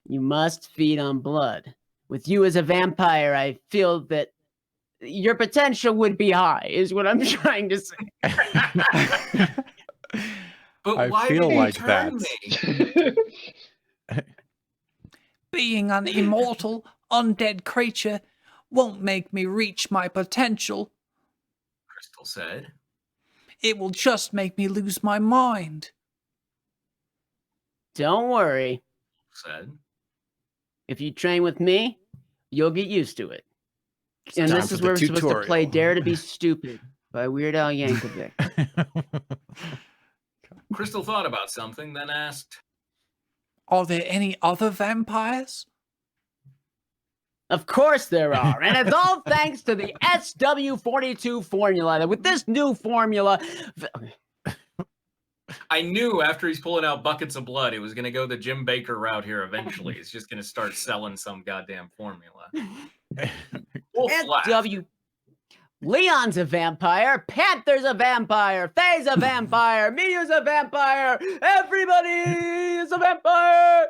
you must feed on blood. With you as a vampire, I feel that your potential would be high, is what I'm trying to say. But why feel did like that. Being an immortal, undead creature won't make me reach my potential. Crystal said. It will just make me lose my mind. Don't worry. Said. If you train with me, you'll get used to it. And this is where we're supposed to play Dare to Be Stupid by Weird Al Yankovic. Crystal thought about something, then asked, Are there any other vampires? Of course there are. And it's all thanks to the SW42 formula. With this new formula... I knew after he's pulling out buckets of blood, it was going to go the Jim Baker route here eventually. He's just going to start selling some goddamn formula. SW. Leon's a vampire. Panther's a vampire. Faye's a vampire. Mia's a vampire. Everybody is a vampire.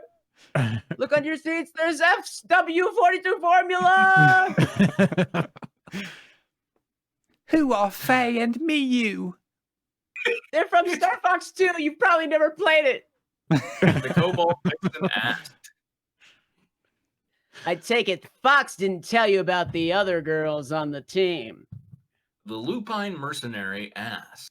Look on your seats. There's SW42 formula. Who are Faye and Miyu? They're from Star Fox 2. You've probably never played it. The Cobalt Vixen asked. I take it Fox didn't tell you about the other girls on the team. The Lupine Mercenary asked.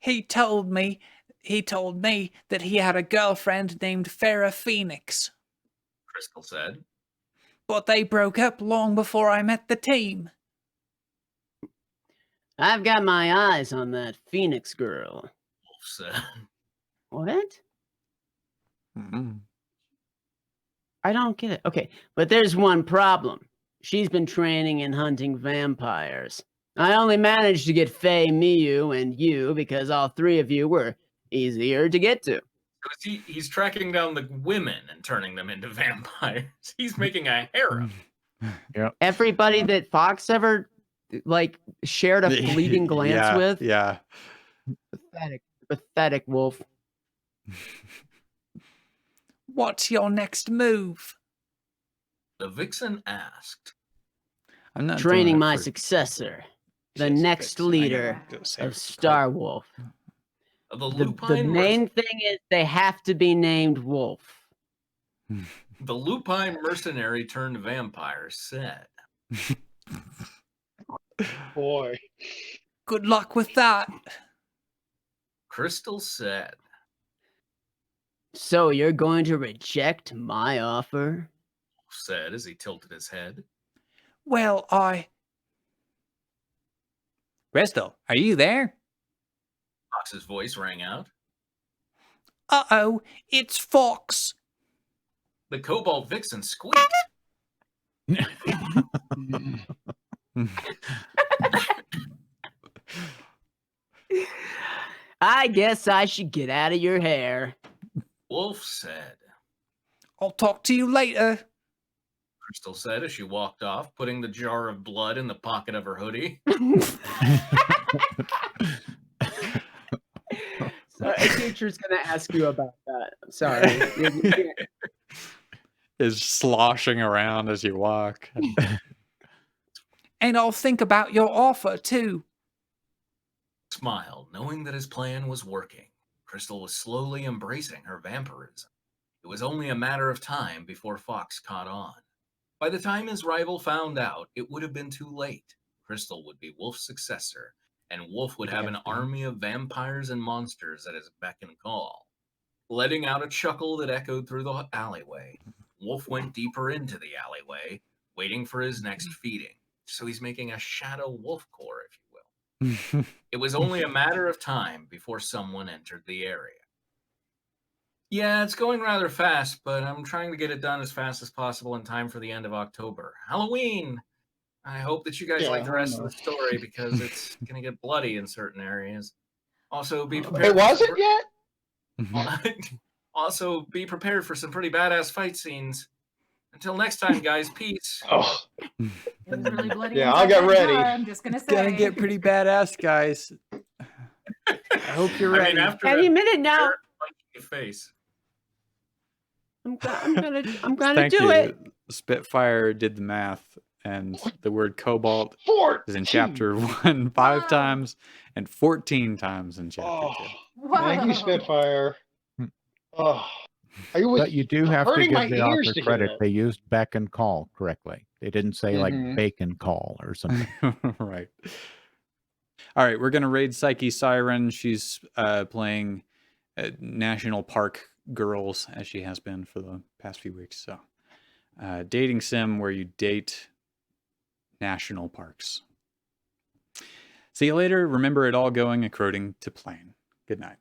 He told me that he had a girlfriend named Farrah Phoenix. Crystal said. But they broke up long before I met the team. I've got my eyes on that Phoenix girl. Wolf said. What? I don't get it. Okay, but there's one problem. She's been training and hunting vampires. I only managed to get Faye, Miyu, and you because all three of you were easier to get to. So he's tracking down the women and turning them into vampires. He's making a harem. Yep. Everybody that Fox ever shared a fleeting glance with. Yeah. Pathetic wolf. What's your next move? The Vixen asked. I'm not training my successor, the next leader of Star Wolf. The main thing is they have to be named Wolf. The Lupine Mercenary turned vampire said. Boy. Good luck with that. Crystal said. So you're going to reject my offer? Said as he tilted his head. Well, Crystal, are you there? Fox's voice rang out. Uh-oh, it's Fox. The Cobalt Vixen squeaked. I guess I should get out of your hair. Wolf said. I'll talk to you later. Crystal said as she walked off, putting the jar of blood in the pocket of her hoodie. So a teacher's going to ask you about that. I'm sorry. Is sloshing around as you walk. And I'll think about your offer, too. Smiled, knowing that his plan was working. Crystal was slowly embracing her vampirism. It was only a matter of time before Fox caught on. By the time his rival found out, it would have been too late. Crystal would be Wolf's successor, and Wolf would have an army of vampires and monsters at his beck and call. Letting out a chuckle that echoed through the alleyway, Wolf went deeper into the alleyway, waiting for his next feeding. So he's making a shadow wolf core, if you will. It was only a matter of time before someone entered the area. Yeah, it's going rather fast, but I'm trying to get it done as fast as possible in time for the end of October. Halloween! I hope that you guys like the rest of the story because it's going to get bloody in certain areas. Also, be prepared. It wasn't yet? Also, be prepared for some pretty badass fight scenes. Until next time, guys, peace. Oh. Really bloody yeah, I'll get ready. I'm just going to say. It's going to get pretty badass, guys. I hope you're ready. Any minute now. Your face. I'm gonna do it. Spitfire did the math, and the word cobalt is in chapter 1 5 times and 14 times in chapter 2. Wow. Thank you, Spitfire. Oh, but you do have to give the author credit. They used beck and call correctly. They didn't say like bacon call or something. Right. All right, we're gonna raid Psyche Siren. She's playing National Park Girls, as she has been for the past few weeks. So dating sim where you date national parks. See you later. Remember it all going according to plan. Good night.